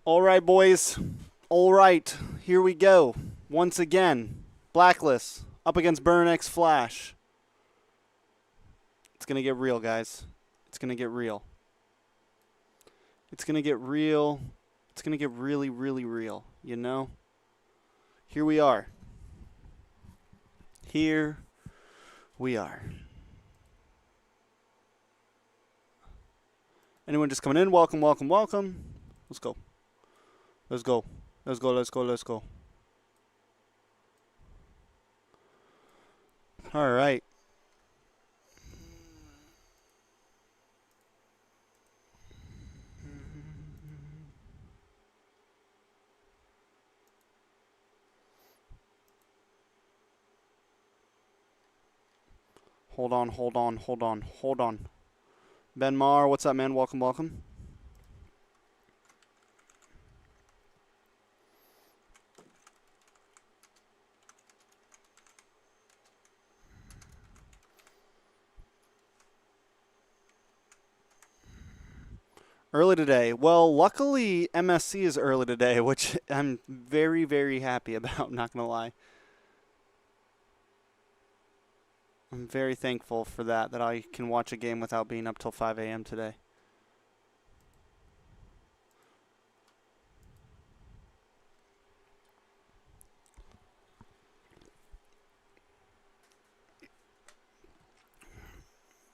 All right, boys. All right, here we go. Once again, Blacklist up against Burn X Flash. It's going to get real, guys. It's going to get real. It's going to get real. It's going to get really, really real, you know? Here we are. Here we are. Anyone just coming in, welcome, welcome, welcome. Let's go. Let's go. Let's go, let's go, let's go. All right. Hold on, hold on, hold on, hold on. Ben Mar, what's up, man? Welcome, welcome. Early today. Well, luckily MSC is early today, which I'm very, very happy about, not going to lie. I'm very thankful for that I can watch a game without being up till 5 a.m. today.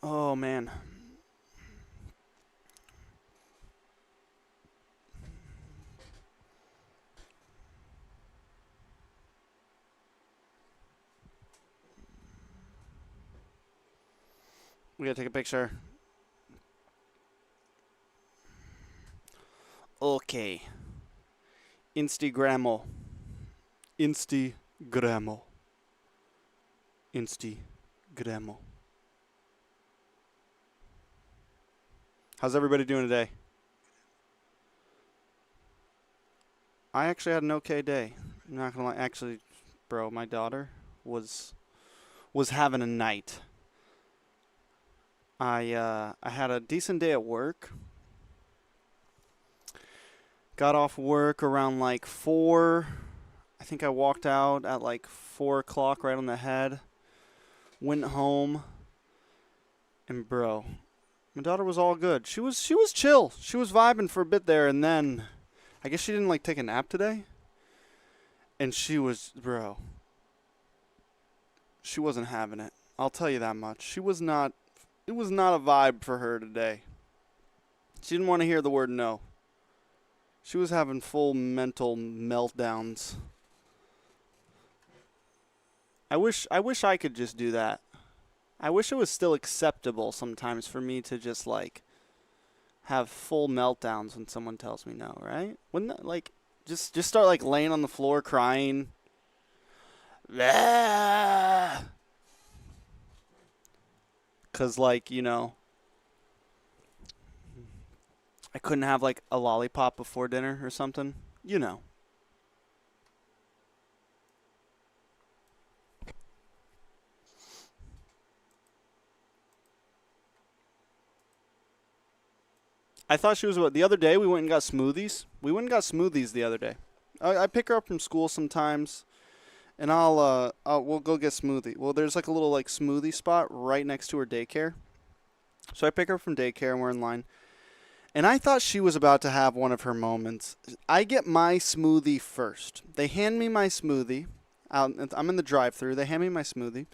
Oh, man. We gotta take a picture. Okay. Instagrammo. Instagrammo. Instagrammo. How's everybody doing today? I actually had an okay day. I'm not gonna lie. Actually, bro, my daughter was having a night. I had a decent day at work. Got off work around like 4. I think I walked out at like 4 o'clock, right on the head. Went home, and bro, my daughter was all good. She was chill. She was vibing for a bit there, and then I guess she didn't like take a nap today. And she was, bro, she wasn't having it. I'll tell you that much. She was not. It was not a vibe for her today. She didn't want to hear the word no. She was having full mental meltdowns. I wish I could just do that. I wish it was still acceptable sometimes for me to just like have full meltdowns when someone tells me no, right? Wouldn't that like just start like laying on the floor crying? Blah! 'Cause like, you know, I couldn't have like a lollipop before dinner or something, you know. I thought she was what, the other day we went and got smoothies. We went and got smoothies the other day. I pick her up from school sometimes, and we'll go get smoothie. Well, there's like a little like smoothie spot right next to her daycare. So I pick her up from daycare and we're in line. And I thought she was about to have one of her moments. I get my smoothie first. They hand me my smoothie. I'm in the drive-thru. They hand me my smoothie.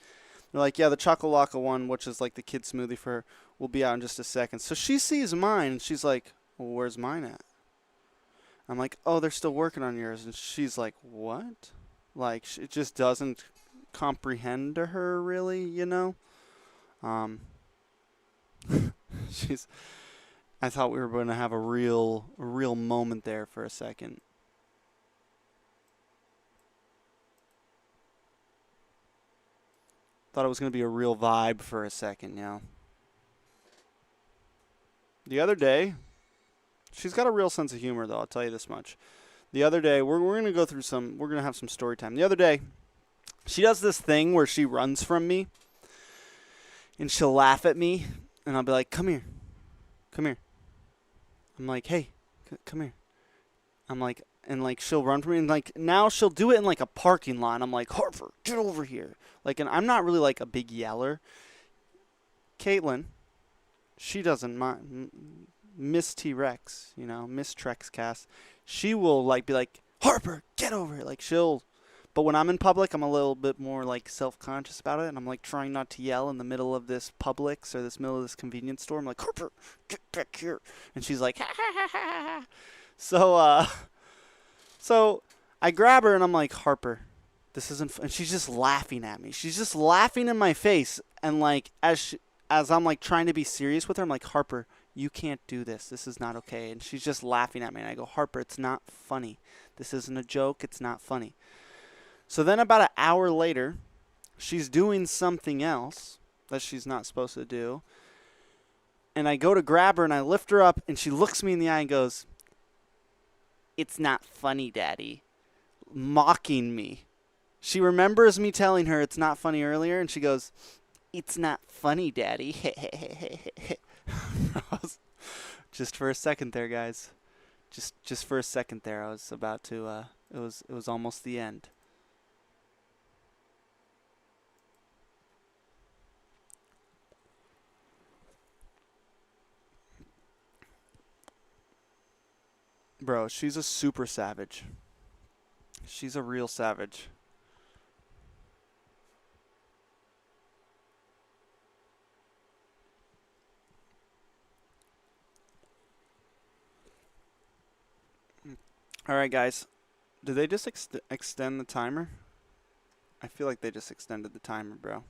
They're like, yeah, the Chocolate one, which is like the kid smoothie for her, will be out in just a second. So she sees mine, and she's like, well, where's mine at? I'm like, oh, they're still working on yours. And she's like, what? Like, it just doesn't comprehend to her, really, you know? I thought we were going to have a real moment there for a second. Thought it was going to be a real vibe for a second, you know? The other day, she's got a real sense of humor, though, I'll tell you this much. The other day, we're going to go through we're going to have some story time. The other day, she does this thing where she runs from me, and she'll laugh at me, and I'll be like, come here. Come here. I'm like, hey, come here. I'm like, and like she'll run for me, and like now she'll do it in like a parking lot. I'm like, Harper, get over here. Like, and I'm not really like a big yeller. Caitlin, she doesn't mind. Miss TREX, you know, Miss TREX, she will like be like, Harper, get over here. Like she'll, but when I'm in public, I'm a little bit more like self-conscious about it, and I'm like trying not to yell in the middle of this Publix or this middle of this convenience store. I'm like, Harper, get back here, and she's like, ha ha ha ha ha. So I grab her and I'm like, Harper, this isn't. And she's just laughing at me. She's just laughing in my face, and like as I'm like trying to be serious with her, I'm like, Harper, you can't do this. This is not okay. And she's just laughing at me, and I go, Harper, it's not funny. This isn't a joke. It's not funny. So then about an hour later, she's doing something else that she's not supposed to do. And I go to grab her and I lift her up, and she looks me in the eye and goes, it's not funny, Daddy. Mocking me. She remembers me telling her it's not funny earlier, and she goes, it's not funny, Daddy. Just for a second there, guys. Just for a second there, I was about to, it was almost the end. Bro, she's a super savage. She's a real savage. All right, guys. Did they just extend the timer? I feel like they just extended the timer, bro.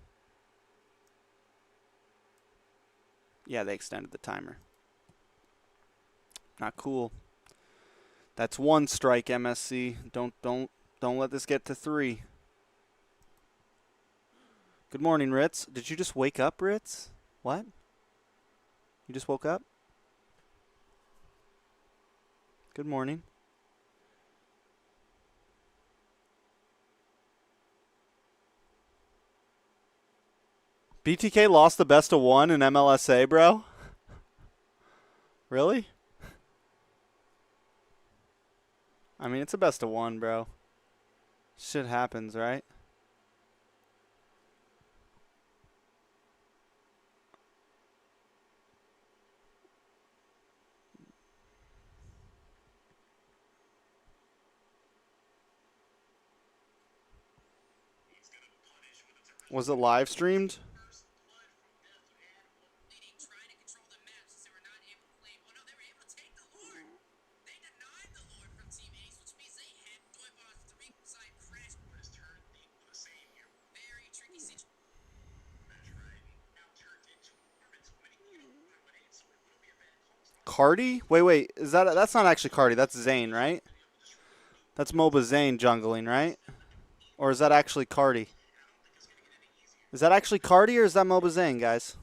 Yeah, they extended the timer. Not cool. That's one strike, MSC. Don't let this get to 3. Good morning, Ritz. Did you just wake up, Ritz? What? You just woke up? Good morning. BTK lost the best of 1 in MLSA, bro? Really? I mean, it's a best of 1, bro. Shit happens, right? Was it live streamed? Cardi? Wait. That's not actually Cardi. That's Zane, right? That's MOBA Zane jungling, right? Or is that actually Cardi? Is that actually Cardi or is that MOBA Zane, guys?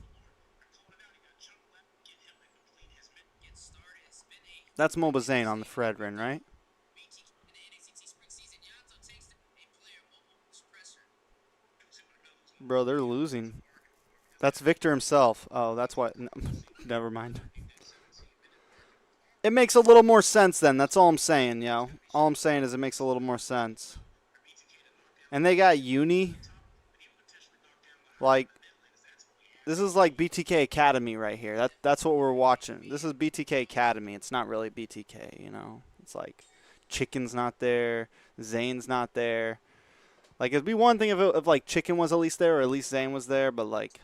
That's MOBA Zane on the Fredrin, right? Bro, they're losing. That's Victor himself. Oh, that's what. No, never mind. It makes a little more sense then. That's all I'm saying, yo. All I'm saying is it makes a little more sense. And they got Uni. Like, this is like BTK Academy right here. That's what we're watching. This is BTK Academy. It's not really BTK, you know. It's like Chicken's not there. Zane's not there. Like, it'd be one thing if like Chicken was at least there or at least Zane was there, but like,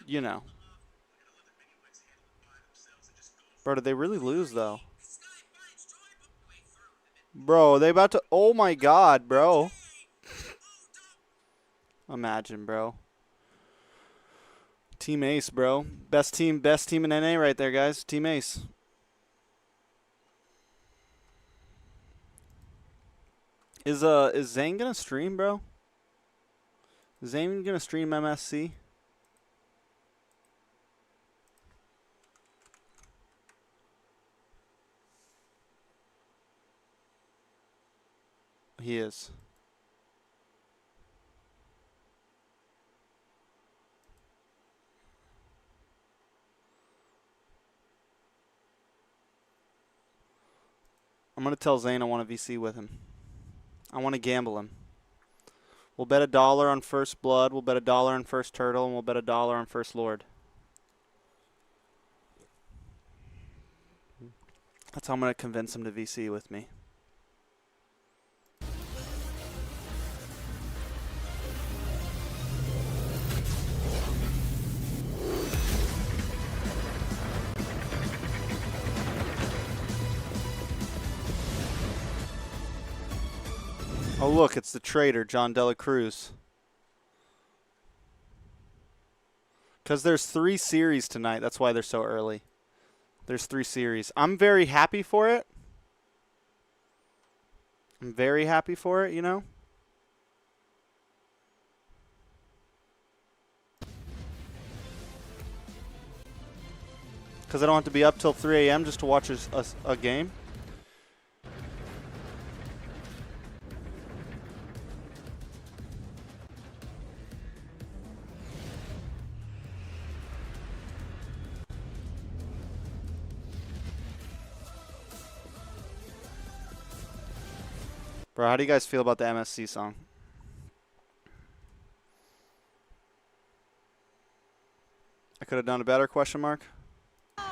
you know. Bro, did they really lose though? Bro, they about to. Oh my god, bro. Imagine, bro. Team Ace, bro. Best team in NA right there, guys. Team Ace. Is Zane gonna stream, bro? Is Zane gonna stream MSC? He is. I'm going to tell Zane I want to VC with him. I want to gamble him. We'll bet $1 on first blood. We'll bet $1 on first turtle. And we'll bet $1 on first lord. That's how I'm going to convince him to VC with me. Oh, look, it's the trader, John Dela Cruz. Because there's 3 series tonight. That's why they're so early. There's 3 series. I'm very happy for it. I'm very happy for it, you know. Because I don't have to be up till 3 a.m. just to watch a game. Bro, how do you guys feel about the MSC song? I could have done a better, question mark. Oh,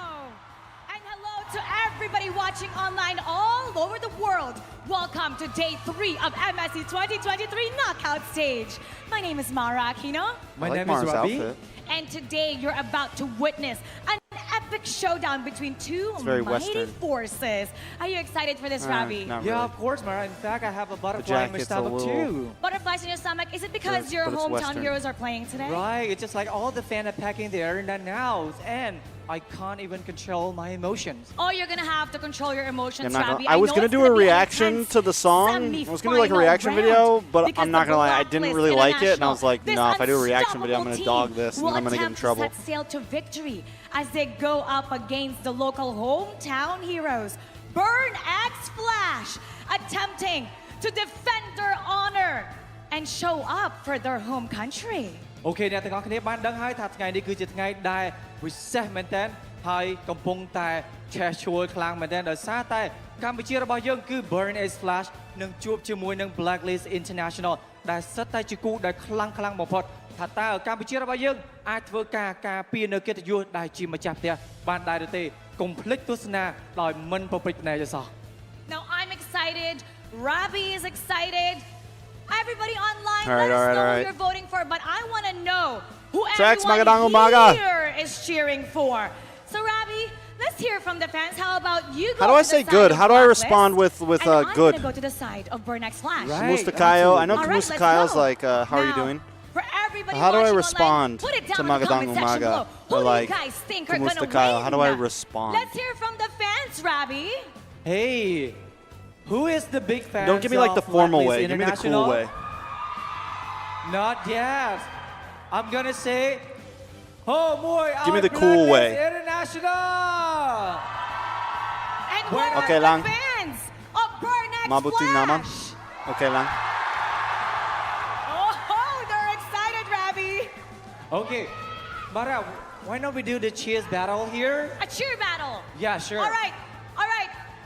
and hello to everybody watching online all over the world. Welcome to day 3 of MSC 2023 Knockout Stage. My name is Mara Aquino. My like name Mara's is Ravi. outfit. And today you're about to witness an epic showdown between 2 mighty Western. forces. Are you excited for this, Ravi? Not Yeah, really. of course, Mara. In fact, I have a butterfly in my jacket's a stomach little- too. Butterflies in your stomach. Is it because your but it's hometown Western. heroes are playing today? Right, it's just like all the fans are packing the arena now, and I can't even control my emotions. Oh, you're gonna have to control your emotions, Yeah, I'm not Ravi. gonna, I was know going to it's do gonna a be an reaction intense to the song. I was going to do like a semi-final reaction round video, but because I'm not the going to lie, I didn't Blacklist really like it. And I was International, like, this no, if I do a reaction video, I'm going to unstoppable dog this, and team then I'm going to get in will trouble. attempt to set sail to victory as they go up against the local hometown heroes. Burn X Flash, attempting to defend their honor and show up for their home country. โอเคអ្នកទាំងអស់គ្នាបានដឹងហើយថាថ្ងៃនេះគឺជាថ្ងៃដែលពិសេសមែនទែនហើយកំពុងតែឆេះឈួលខ្លាំងមែនទែនដោយសារតែកម្ពុជារបស់យើងគឺ Burn Ace Flash នឹងជួបជាមួយនឹង Blacklist International ដែលសិតតែជាគូដែលខ្លាំងបំផុតថាតើកម្ពុជារបស់យើងអាចធ្វើការការពារនៅកិត្តិយសដែលជាម្ចាស់ផ្ទះបានដែរឬទេកុំភ្លេចទស្សនាដោយមិនប្រព្រឹត្តភ្នែកទេសោះ Now I'm excited, Ravi is excited. Everybody online, All right, let us all right, know all who right. you're voting for, but I want to know who TREX, everyone Magadang Umaga. here is cheering for. So Ravi, let's hear from the fans. How about you go How do I to the say side good? of How do I Blacklist, respond with and I'm good? gonna go to the side of Burn X Flash. Right. Mustakayo. I know All right, let's Mustakayo's go. like, how are you Now, doing? For everybody How do I watching respond online, put it down to in the Magadang comment section Umaga? below. Who Or do like you guys think to are gonna Mustakayo? win? How do I respond? Let's hear from the fans, Ravi. Hey, who is the big fan? Don't give me like the formal way. Give me the cool way. Not yet. I'm gonna say, oh boy, Give me the cool way. International. And what Okay are lang. the fans of Burn X Mabuti Flash? naman. Okay lang. Oh, they're excited, Ravi. Okay, Mara, why not we do the cheers battle here? A cheer battle. Yeah, sure. All right.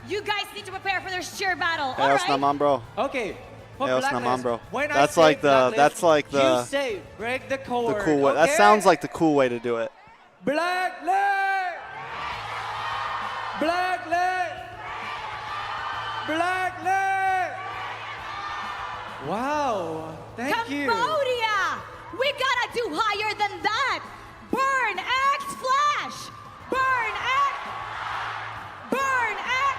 You guys need to prepare for this cheer battle. All Eos right. naman, bro. Okay. for Eos Blacklist, naman, bro. when I That's say like the- Blacklist, that's like the- You say break the code. The cool way. That okay? sounds like the cool way to do it. Blacklist! Blacklist! Blacklist! Wow, thank you. Cambodia. We gotta do higher than that. Burn X Flash. Burn X. Burn X.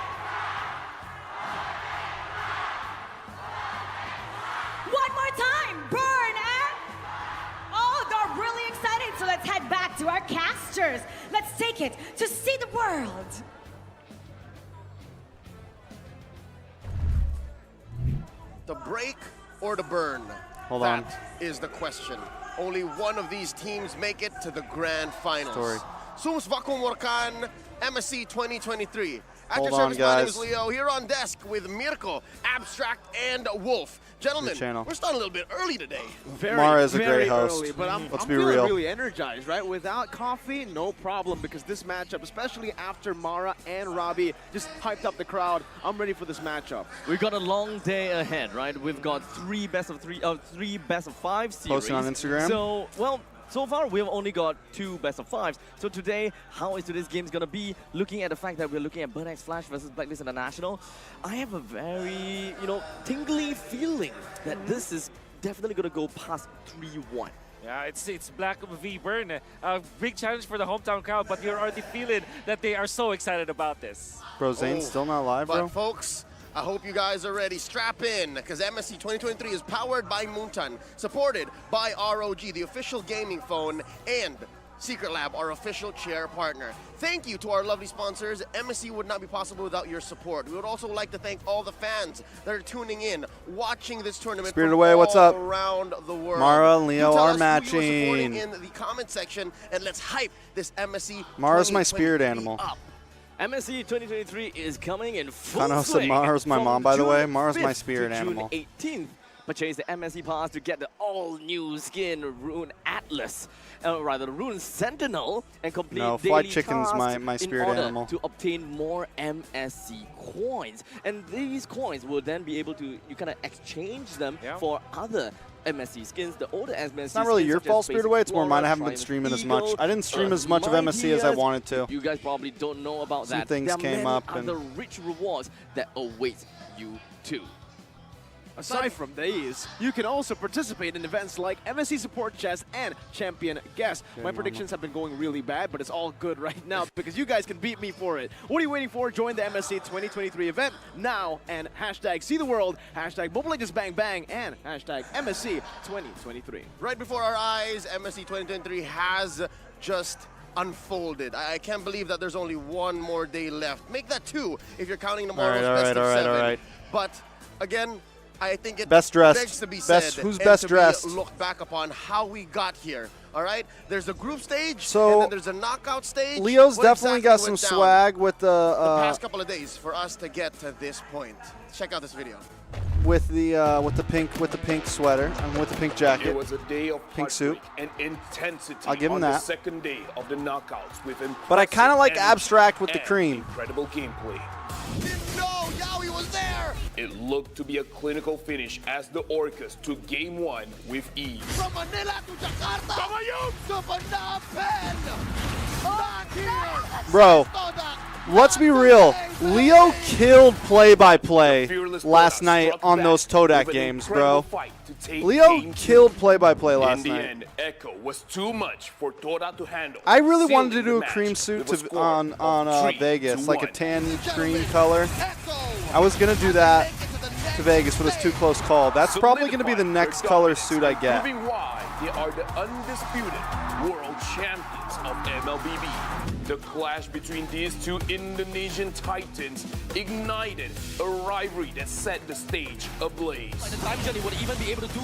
One more time. Burn X. Oh, they're really excited. So let's head back to our casters. Let's take it to see the world. The break or the burn? Hold on. That is the question. Only one of these teams make it to the grand finals. Story. Soms wakker morkan, MSC 2023. At Hold your on, service, my name is guys. Leo, here on desk with Mirko, Abstract, and Wolf. Gentlemen, channel. we're starting a little bit early today. Mara is a very great host. early, but I'm Let's be feeling real. really energized, right? Without coffee, no problem, because this matchup, especially after Mara and Robbie just hyped up the crowd, I'm ready for this matchup. We've got a long day ahead, right? We've got three best of 5 series. Posting on Instagram? So, well, so far we've only got 2 best of 5s. So today, how is today's game gonna be? Looking at the fact that we're looking at Burn X Flash versus Blacklist International, I have a very, tingly feeling that this is definitely gonna go past 3-1. Yeah, it's Black v Burn. A big challenge for the hometown crowd, but you're already feeling that they are so excited about this. Bro, Zane's still not live, But bro. folks, I hope you guys are ready. Strap in, because MSC 2023 is powered by Moonton, supported by ROG, the official gaming phone, and Secret Lab, our official chair partner. Thank you to our lovely sponsors. MSC would not be possible without your support. We would also like to thank all the fans that are tuning in, watching this tournament Spirited from Away, what's all up? around the world. Mara and Leo You tell are us who you are supporting matching. in the comment section, and let's hype this MSC Mara's my spirit 2023 animal. up. MSC 2023 is coming in full Kano said swing. Mara's my from mom, by the June way. Mara's my 5th spirit to animal. June 18th. Purchase the MSC pass to get the all-new skin Rune Atlas, rather Rune Sentinel, and complete No, daily fried chicken's tasks my spirit in order animal. to obtain more MSC coins. And these coins will then be able to, you kind of exchange them Yeah. for other MSC skins. The older MSC It's not really skins your such as fault, Spirited Away. It's more Explorer, mine. I haven't been Triumph streaming as much. Eagle, I didn't stream as much of MSC as I Mightiest. wanted to. You guys probably don't know about Some that. things There are came many up and- other rich rewards that await you too. Aside from these, you can also participate in events like MSC Support Chess and Champion Guest. My predictions have been going really bad, but it's all good right now because you guys can beat me for it. What are you waiting for? Join the MSC 2023 event now and hashtag see the world, hashtag Mobile Legends Bang Bang, and hashtag MSC 2023. Right before our eyes, MSC 2023 has just unfolded. I can't believe that there's only one more day left. Make that 2 if you're counting tomorrow's All right, best of all right, 7. all right. But again, I think it Best dressed. begs to be Best- said who's and best to dressed? be looked back upon how we got here. All right, there's a group stage, So, and then there's a knockout stage. Leo's What definitely exactly got some went down swag with the past couple of days for us to get to this point. Check out this video. with the pink sweater and with the pink jacket. It was a day of Pink suit. heartbreak and intensity I'll give him on that. the second day of the knockouts with But I kind of like impressive Abstract with the and cream. incredible gameplay. No, Yowie was there. It looked to be a clinical finish as the Orcas took game 1 with ease. From Manila to Jakarta. To Phnom Penh. Not here. Bro, Toda. let's be real. Leo killed play-by-play Fearless last Toda night struck on back those Todak with an games, incredible bro. fight to take Leo game 2. killed play-by-play last In the night. end, Echo was too much for Toda to handle. I really wanted to sealing do the a match cream suit with a to, score on of 3-1. Vegas, like a tan cream color. I was gonna do that to Vegas, but it's too close call. That's probably gonna be the next color suit I get. Proving why they are the undisputed world champions of MLBB. The clash between these two Indonesian titans ignited a rivalry that set the stage ablaze.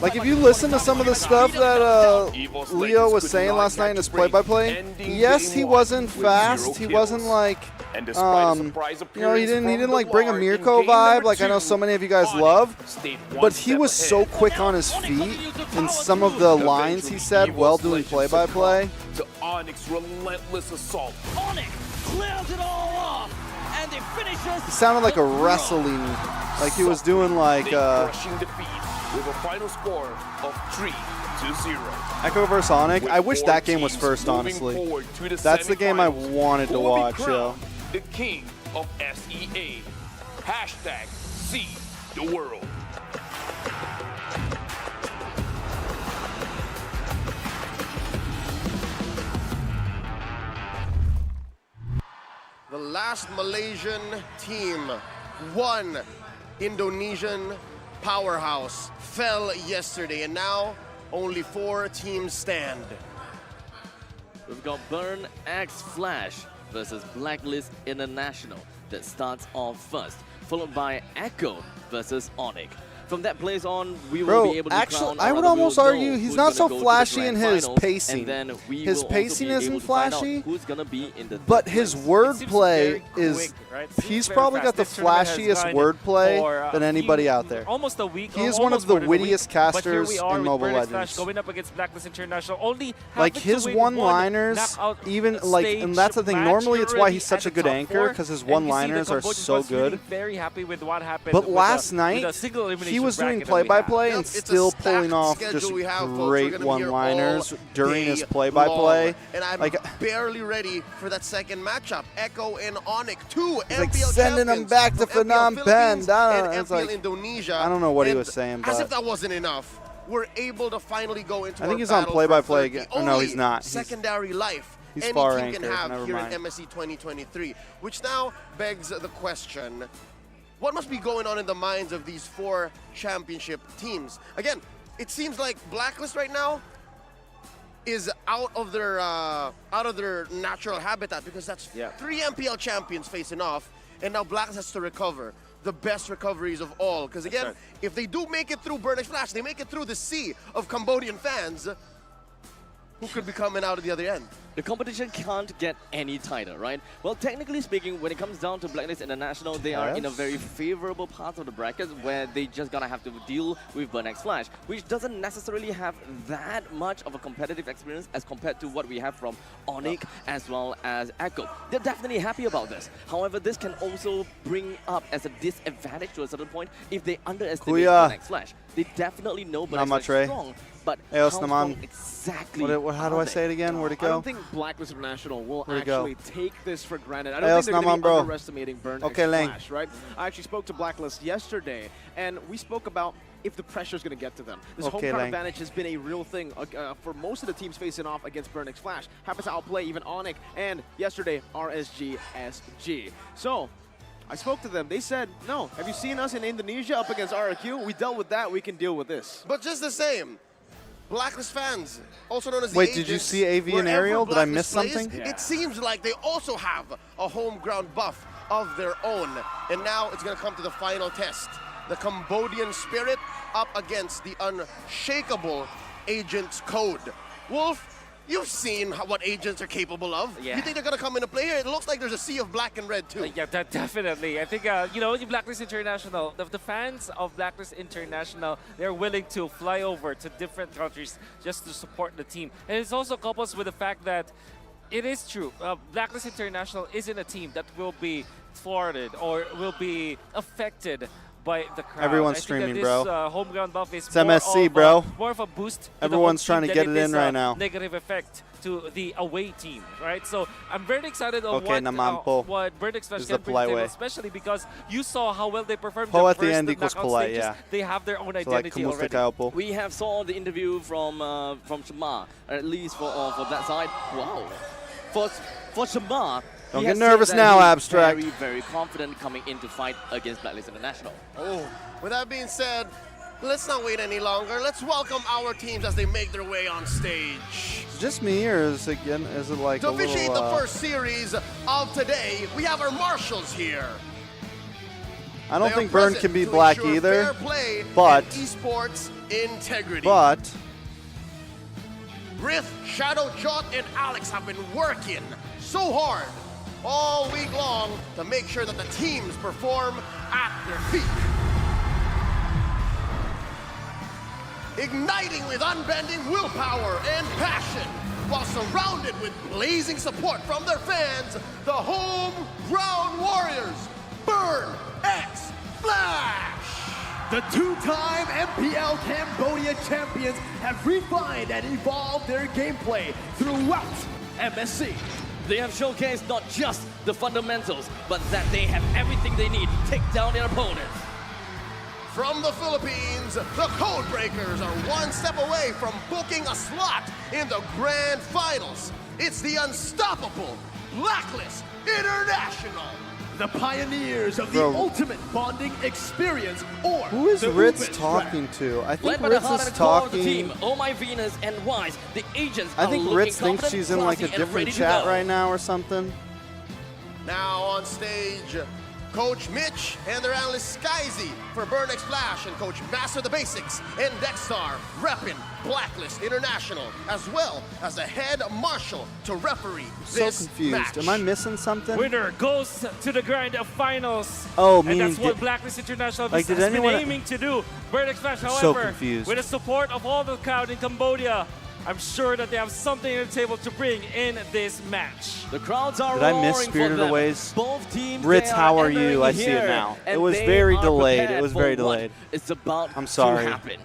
Like if you listen to some of the stuff that Leo was saying last night in his play-by-play, yes, he wasn't fast. He wasn't like, And despite a surprise you know, he appearance didn't from like bring a Galar in Mirko game vibe, number like I know 2, so many of you guys Onyx love. stayed one But he step was so ahead. quick on his feet in some of the lines he said Eventually, while EVO's doing legends play-by-play. succumbed to Onyx's relentless assault. Onyx clears it all off, and the finishes. He sounded like a wrestling, like he was doing like They crushing defeat with a final score of 3-0. Echo vs Onyx. With I wish 4 that game was teams first, moving honestly. forward to the That's the game I semifinals, wanted to who will be watch, yo. crowned the king of SEA. Hashtag see the world. The last Malaysian team, one Indonesian powerhouse, fell yesterday, and now only 4 teams stand. We've got Burn X Flash versus Blacklist International that starts off first, followed by Echo versus Onyx. from that place on, we will Bro, be able to actually, crown, I or would rather almost we'll know argue he's who's not gonna so go to the flashy grand in his finals, pacing. And then we His will pacing also be isn't able to find out flashy, who's gonna be in the but third his place. wordplay is. Quick, right? Seems He's very probably fast. got the This tournament has flashiest gone wordplay for than a anybody few- out there. Almost a week. He is almost one of the more than a week. wittiest But here casters we are in with Mobile Burn X Legends. Flash going up against Blacklist International. Only Like having to his win one one-liners, knockout even like, stage and that's the thing. match, Normally, you're it's why already he's such at a the good top anchor four, because his and you see the one-liners are Cambodians so must really good. Very happy with what happened. But with last the, night, with the single he elimination was doing bracket that we play-by-play had. and Yep, it's a still stacked pulling off schedule just we have, folks. We're great gonna be here one-liners all during day his play-by-play. long. And I'm Like, barely ready for that second matchup. Echo and Onyx, two like MPL sending them champions back to from Phnom MPL Penh. Philippines That- and it's MPL like- Indonesia. I don't know what he And was saying, as but- if that wasn't enough, we're able to finally go into I think our he's on battle for play-by-play third, again. the Oh, no, he's only not. He's- secondary life he's any far team can anchor. have Never here mind. in MSC 2023, which now begs the question, what must be going on in the minds of these four championship teams? Again, it seems like Blacklist right now is out of their natural habitat, because that's three MPL champions facing off, and now Blacklist has to recover. The best recoveries of all. Because again, if they do make it through Burn X Flash, they make it through the sea of Cambodian fans, who could be coming out of the other end? The competition can't get any tighter, right? Well, technically speaking, when it comes down to Blacklist International, they are in a very favorable part of the bracket where they just gonna have to deal with Burn X Flash, which doesn't necessarily have that much of a competitive experience as compared to what we have from Onyx as well as Echo. They're definitely happy about this. However, this can also bring up as a disadvantage to a certain point if they underestimate Kuya. Burn X Flash. They definitely know Burn Not X much, Flash Ray. is strong, but Eos how naman. strong exactly How do I say it again? Where'd it I go? don't think Blacklist International will Where'd it go? actually take this for granted. I Hey, don't think they're Osnaman, going to be bro. underestimating Burn Okay, X Lang. Flash, right? I actually spoke to Blacklist yesterday, and we spoke about if the pressure is going to get to them. This home Okay, crowd Lang. advantage has been a real thing for most of the teams facing off against Burn X Flash. Happens to outplay even Onyx and yesterday RSG SG. So I spoke to them. They said, no, have you seen us in Indonesia up against RRQ? We dealt with that. We can deal with this. But just the same, Blacklist fans, also known as the Wait, did you agents, see AV and wherever Ariel? Did I miss Blacklist plays, something? It seems like they also have a home ground buff of their own. And now it's going to come to the final test. The Cambodian spirit up against the unshakable Agents Code. Wolf, you've seen what agents are capable of. Yeah. You think they're going to come into play here? It looks like there's a sea of black and red too. Yeah, definitely. I think, you know, Blacklist International, the fans of Blacklist International, they're willing to fly over to different countries just to support the team. And it's also couples with the fact that it is true. Blacklist International isn't a team that will be thwarted or will be affected by the crowd. Everyone's I think streaming, that bro. this, home ground buff is It's more MSC, of bro. more of a boost. To Everyone's the home trying to team get than it in is right a now. Negative effect to the away team, right? So I'm very excited of Okay, naman po. what Burn X Flash Is can the bring to the polite table, way. especially because you saw how well they performed Po the at the first end equals knockout polite, stages. yeah. They have their own So like, identity kumusta already. kayo po? We have saw the interview from Shema, at least for that side. Wow. For Shema, Don't he get has said nervous that now, he's Abstract. Very, very confident coming in to fight against Blacklist International. Oh, with that being said, let's not wait any longer. Let's welcome our teams as they make their way on stage. Is it just me, or is it like To a officiate little? the first series of today, we have our marshals here. I don't They are think Burn present can be to black ensure either. fair play but- and esports integrity. But Riff, Shadow, Jot, and Alex have been working so hard all week long to make sure that the teams perform at their peak. Igniting with unbending willpower and passion, while surrounded with blazing support from their fans, the Homegrown Warriors, Burn X Flash! The two-time MPL Cambodia champions have refined and evolved their gameplay throughout MSC. They have showcased not just the fundamentals, but that they have everything they need to take down their opponents. From the Philippines, the Codebreakers are one step away from booking a slot in the grand finals. It's the unstoppable Blacklist International. The pioneers of the Bro. ultimate bonding experience, or who is the Ritz Ubin talking to? I think Led by the Ritz heart is and core of the talking. team, Oh My Venus and Wise, the agents I are think looking Ritz thinks confident, she's in like a classy, and ready different to chat go. right now or something. Now on stage, Coach Mitch and their analyst Skyzy for Burn X Flash, and Coach Master the Basics and Dexstar repping Blacklist International, as well as the head marshal to referee this So confused. match. Am I missing something? Winner goes to the grind of finals. Oh, and meaning that's what Blacklist International like, did has been anyone- aiming to do. Burn X Flash, So however, confused. with the support of all the crowd in Cambodia, I'm sure that they have something on the table to bring in this match. The crowds are Did I miss roaring for Spirited them. Away's? Both teams, Ritz, they how are you? entering I see it here, now. It and was they very are delayed. It prepared was for very what delayed. It's about I'm sorry. to happen.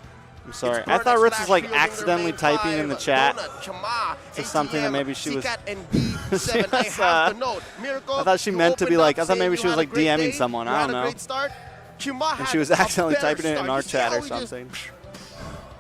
I'm sorry. It's I Burn thought X Ritz Flash was like fielding their accidentally main typing in the five, chat Donut, Chama, to something that ATM, maybe she was. Sikat, and D7. She I was, have the note. Miracle, I thought she you meant to be opened like. up I thought maybe saying she was you like had a great DMing day, someone. you I had don't a know. great start. Chuma And had she was a accidentally better typing it in start. our You chat or see how he just- something.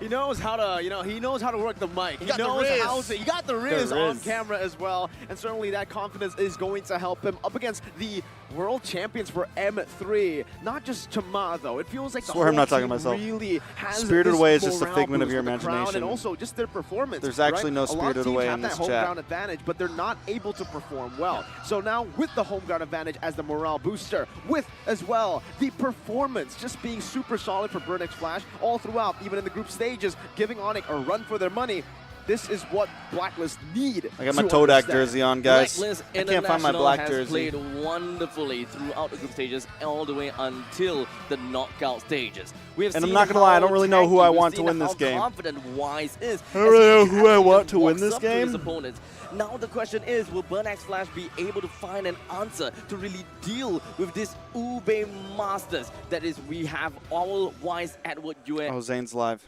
He knows how to, he knows how to work the mic. He got the knows riz. how to. He got the riz on riz. camera as well, and certainly that confidence is going to help him up against the world champions for M3. Not just Chama though. It feels like the Swear whole I'm not talking team about myself. really has Spirited this Away is just a morale figment of boost your with the crowd, imagination. and also just their performance. There's actually right? no A lot of Spirited teams Away have in that this home chat. ground advantage, but they're not able to perform well. So now with the home ground advantage as the morale booster, with as well the performance just being super solid for Burn X Flash all throughout, even in the group stages, giving Onyx a run for their money. This is what Blacklist need. I got my to Todak understand. jersey on, guys. Blacklist I can't find my International black has jersey. played wonderfully throughout the group stages all the way until the knockout stages. We have And I'm seen not gonna lie, I don't how really know who tanky, I we've want to seen win how this game. confident Wise is. I don't really know as he who I actually want just to win walks this up to his game. opponents. Now the question is, will Burn X Flash be able to find an answer to really deal with this Ube Masters that is we have all Wise, Edward, Yue. Oh, Zane's live.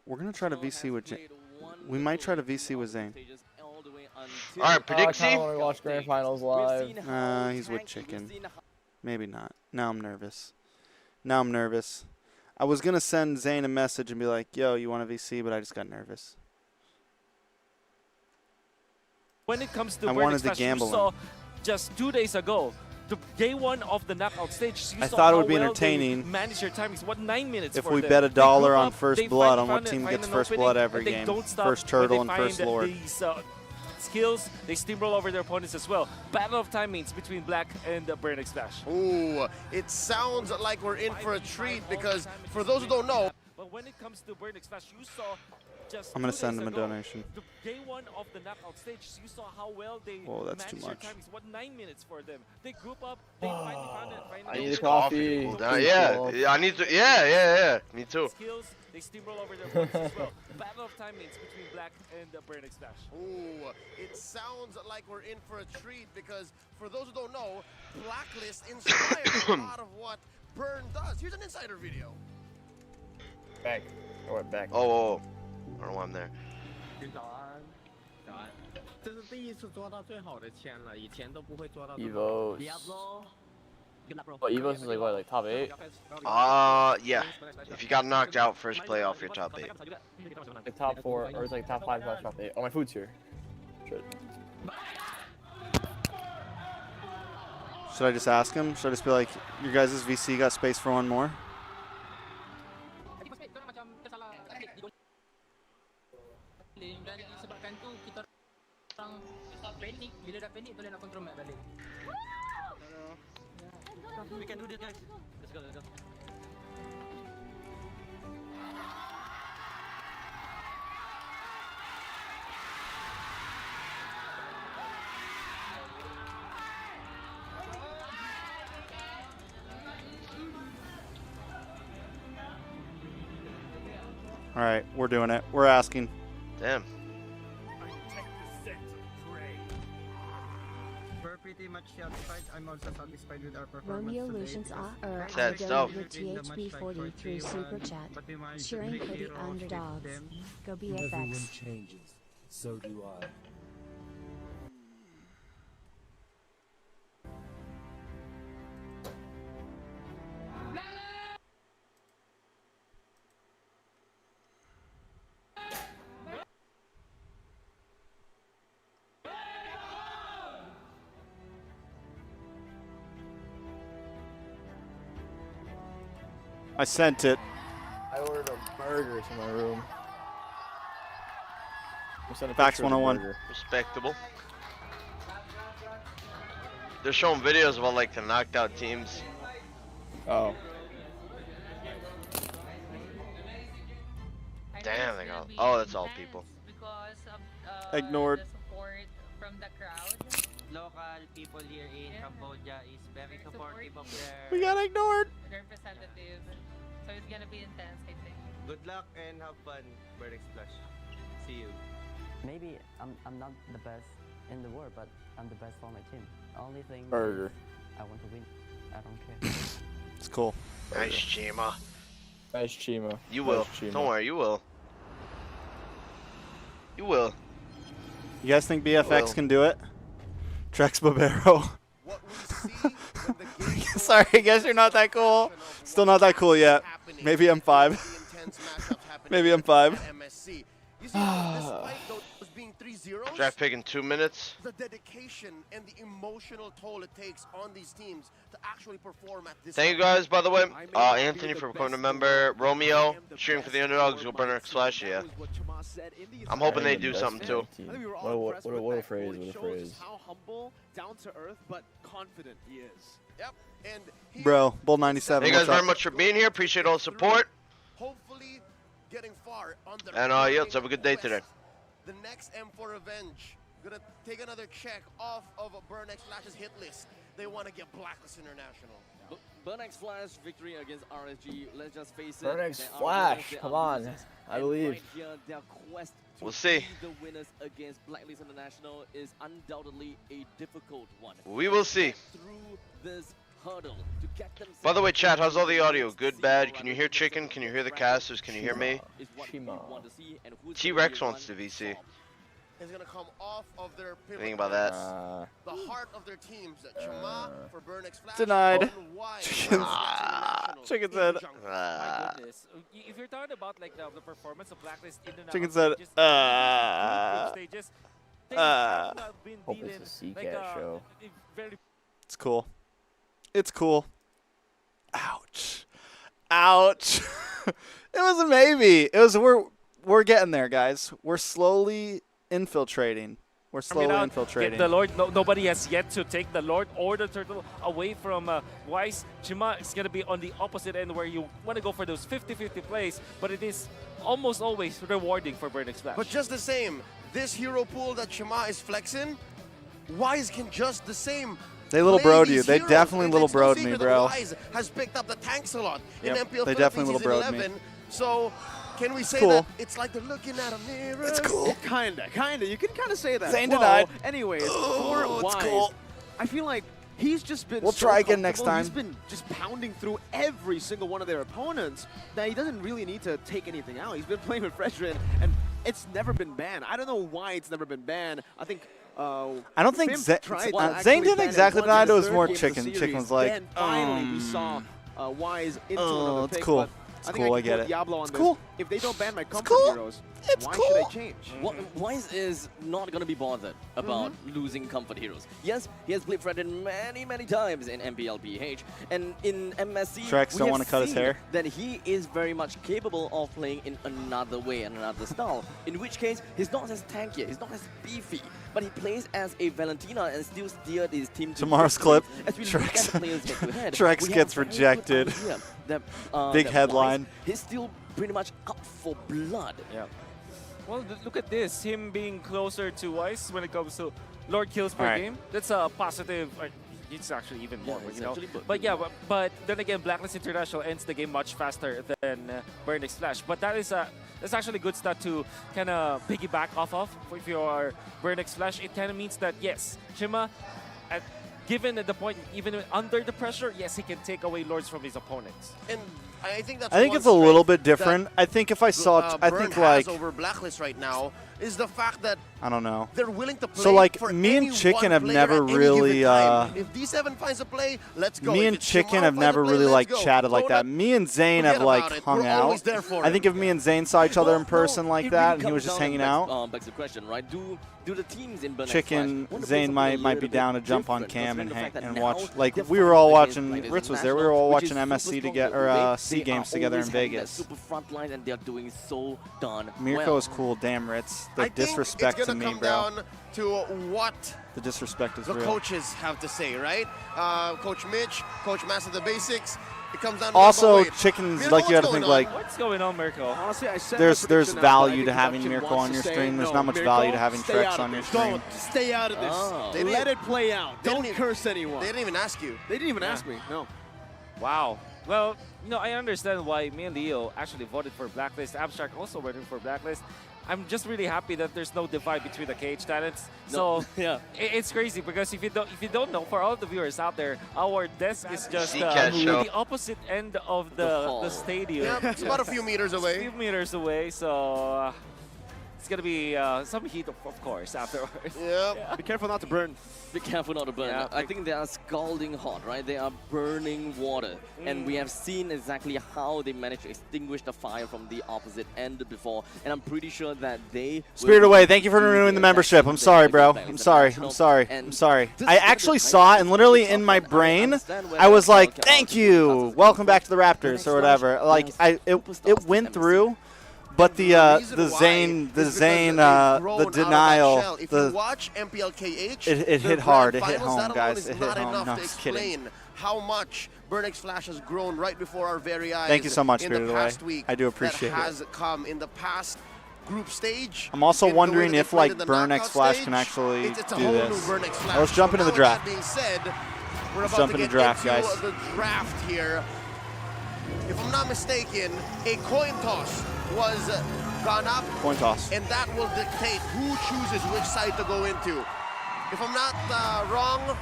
We're gonna try to VC with Zane. We might try to VC with Zane. All right, predict I want to watch Grand Finals live. He's with Chicken. Maybe not. Now I'm nervous. Now I'm nervous. I was gonna send Zane a message and be like, "Yo, you want a VC?" But I just got nervous. When it comes to I Burn wanted X to Flash, gamble you saw just 2 days ago, the day one of the knockout stage, you I saw thought it how would be well entertaining they managed their timings. What, 9 minutes if for we them. bet They $1 group on up, first they blood find on what an- team find gets an first opening, blood every and they game. don't stop First when turtle they and find first lord. These, skills, they steamroll over their opponents as well. Battle of timings between Black and Burn X Flash. Ooh, it sounds like we're in for a treat because for those who don't know, But when it comes to Burn X Flash, you saw just I'm gonna 2 send days him a ago, donation. The day one of the knockout stage, you saw how well they Whoa, that's too managed their much. timings. What, 9 minutes for them? They group up, they finally found it. I need a coffee. Cool down. Yeah, I need to. Yeah. Me too. Skills, they steamroll over their opponents as well. Battle of timings between Black and Burn X Flash. ooh, it sounds like we're in for a treat because for those who don't know, Blacklist inspired a lot of what Burn does. Here's an insider video. Back. I went back. Oh. I don't know why I'm there. 这是第一次抓到最好的签了，以前都不会抓到。 Evos. What, Evos is like what, like top 8? Yeah. If you got knocked out first playoff, you're top 8. Like top 4, or it's like top 5 / top 8. Oh, my food's here. Shit. Should I just ask him? Should I just be like, "Your guys' VC got space for one more?" We can do this, guys. Let's go, let's go. All right, we're doing it. We're asking. Damn. We're pretty much satisfied. I'm also satisfied with our performance Romeo today. Lucians are Sad stuff. with THB40 through Super Chat. Cheering for the underdogs. Go BFX. changes. So do I. I sent it. I ordered a burger to my room. I sent a Fax picture of the 101. burger. Respectable. They're showing videos of all like the knocked out teams. Oh. Damn, they got. Oh, that's all people. Ignored. Support from the crowd. Local people here in Cambodia is very supportive of their We got ignored. representative. So it's gonna be intense, I think. Good luck and have fun, Vertex Flash. See you. Maybe I'm not the best in the world, but I'm the best for my team. Only thing Burger. is I want to win. I don't care. It's cool. Nice, Chima. Nice Chima. You will. Nice Chima. Don't worry, you will. You will. You guys think BFX Well. can do it? TREX Barbero. Sorry, I guess you're not that cool. Still not that cool yet. Maybe I'm 5. Maybe I'm 5. MSC. You see, despite those being 3-0, Draft pick in 2 minutes. the dedication and the emotional toll it takes on these teams to actually perform at this Thank you guys, by the way. Anthony for becoming a member. Romeo, cheering for the underdogs. Go Burner X Flash, yeah. I'm hoping they do something too. What a phrase, what a phrase. How humble, down to earth, but confident he is. Yep. And Bro, Bull 97. Thank you guys what's very up? much for being here. Appreciate all the support. hopefully getting far on the And yeah, let's have a good day today. The next M4 Revenge gonna take another check off of a Burn X Flash's hit list. They want to get Blacklist International. Burn X Flash victory against RSG. Let's just face it. Burn X they are Flash, winners, they come are on. losers. I And believe. Right here, their quest to We'll see. be the winners against Blacklist International is undoubtedly a difficult one. We will see. Get through this hurdle to get themselves. By the way, chat, how's all the audio? Good, bad? Can you hear Chicken? Can you hear the casters? Can you hear me? Is what we want to see, and who's T-Rex gonna be wants to one VC. top. Is gonna come off of their pivot. Think about that. The heart of their teams, Chama for Burn X Flash. Denied. and Wise for Chicken. International Chicken in said. jungle. My goodness. If you're talking about like the performance of Blacklist in the Chicken said, stages, they have not been Hope beaten, it's a CCAT like, show. very It's cool. It's cool. Ouch. Ouch. It was a maybe. It was we're getting there, guys. We're slowly infiltrating. We're slowly infiltrating. Get the Lord. Nobody has yet to take the Lord or the Turtle away from Wise. Chima is going to be on the opposite end where you want to go for those 50-50 plays, but it is almost always rewarding for Burn X Flash. But just the same, this hero pool that Chama is flexing, Wise can just the same. They little play broed these you. They heroes. definitely It's little no broed secret me, that bro. Wise has picked up the tanks a lot in Yep, MPL they Philippines definitely little season broed me. 11. So can we say Cool. that it's like they're looking at a mirror? It's cool. Kinda. You can kind of say that. Zane well, denied. Anyways, Oh, for it's Wise, cool. I feel like he's just been We'll so try again next comfortable. time. He's been just pounding through every single one of their opponents that he doesn't really need to take anything out. He's been playing with Fredrin, and it's never been banned. I don't know why it's never been banned. I think I don't think Fimp tried to Zane actually didn't ban exactly once deny in it. the It was third more game of the Chicken. series. Chicken was like, Then finally we saw Wise into another it's pick, cool. but It's I think cool. I can get quote it. Diablo on It's this. cool. If they don't ban my comfort cool. heroes, It's why cool. should I change? Wise is not going to be bothered about losing comfort heroes. Yes, he has played Fredrin many times in MPLPH, and in MSC, TREX we don't have wanna cut his seen hair. that he is very much capable of playing in another way and another style. In which case, he's not as tanky, he's not as beefy, but he plays as a Valentina and still steered his team to Tomorrow's victory. clip, As we look at the players head-to-head, TREX we have gets a very good rejected. idea that, Big that headline. Wise, he's still pretty much up for blood. Yeah. Well, look at this. Him being closer to Wise when it comes to Lord kills per Alright. game. That's a positive. It's actually even more, it's you know. actually But yeah, but then again, Blacklist International ends the game much faster than Burn X Flash. But that's actually a good stat to kind of piggyback off of. If you are Burn X Flash, it kind of means that yes, Chima, given at the point, even under the pressure, yes, he can take away Lords from his opponents. And I think that's I think one it's a little strength bit different. that, I think if I saw, I Burn think has like, over Blacklist right now is the fact that I don't know. they're willing to play So like for me and any Chicken one have player never at any really, given time. If D7 finds a play, let's go. me If and it's Chicken Shimano have finds a never play, really let's like go. chatted like Don't that. Me and Zane forget have like about it. hung We're out. always there for I him. think if me and Zane saw each other in person like it that, really and he was comes just down hanging and out, Begs the question, right? Do the teams in Burn X Chicken, Flash want to Zane play something a might little be bit down to jump on different, cam and considering the fact hang and that watch. now Like they're we were all fighting watching. against Ritz was there. We were National, all which is watching super MSC strong together, They C are games together in always having that Vegas. Super front line, and they're doing so darn Mirko well. is cool. Damn Ritz. The I think disrespect it's to gonna me, come bro. down to what The disrespect is the real. coaches have to say, right? Coach Mitch, Coach Master the Basics. It comes down to Also, wait. chickens, Mirko, like you got to what's think going like on? What's going on, Mirko? Honestly, I said there's my prediction now, but I value think to having production Mirko wants on your to say, stream. There's no, not much Mirko, value to having stay TREX out of on your this. stream. Don't stay out of this. Oh. They Let didn't- it play out. they Don't didn't- curse anyone. They didn't even ask you. They didn't even ask me. No. Wow. Well, I understand why me and Leo actually voted for Blacklist. Abstract also voted for Blacklist. I'm just really happy that there's no divide between the KH talents. No. So Yeah. it's crazy because if you don't know, for all the viewers out there, our desk is just Zcash show. the opposite end of the stadium. Yeah, it's about a few meters A away. few meters away, so it's gonna be some heat, of course, afterwards. Yeah. Be careful not to burn. Be careful not to burn. Yeah. I think they are scalding hot, right? They are burning water. And we have seen exactly how they managed to extinguish the fire from the opposite end before. And I'm pretty sure that they... Spirit Away, thank you for renewing the membership. I'm sorry, bro. I'm sorry. I'm sorry. I'm sorry. I actually saw it, and literally in my brain, I was like, thank you. Welcome back to the Raptors, or whatever. Like, it went through. But the denial, If you watch MPLKH, it hit hard. It hit home, guys. It hit home. No, just kidding. How much Burnex Flash has grown right before our very eyes. Thank you so much, in Spirit the Away. past week. I do appreciate that it. has come in the past group stage. I'm also in the way wondering that they if played like in the Burnex knockout Flash stage. can actually It's a do whole this. new Burnex Flash. Let's jump into the Now, draft. With that being said, we're about Jump to into get draft, into guys. the draft here. If I'm not mistaken, a coin toss was gone up. Coin toss. And that will dictate who chooses which side to go into. If I'm not wrong,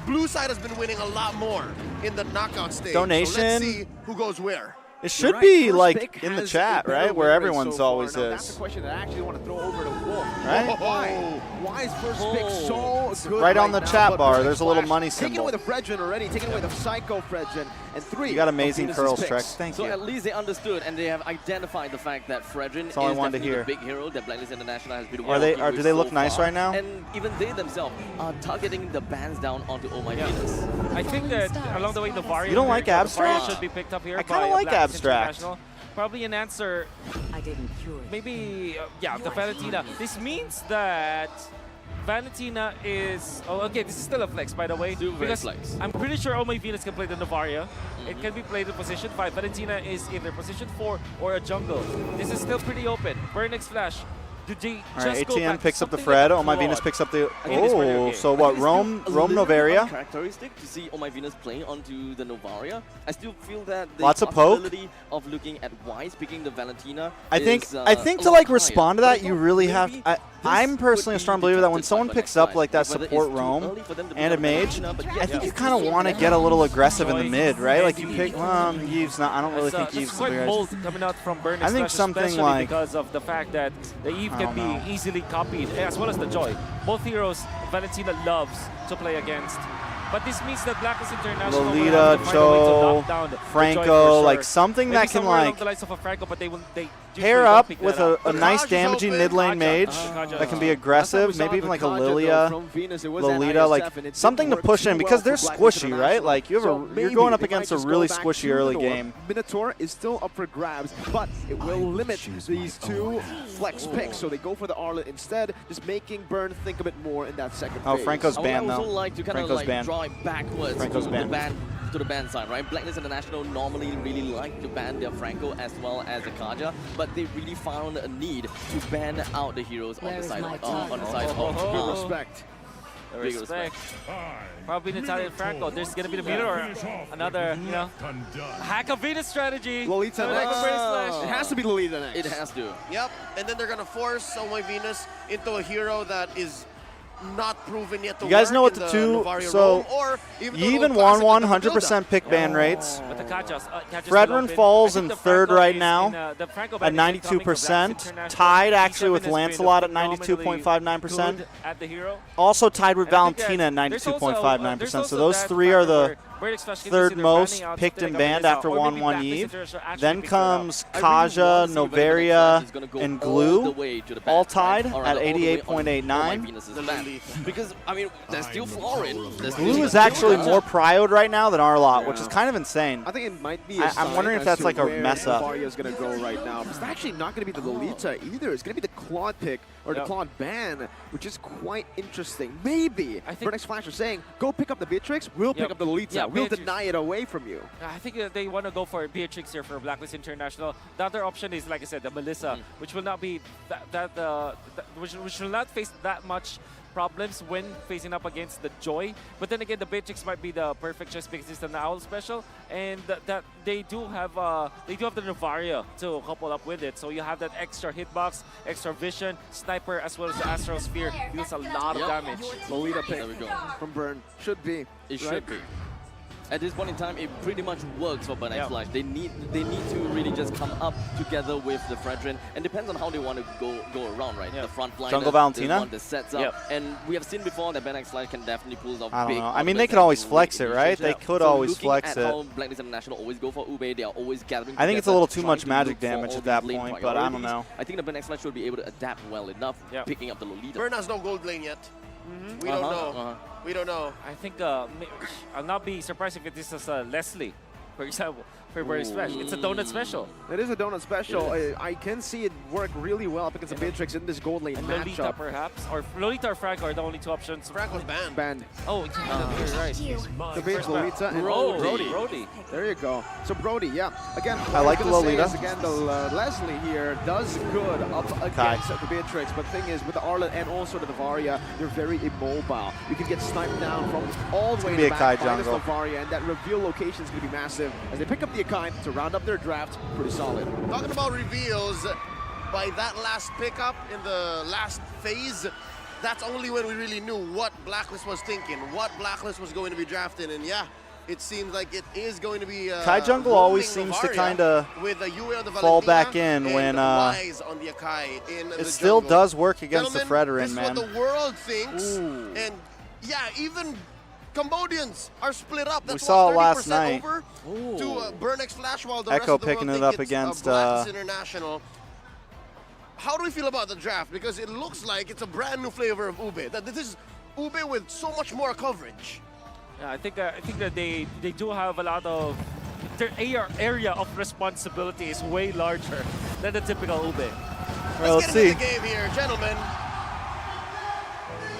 blue side has been winning a lot more in the knockout stage. Donation. So let's see who goes where. It should Right, be first like pick in the has chat, a better right? Where win rate everyone's so far. always Now, That's is. a question that I actually want to throw over to Wolf. Right? Why is first pick so good Right on the now, chat but bar, Burnex there's a little Flash money taking symbol. away the Fredrin already, taking away the Psycho Fredrin, and 3. You got amazing of Venus's curls, picks. TREX. Thank So you. at least they understood and they have identified the fact that Fredrin is all I wanted to definitely hear. the big hero that Blacklist International has been Are they? working Do with they so look nice far. right now? And even they themselves are targeting the bans down onto Oh My Venus. I think that along the way, the Varia. You don't like Abstract? should be picked up here. I kinda by like Blacklist Abstract. International. Probably an answer. Maybe, yeah, the Valentina. This means that Valentina is. Oh, okay, this is still a flex, by the way. Because flex. I'm pretty sure Oh My Venus can play the Navaria. It can be played in position 5. Valentina is either position 4 or a jungle. This is still pretty open. Burnex Flash. Do they All just right, go ATN back to picks up the something Fred. like Oh My Claude? Venus picks up the. Again, it's Mario Oh, game. so what? Rome Novaria. Uncharacteristic to see Oh My Venus playing onto the Novaria. I still feel that the Lots of poke. possibility of looking at Wise picking the Valentina. I think is, to a like lot respond to higher. that, you really have. I'm personally a strong believer that when someone picks up like that Whether it's support too roam early for them to and a pick up mage, Valentina, but I yes, think you it's kind of still want to there. get a little aggressive in the Choice. mid, right? Like you pick. Eve's not. I don't really think That's Eve's quite very. bold coming out from Burnex I think Flash, something especially like- because of the fact that the Eve I can don't be easily copied, as well as the Joy. Both heroes Valentina loves to play against. But this means that Blacklist International will Lolita, have to find a way to Joe, knock down the Joy Franco, for sure. like something Maybe that can somewhere along like the lines of a Franco, but they pair usually up don't pick with that a up. nice Kaja's damaging open. mid lane Kaja. mage Kaja. that can be Last time we aggressive, saw maybe even the like a Kaja, though, Lilia. from Venus, it was at Lolita, ISF, like and it didn't something to work push too in well because they're for Blacklist squishy, right? International. Like you have So you're maybe going up they might against a just really go back squishy to early Minotaur. game. Minotaur is still up for grabs, but it will limit these two flex picks. So they go for the Arlet instead, just making Burn think a bit more in that second Oh, phase. Franco's I would banned also though. like to kind of Franco's like banned. draw it backwards Franco's to banned. the ban side, right? Blacklist International normally really like to ban their Franco as well as the Kaja, but they really found a need to ban out the heroes on the side of Good respect. Big Respect. Probably an Italian Franco. There's gonna be the meter or another, hack of Venus strategy. Lolita Like a next. Burnex Flash. It has to be Lolita next. It has to. Yep, and then they're gonna force Oh My Venus into a hero that is not proven yet to You guys work know what in the the two? Navaria So Rome, or even you the even old won classic with the 100% pick ban rates. But the Kajas, Fredrin falls in third right now at 92%. Tied actually with Lancelot at 92.59%. At the hero. Also tied with And I think Valentina at that there's also, 92.59%. So also those that three are factor the where Burnex Flash can third consider most banning out picked something and like a banned Vanessa, after or maybe 1-1 Blacklist Eve. International actually Then picks that up. comes I really want Kaja, to see whether the Novaria, Flash is gonna go and all Glue, the way to the all ban, tied right? Or at rather, all the way on 88.89. Venus's ban. Because Because, I mean, there's still Florin. Blue is actually more prioed right now than Arlot, which is kind of insane. I think it might be I'm wondering if that's like a mess up. Varia is going to go right now. It's actually not going to be the Lolita either. It's going to be the Claude pick, or the Claude ban, which is quite interesting. Maybe Vertex Flash are saying, go pick up the Beatrix, we'll pick up the Lolita. We'll deny it away from you. I think they want to go for Beatrix here for Blacklist International. The other option is, like I said, the Melissa, which will not be which will not face that much problems when facing up against the Joy. But then again, the Beatrix might be the perfect choice because it's an Owl special, and that they do have the Navaria to couple up with it. So you have that extra hitbox, extra vision, sniper, as well as the Astral Sphere deals a lot of damage. Lolita pick from Burn should be. It should be. At this point in time, it pretty much works for Burn X Flash. They need to really just come up together with the Fredrin, and depends on how they want to go around, right? The front line, Jungle Valentina, the one that sets up, and we have seen before that Burn X Flash can definitely pull off. I don't know. I mean, they could always flex it, right? They could always flex it. How Blacklist International always go for Ube, they are always gathering. I think it's a little too much magic damage at that point, but I don't know. I think the Burn X Flash should be able to adapt well enough, picking up the Lolita. Burn has no gold lane yet. We don't know. We don't know. I think I'll not be surprised if this is Leslie, for example, for Burn Splash. It's a donut special. It is a donut special. I can see it work really well against the Beatrix in this gold lane matchup. Lolita perhaps, or Lolita or Franco are the only two options. Franco's banned. Banned. Oh, you're right. The base Lolita and Brody. There you go. So Brody, again, I like the Lolita. Again, the Leslie here does good up against the Beatrix, but the thing is, with the Arlet and also the Varia, you're very immobile. You can get sniped down from all the way in the back by this Varia, and that reveal location is going to be massive as they pick up the Akai to round up their draft. Pretty solid. Talking about reveals, by that last pickup in the last phase, that's only when we really knew what Blacklist was thinking, what Blacklist was going to be drafting, and it seems like it is going to be Kai Jungle always seems to kind of fall back in when on the Akai in it the still jungle. does work against the Fredrin, this man. This is what the world thinks, and even Cambodians are split up. That's we saw it last 30% night. over to Burn X Flash, while the Echo rest of the picking world it up think against it's Blacklist International. How do we feel about the draft? Because it looks like it's a brand new flavor of Ube. That this is Ube with so much more coverage. Yeah, I think that they do have a lot of their area of responsibility is way larger than the typical Ube. Well, let's get into the game here, gentlemen.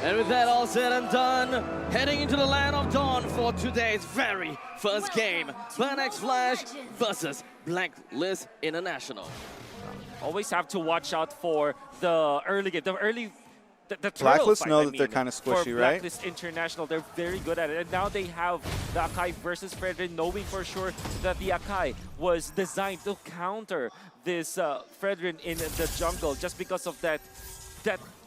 And with that all said and done, heading into the land of dawn for today's very first game, Burn X Flash versus Blacklist International. Always have to watch out for the early game, the Blacklist fight, know that they're kind of squishy, for right? Blacklist International, they're very good at it. And now they have the Akai versus Fredrin, knowing for sure that the Akai was designed to counter this Fredrin in the jungle just because of that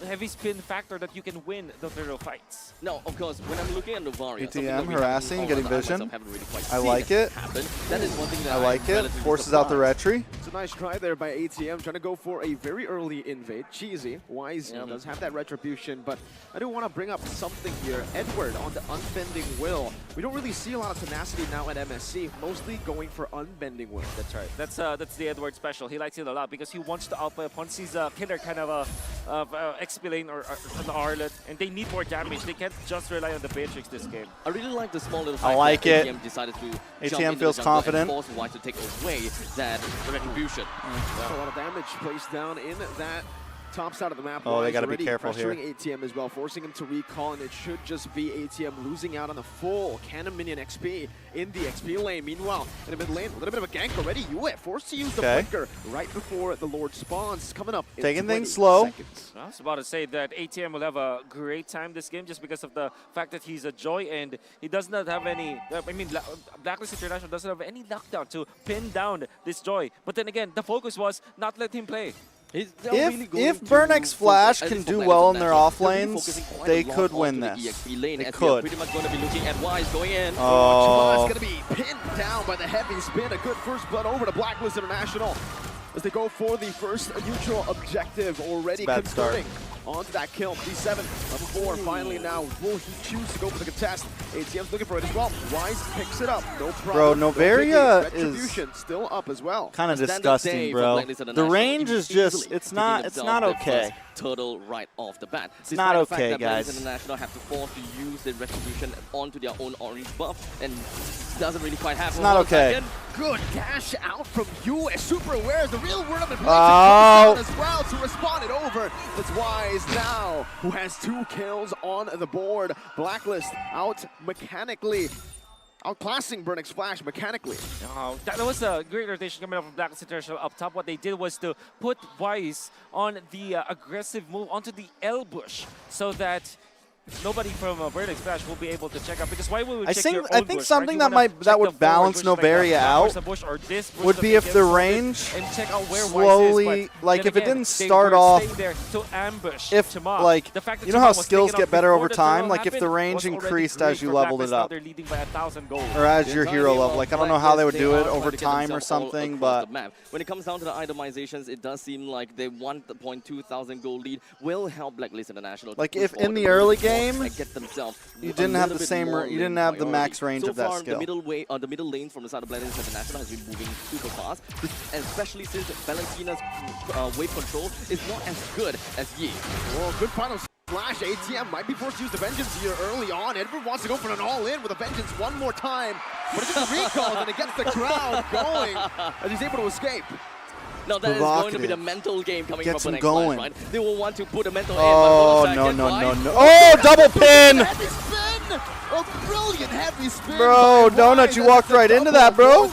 heavy spin factor that you can win the turtle fights. No, of course, when I'm looking at the Varia, ETM harassing, getting vision. I I like it. That is one thing that I like it. Forces out the retry. It's a nice try there by ATM, trying to go for a very early invade. Cheesy. Wise does have that retribution, but I do want to bring up something here. Edward on the Unbending Will. We don't really see a lot of tenacity now at MSC, mostly going for Unbending Will. That's right. That's the Edward special. He likes it a lot because he wants to outplay upon sees a killer kind of XP lane or an Arlet, and they need more damage. They can't just rely on the Beatrix this game. I really like the small little I like it. ATM decided to ATM feels confident. And force White to take away that retribution. A lot of damage placed down in that top side of the map. Oh, they got to be careful here. Pressuring ATM as well, forcing him to recall, and it should just be ATM losing out on the full Cannon Minion XP in the XP lane. Meanwhile, in the mid lane, a little bit of a gank already. Yue forced to use the flicker right before the Lord spawns. Coming up in taking 20 things slow. seconds. I was about to say that ATM will have a great time this game just because of the fact that he's a Joy and he does not have any, Blacklist International doesn't have any knockdown to pin down this Joy. But then again, the focus was not let him play. If Burn X Flash can do well in their off lanes, they could win this. They could. Pretty much going to be looking at Wise going in. Oh. It's going to be pinned down by the heavy spin. A good first blood over to Blacklist International as they go for the first neutral objective, already converting onto that kill. D7, level 4. Finally now, will he choose to go for the contest? ATM's looking for it as well. Wise picks it up. No problem. Bro, Novaria is Retribution still up as well. kind of disgusting, bro. The range is just, it's not okay. Turtle right off the bat. It's not okay, guys. International have to force to use the retribution onto their own orange buff, and doesn't really quite happen. It's not okay. Good cash out from you. Super aware the real world of the as well to respond it over. That's Wise now, who has 2 kills on the board. Blacklist out mechanically. Outclassing Burnix Flash mechanically. Oh, that was a great rotation coming up from Blacklist International up top. What they did was to put Wise on the aggressive move onto the L bush so that nobody from Burnix Flash will be able to check out, because why would we check your own I think bush, something right? that would balance Novaria out would be if the range and check out where slowly, Wise is, like if it again, didn't start off, there to ambush if Chama. like, The fact that you know how Chama was skills taken get out better before over the time, turtle like if the happened, range was already increased great as you for leveled Blacklist. it Now up, they're leading by 1,000 gold. or as your hero level. Like I don't know how they would do it over to get time or themselves all something, across but the map. When it comes down to the itemizations, it does seem like they want the 0.2,000 gold lead will help Blacklist International. like to if push in the forward early and game get themselves you a didn't have little the bit same, more you didn't lane have the priority. max range So of that far, skill. the middle lane from the side of Blacklist International has been moving super fast, especially since Valentina's wave control is not as good as Yi. Well, good final Flash. ATM might be forced to use the Vengeance here early on. Edward wants to go for an all-in with a Vengeance one more time, but it's just a recall and it gets the crowd going as he's able to escape. Now that is going to be the mental game coming Gets from him Burnix Flash, going. right? They will want to put a mental Oh, in, no, no, no. Oh, double pin! Heavy spin! A brilliant heavy spin! Bro, Donut, you walked right into that, bro.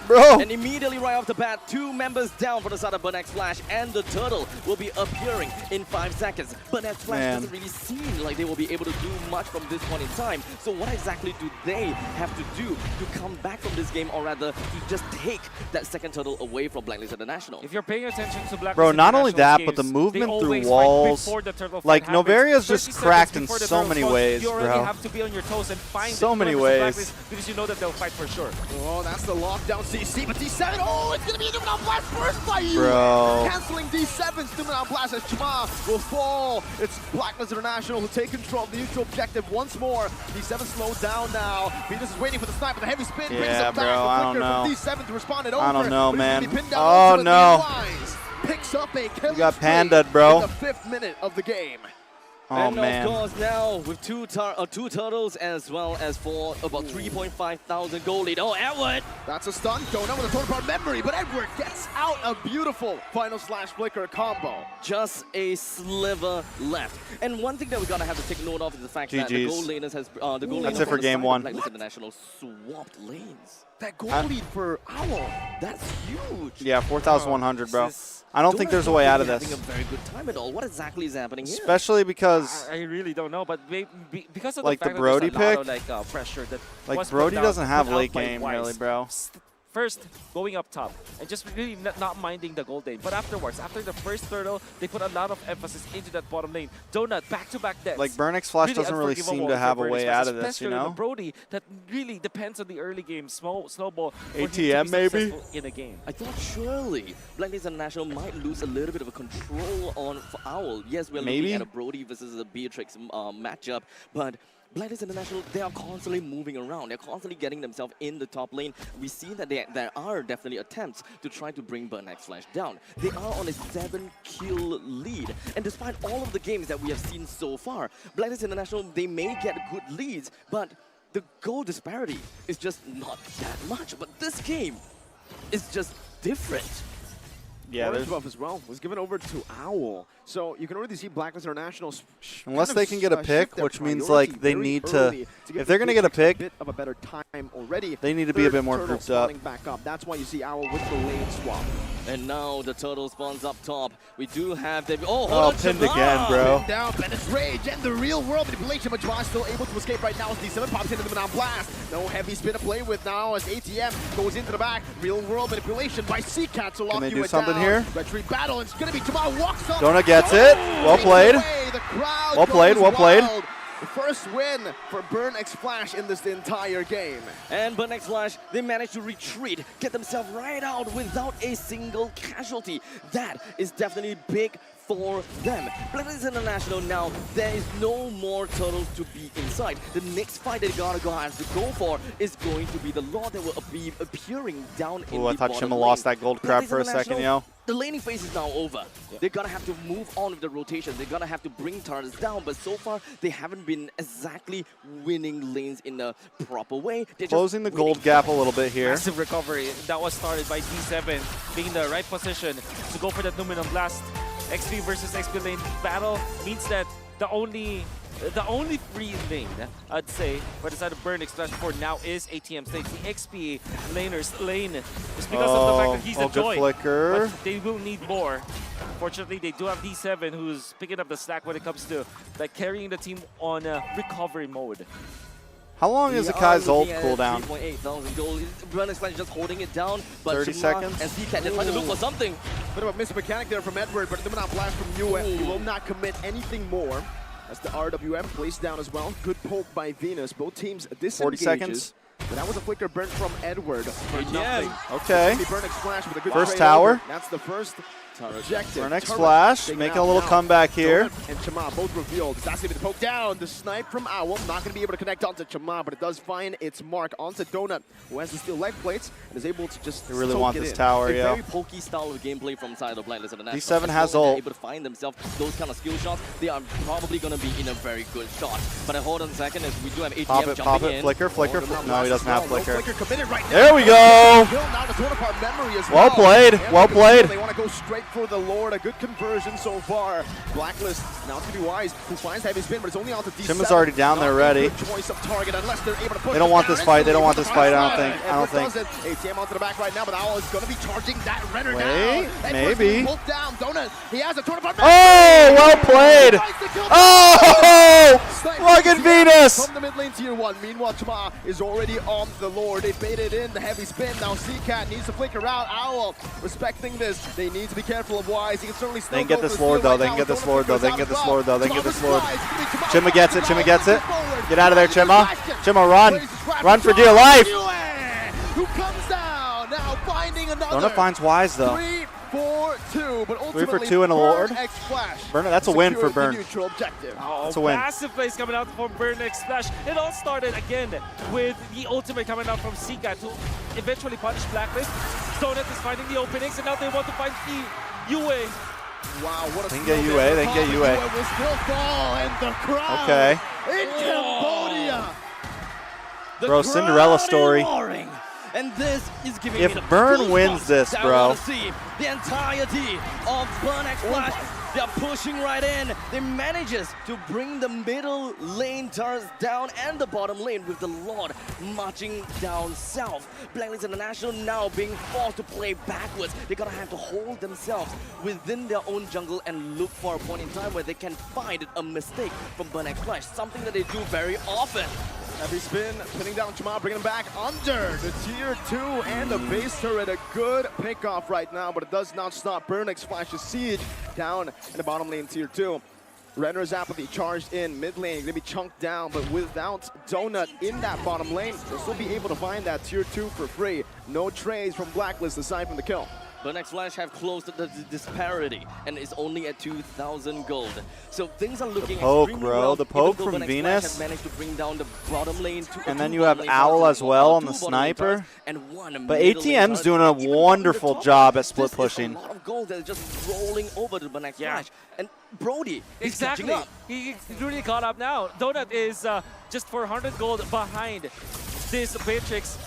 Bro. And immediately right off the bat, 2 members down for the side of Burnix Flash, and the turtle will be appearing in 5 seconds. Burnix Flash doesn't really seem like they will be able to do much from this point in time. So what exactly do they have to do to come back from this game, or rather to just take that second turtle away from Blacklist International? If you're paying attention to Blacklist Bro, not only that, International's but the games, movement they through always fight walls, before the turtle fight like happens. Novaria's 30 just seconds cracked in before the so turtle many fight, ways, you already bro. have to be on your toes and find So it many versus ways. Blacklist, because you know that they'll fight for sure. Oh, that's the lockdown CC, but D7, oh, it's gonna be a Numenal Blast first by you! Bro. Canceling D7's Numenal Blast as Chama will fall. It's Blacklist International who take control of the neutral objective once more. D7 slowed down now. Venus is waiting for the snipe, but the heavy spin brings Yeah, him back. bro, The I don't flicker know. from D7 to respond it over. I don't know, but he's gonna man. be pinned down Oh, ultimately, no. Wise picks up a killing You got spree pandaed, bro. in the 5th minute of the game. Oh, and man. of course now with two turtles as well as for about 3,500 gold lead. Oh, Edward! That's a stun. Donut with a total power memory, but Edward gets out a beautiful final slash flicker combo. Just a sliver left. And one thing that we're gonna have to take note of is the fact that the GGs. gold laners has the gold That's laners it for from the game side of one. Blacklist International swapped lanes. That gold lead for Owl. That's huge. Yeah, 4,100, bro. This I don't think there's a way out of having this. a very good time at all. What exactly is happening here? Especially because I really don't know, but because of like the the fact Brody that there's a lot pick, of pressure that like was Brody put doesn't have put out late by game Wise. really, bro. First, going up top and just really not minding the gold lane. But afterwards, after the first turtle, they put a lot of emphasis into that bottom lane. Donut, back-to-back deaths. Like Burnix Flash doesn't really seem unforgivable to have for a Burnix way Flash, out of this, you especially know? the Brody that really depends on the early game snowball for him to ATM be maybe? successful in a game. I thought surely Blacklist International might lose a little bit of a control on for Owl. Yes, we're Maybe? looking at a Brody versus a Beatrix matchup, but Blacklist International, they are constantly moving around. They're constantly getting themselves in the top lane. We see that there are definitely attempts to try to bring Burnix Flash down. They are on a 7-kill lead. And despite all of the games that we have seen so far, Blacklist International, they may get good leads, but the goal disparity is just not that much. But this game is just different. Yeah, Orange there's buff as well was given over to Owl. So you can already see Blacklist International unless they can get a pick, which means like they need to, give if they're gonna get a Beatrix pick, bit of a better time already. they need to be a bit more Turtle grouped up. spawning back up. That's why you see Owl with the lane swap. And now the turtle spawns up top. We do have the hold Oh, on, pinned Chama! again, bro. Pinned down, Bennett's rage and the real world manipulation, but Jawad still able to escape right now as D7 pops into the Numenal Blast. No heavy spin to play with now as ATM goes into the back. Real world manipulation by Seacat to lock Can they you do something down. here? Retreat battle, it's gonna be Jawad walks up. Donut gets it. Well played. The crowd Well played, goes well played. wild. The first win for Burnix Flash in this entire game. And Burnix Flash, they managed to retreat, get themselves right out without a single casualty. That is definitely big for them. Blacklist International now, there is no more turtles to be inside. The next fight they gotta go have to go for is going to be the Lord that will be appearing down in the I thought bottom Shima lane. lost that gold crab Blacklist for a second, International, yo. The laning phase is now over. They're gonna have to move on with the rotation. They're gonna have to bring turtles down, but so far they haven't been exactly winning lanes in a proper way. They're Closing the just winning gold gap a little bit here. Massive recovery. That was started by D7 being in the right position to go for that Numinum Blast. XP versus XP lane battle means that the only free lane, I'd say, for the side of Burn Express for now is ATM State. The XP laner's lane is because of the fact that he's a good joy. flicker. But they will need more. Fortunately, they do have D7 who's picking up the slack when it comes to like carrying the team on recovery mode. How long is Akai's ult cooldown? 3,800 gold. Burn Express just holding it down, but 30 Shima seconds. and CCAT, they're trying to look for something. Bit of a missed mechanic there from Edward, but the Numinum Blast from UA will not commit anything more. As the RWM placed down as well. Good poke by Venus. Both teams disengages. 40 seconds. But that was a flicker burnt from Edward for nothing. Okay. Burnex Flash with a good First trade tower. over. That's the first objective. Burnex Turret Flash taken making out a little now. comeback here. Donut and Chama both revealed. That's going to be the poke down. The snipe from Owl. Not going to be able to connect onto Chama, but it does find its mark onto Donut, who has the steel leg plates and is able to just They really soak want it this in. tower, A yeah. very pokey style of gameplay from side of Blacklist International. D7 has As long as ult. they're able to find themselves those kind of skill shots, they are probably going to be in a very good shot. But hold on a second, as we do have ATM Pop it, jumping pop it. in. Flicker, flicker. No, he doesn't have No flicker. flicker committed right now. There we go. Kill now to torn apart memory as Well played, And well with the played. kill, They want to go straight for the Lord. A good conversion so far. Blacklist now to be wise. Who finds heavy spin, but it's only on to D7. Shima's already down there Not a ready. good choice of target unless they're able to push They don't it want down this fight. They don't instantly want with this the fight. I fire. don't think. I don't Edward think. does it. ATM onto the back right now, but Owl is going to be charging that Renner Wait, down. Edward's maybe. being pulled down. Donut. He has a torn apart. Oh, well played. Oh, look at Venus. From the mid lane tier 1. Meanwhile, Chama is already on the Lord. They baited in the heavy spin. Now CCAT needs to flicker out. Owl respecting this. They need to be careful of Wise. He can certainly still They can get go this for the Lord steal though. right They now. can get this Donut Lord though. They can flickers get this out Lord as though. well. They can get this Chama Lord. with Wise. Chima gets it. Chima gets it. Forward. Get out of there, Chima. Chima, run. Run Run for dear life. Who comes down now, finding another. Donut finds Wise though. 3-4-2, but 3 for ultimately 2 and a Lord. Burn X Flash Burn, that's a win for secures the Burn. neutral objective. Oh, That's a win. massive plays coming out from Burn X Splash. It all started again with the ultimate coming out from Sika to eventually punish Blacklist. Donut is finding the openings, and now they want to find the UA. Wow, what a They can steal get there. UA, they can get UA. will still fall, and the crowd Okay. in Cambodia. The Bro, Cinderella crowd is story. roaring. And this is giving If me the Burn goosebumps wins this, that I bro. want to see the entirety of Burn X Flash. They're pushing right in. They manages to bring the middle lane turns down and the bottom lane with the Lord marching down south. Blacklist International now being forced to play backwards. They're gonna have to hold themselves within their own jungle and look for a point in time where they can find a mistake from Burn X Flash, something that they do very often. Heavy spin, pinning down Chama, bringing him back under the tier 2 and the base turret. A good pickoff right now, but it does not stop Burn X Flash's siege down in the bottom lane tier 2. Renner's Apathy charged in mid lane, gonna be chunked down, but without Donut in that bottom lane, they'll still be able to find that tier 2 for free. No trades from Blacklist aside from the kill. Burn X Flash have closed the disparity and is only at 2,000 gold. So things are looking poke, extremely bro. well. The poke even though from Burn X Flash Venus. have managed to bring down the bottom lane. And then you have Owl as well on the sniper. But ATM's doing a wonderful job at split pushing. A lot of gold that is just rolling over to Burn X Flash. And Brody, he's Exactly. catching up. He really caught up now. Donut is just 400 gold behind this Matrix.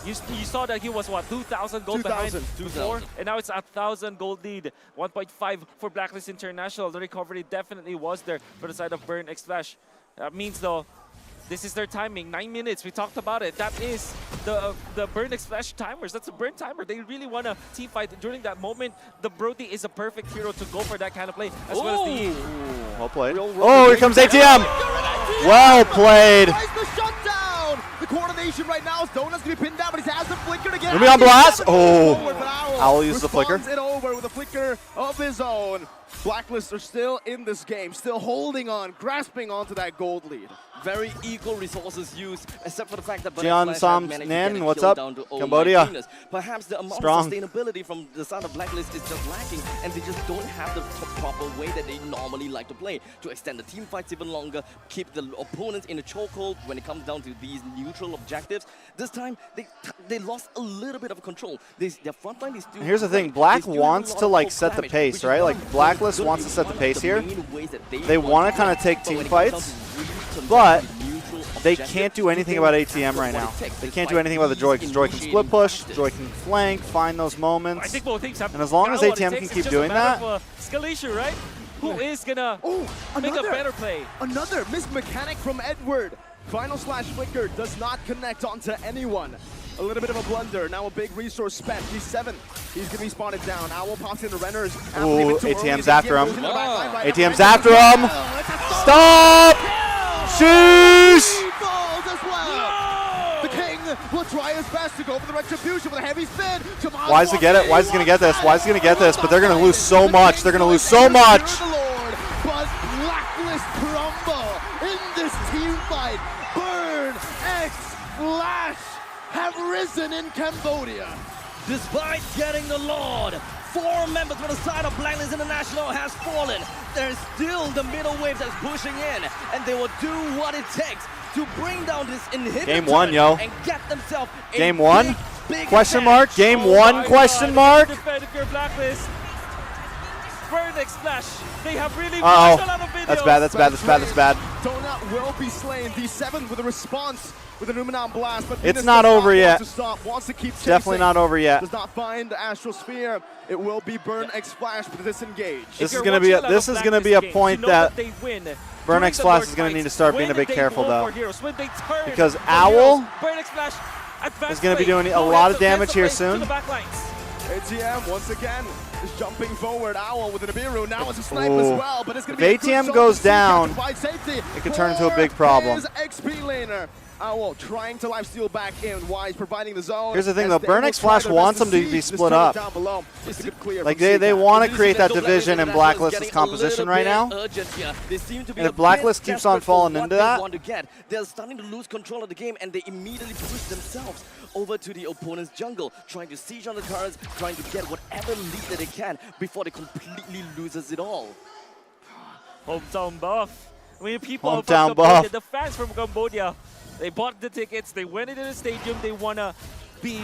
You saw that he was, what, 2,000 gold behind before? And now it's a 1,000 gold lead. 1.5 for Blacklist International. The recovery definitely was there for the side of Burn X Flash. That means, though, this is their timing. 9 minutes. We talked about it. That is the Burn X Flash timers. That's a burn timer. They really want to team fight during that moment. The Brody is a perfect hero to go for that kind of play, as well as the... Well played. Oh, here comes ATM. Well played. The shutdown. The coordination right now is Donut's gonna be pinned down, but he has the flicker again. Ruby on blast. Oh, Owl Owl uses the flicker. responds it over with a flicker of his own. Blacklist are still in this game, still holding on, grasping onto that gold lead. very equal resources used, except for the fact that Jian Flash Sam managed to Nan, get a what's kill up? down to, oh my Cambodia. goodness. Perhaps the amount Strong. of sustainability from the side of Blacklist is just lacking, and they just don't have the proper way that they normally like to play to extend the team fights even longer, keep the opponents in a chokehold when it comes down to these neutral objectives. This time, they lost a little bit of control. Their front line is still. Here's the thing, great. Black They still do a wants lot to of like poke set the damage, pace, which is right? one Like Blacklist gonna wants be to set the one of pace here. main ways that They want to kind of take team fights, but they can't do anything about ATM right now. They can't do anything about the Joy, because Joy can split push, Joy can flank, find those moments. I think both teams have. And as long as got what it ATM takes, can it's keep just doing a matter that. of, escalation, right? Who is gonna make a better play? Another missed mechanic from Edward. Final slash flicker does not connect onto anyone. A little bit of a blunder. Now a big resource spent. He's 7th. He's going to be spotted down. Owl pops into Renners. Ooh, ATM's after him. ATM's after him. Stop! Sheesh! The King will try his best to go for the retribution with a heavy spin. Why is he get it? Why is he going to get this? Why is he going to get this? But they're going to lose so much. They're going to lose so much. But Blacklist crumble in this team fight. Burn, X, Flash have risen in Cambodia. Despite getting the Lord, 4 members from the side of Blacklist International has fallen. There's still the middle wave that's pushing in, and they will do what it takes to bring down this inhibitor. Game 1, yo. And get themselves a Game 1? big Question advantage. mark? Game 1? Question mark? Defend if you're Blacklist. Burn X Flash. They have really Uh-oh. watched a lot of videos. That's bad, that's bad, that's bad, that's bad. Donut will be slain. D7 with a response with an Numenon blast, but It's Venus not does over want yet. to stop, wants to keep Definitely chasing. not over yet. Does not find the Astral Sphere. It will be Burn X Flash, but disengage. This is going to be a point that Burn X Flash is going to need to start being a bit careful though, because Owl is going to be doing a lot of damage here soon. ATM once again is jumping forward. Owl with an Abiru. Now it's a snipe as Ooh. well, but it's going to If be a good ATM zone goes to see if he can down, provide safety it could turn into a big for problem. his XP laner. Owl trying to lifesteal back in. Wise providing the zone. Here's the thing as though, they Burn will X try Flash their wants best them to siege be this split turret up. down below. Just to get clear Like from they CCAP. want to create that division in Blacklist's composition right now. And if Blacklist keeps on falling into that, They're starting to lose control of the game, and they immediately push themselves over to the opponent's jungle, trying to siege on the turrets, trying to get whatever lead that they can before they completely loses it all. Hometown buff. I mean, people from Hometown Cambodia, buff. the fans from Cambodia, they bought the tickets, they went into the stadium, they want to be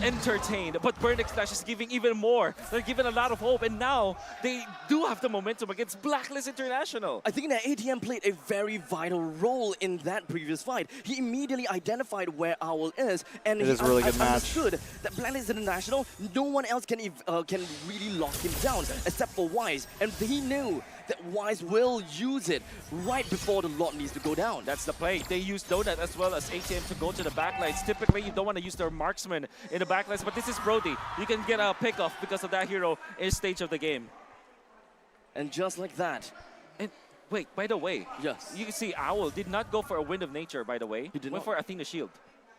entertained. But Burn X Flash is giving even more. They're giving a lot of hope, and now they do have the momentum against Blacklist International. I think that ATM played a very vital role in that previous fight. He immediately identified where Owl is, and It he is a really good match. understood that Blacklist International, no one else can really lock him down except for Wise, and he knew that Wise will use it right before the Lord needs to go down. That's the play. They use Donut as well as ATM to go to the backlines. Typically, you don't want to use their marksman in the backlines, but this is Brody. You can get a pick-off because of that hero in stage of the game. And just like that. And wait, by the way, yes, you can see Owl did not go for a Wind of Nature, by the way. He did went not. for Athena Shield.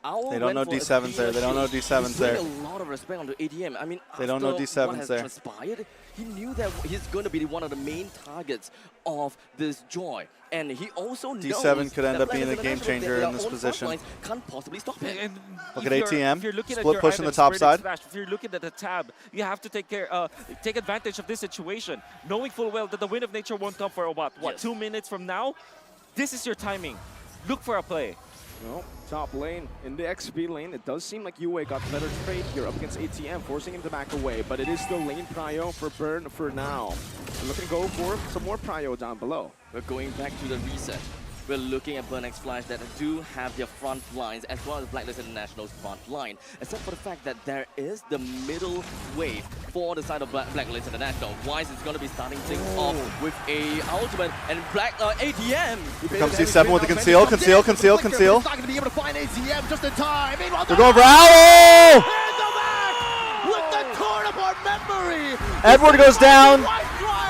Owl They don't know went for D7s there. They don't know Athena D7s He's there. putting a lot of respect on the ATM. I mean, They don't know after D7s what has there. transpired, he knew that he's going to be one of the main targets of this Joy. And he also knows D7 could end that up being a Blacklist game International, changer their in this own position. front lines can't possibly stop him. And Look if at you're- ATM. If you're looking Split at your push in the items, top Burn X side. Flash, if you're looking at the tab, you have to take advantage of this situation, knowing full well that the Wind of Nature won't come for what, Yes. 2 minutes from now? This is your timing. Look for a play. Well, top lane, in the XP lane, it does seem like Yue got better trade here up against ATM, forcing him to back away, but it is still lane prio for Burn for now. We're looking to go for some more prio down below. We're going back to the reset. We're looking at Burn X Flash that do have their front lines as well as Blacklist International's front line, except for the fact that there is the middle wave for the side of Blacklist International. Wise is going to be starting things off with a ultimate, and ATM. Here comes C7 with the conceal, conceal, conceal, conceal. He's not going to be able to find ATM just in time. Meanwhile, They're going for Owl! with the torn apart memory. Edward goes down.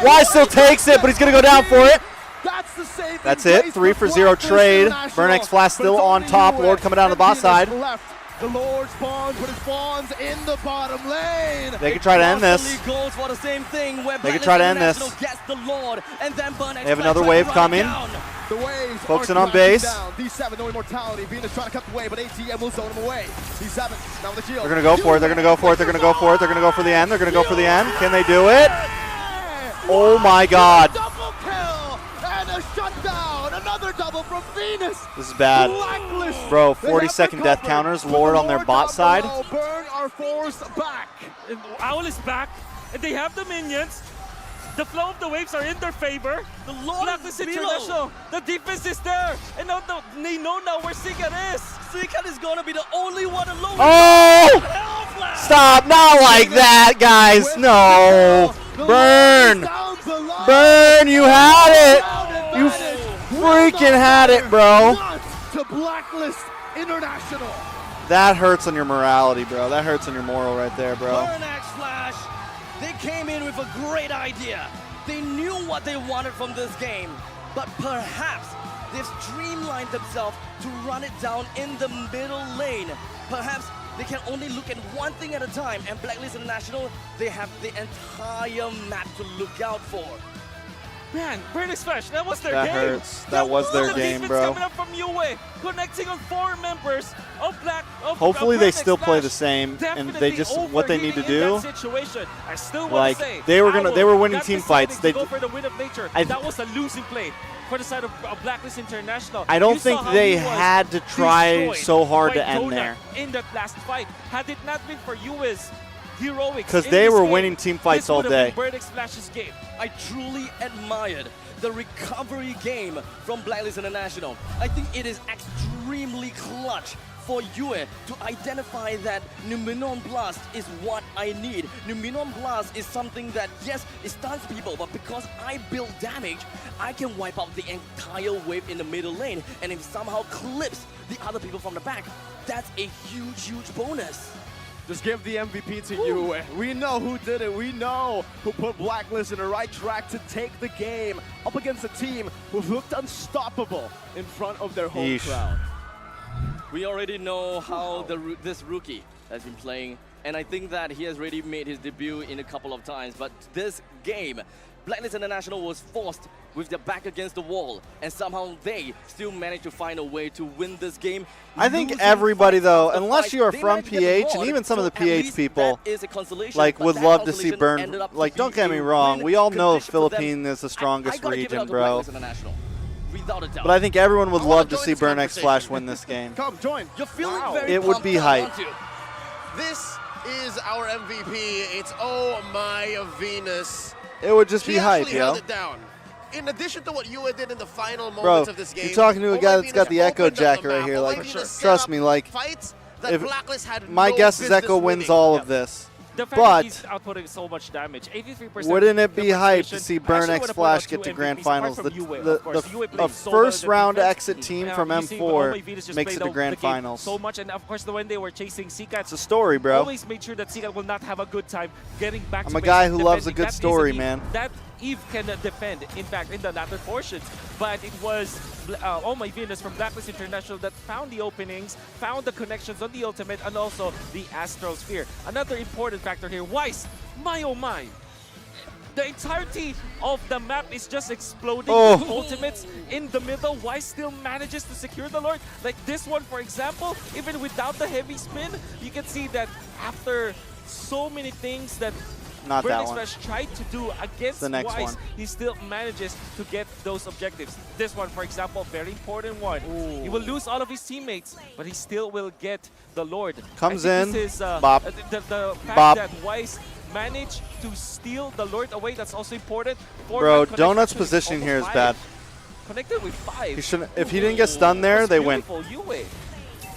Wise still takes it, but he's going to go down for it. That's the save. That's it. 3-for-0 trade. Burn X Flash still on top. Lord coming down the bot side. The Lord spawns, but it spawns in the bottom lane. They can try to end this. Goes for the same thing where They can try to end this. Gets the Lord, and then Burn X They have Flash another tries wave to run coming. down. The waves Focusing are on base. down. D7, no immortality. Venus trying to cut the way, but ATM will zone him away. D7, now with the shield. They're going to go for it. They're going to go for it. They're going to go for it. They're going to go for the end. They're going to go for the end. Can they do it? Oh my god. Double kill and a shutdown. Another double from Venus. This is bad. Blacklist. Bro, They have 40-second death recovered. counters. For the Lord on their Lord bot down side. below, Burn are forced back. And Owl is back, and they have the minions. The flow of the waves are in their favor. The Lord Blacklist is below. International, the defense is there. And now they know now where Sikat is. Sikat is gonna be the only one alone. Oh! Stop, not like that, guys. No. Burn. Burn, you had it. You freaking had it, bro. To Blacklist International. That hurts on your morality, bro. That hurts on your moral right there, bro. Burn X Flash, they came in with a great idea. They knew what they wanted from this game, but perhaps they've streamlined themselves to run it down in the middle lane. Perhaps they can only look at one thing at a time, and Blacklist International, they have the entire map to look out for. Man, Burning Splash, that was their That game. hurts. That was their the game, defense bro. coming up from UA, connecting on 4 members of Hopefully they Burning still play the Splash. same, and Definitely they just what they need to overheating in do. that situation. I still want Like to say they were winning got team decided fights. to They go for the win of nature. That was a losing play for the side of Blacklist International. I don't You saw think how they he was had to try destroyed so hard by to end Donut there. in that last fight. Had it not been for UA's heroics, Because in they this were game, winning team fights this all would have day. been Burning Splash's game. I truly admired the recovery game from Blacklist International. I think it is extremely clutch for Yue to identify that Numinon Blast is what I need. Numinon Blast is something that, yes, it stuns people, but because I build damage, I can wipe out the entire wave in the middle lane, and if somehow clips the other people from the back, that's a huge, huge bonus. Just give the MVP to you. We know who did it. We know who put Blacklist in the right track to take the game up against a team who looked unstoppable in front of their home crowd. We already know how this rookie has been playing, and I think that he has already made his debut in a couple of times, but this game, Blacklist International was forced with their back against the wall, and somehow they still managed to find a way to win this game. I think everybody, though, unless you are from PH, and even some of the PH people, like, would love to see Burn. Like, don't get me wrong, we all know Philippines is the strongest region, bro. But I think everyone would love to see Burn X Flash win this game. Come, join. You're feeling very It would be hype. This is our MVP. It's Oh My Venus. It would just be She hype, actually yo. held it down. In addition to what Yue did in the final Bro, moments of this game, you're talking to a guy that's got the Echo opened up Jacket the right map. here. Like, Venus set trust up me, like, fights that if Blacklist had my no guess is business Echo wins winning. all of this. The fact But that he's outputting so much damage, 83%. wouldn't it be hype to frustration. see I Burn actually X wanna point Flash out get two to grand MVPs, apart finals? from The, Yue, the, of course. Yue the, plays a so well in first the round defense. exit team Yeah, from you see Oh My M4 Venus just makes played it to the grand game finals. so much, and of course, when they were chasing Sikat, It's a story, bro. always made sure that Sikat will not have a good time getting back I'm to a base guy and who loves a defending. good That is story, Eve. man. That Eve can defend, in fact, in the latter portions. But it was Oh My Venus from Blacklist International that found the openings, found the connections on the ultimate, and also the Astral Sphere. Another important factor here, Weiss, my oh my. The entirety of the map is just exploding with ultimates in the middle. Weiss still manages to secure the Lord. Like this one, for example, even without the heavy spin, you can see that after so many things that Not that Burning one. Splash tried to do against The next Weiss, one. he still manages to get those objectives. This one, for example, very important one. He will lose all of his teammates, but he still will get the Lord. Comes I think in, This is, bop. the fact Bop. that Weiss managed to steal the Lord away, that's also important. Bro, Connection Donut's to positioning here is almost bad. 5. Connected with 5. He shouldn't. If he didn't get stunned there, they win. Yue.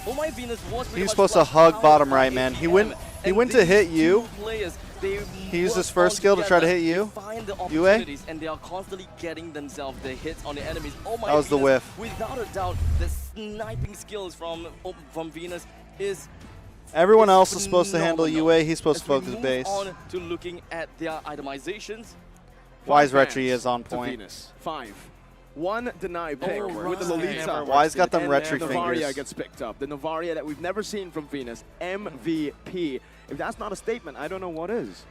Oh My Venus was pretty He's much supposed to rushed hug out bottom by right, man. He ATM. went. He And went to these hit you. two players, they He used his work first skill to try to together. hit you. They find the Yue? opportunities, and they are constantly getting themselves the hits on the enemies. Oh My That was the Venus, whiff. Without a doubt, the sniping skills from Venus is Everyone else is supposed to handle phenomenal. UA. He's supposed to As we focus move base. on to looking at their itemizations. Wise Five Retry fans is on to point. Venus. 5. One denied pick with the right. Lolita. Wise got them And Retry the Novaria fingers. gets picked up. The Novaria that we've never seen from Venus. MVP. If that's not a statement, I don't know what is.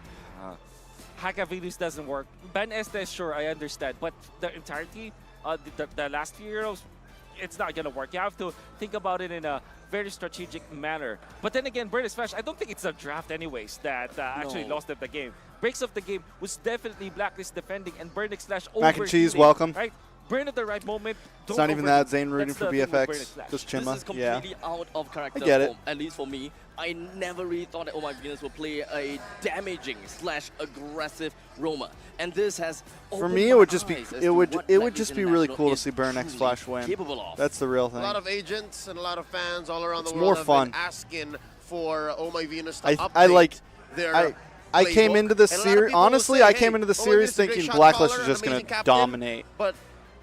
Haka Venus doesn't work. Ben Estes, sure, I understand, but the entirety, the last few Euros, it's not going to work. You have to think about it in a very strategic manner. But then again, Burn X Flash, I don't think it's a draft anyways that actually lost them the game. Breaks of the game was definitely Blacklist defending and Burn X Flash over. Mac and cheese, welcome. Right? Burn at the right moment. It's not even that Zane rooting for BFX. Just This Chima. is completely out of character. I get it. At least for me. I never really thought that Oh My Venus would play a damaging / aggressive roamer, and this has For me, it would just be really cool to see Burn X Flash win. That's the real thing. A lot of agents and a lot of fans all around the It's world more have fun. been asking for Oh My Venus to update I like. their I came playbook. into the And a lot of series. people will Honestly, say, I came hey, into the Oh My series Venus is a great thinking shot Blacklist caller, is just an going amazing to captain, dominate. But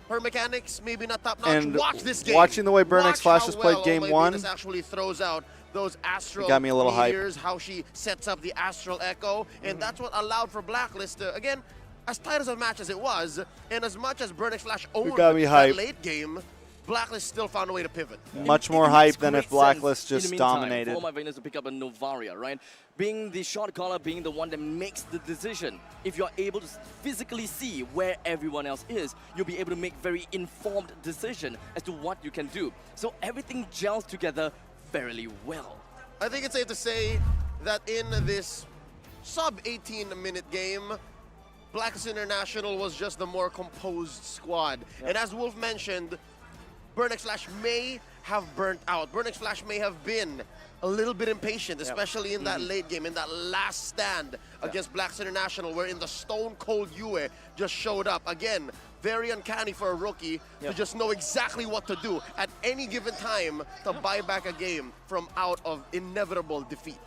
her mechanics maybe not top notch. And Watch this game. watching the way Burn X Watch Flash how has played well game Oh My one, Venus actually throws out those astral got me a little hype. meteors, how she sets up the astral echo, and that's what allowed for Blacklist to, again, as tight as a match as it was, and as much as Burn X Flash owned got me that hyped. late game, Blacklist still found a way to pivot. Much more hype than if Blacklist just dominated. For Oh My Venus to pick up a Novaria, right? Being the shot caller, being the one that makes the decision. If you're able to physically see where everyone else is, you'll be able to make very informed decision as to what you can do. So everything gels together fairly well. I think it's safe to say that in this sub-18-minute game, Blacklist International was just the more composed squad. And as Wolf mentioned, Burn X Flash may have burnt out. Burn X Flash may have been a little bit impatient, especially in that late game, in that last stand against Blacklist International, where in the stone cold Yue just showed up. Again, very uncanny for a rookie to just know exactly what to do at any given time to buy back a game from out of inevitable defeat.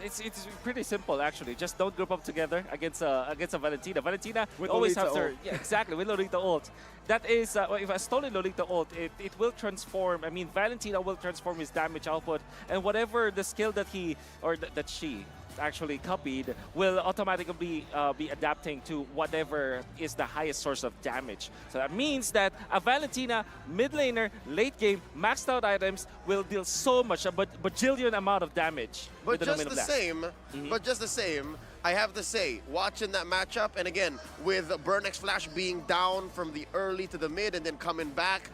It's pretty simple actually. Just don't group up together against a Valentina. Valentina With always Lolita has her ult. exactly with Lolita ult. That is if a stolen Lolita ult, it will transform. I mean, Valentina will transform his damage output, and whatever the skill that he or that she actually copied will automatically be adapting to whatever is the highest source of damage. So that means that a Valentina mid laner, late game, maxed out items will deal so much, a bajillion amount of damage. But with the just Domino the Blast. same, I have to say, watching that matchup, and again, with Burn X Flash being down from the early to the mid and then coming back,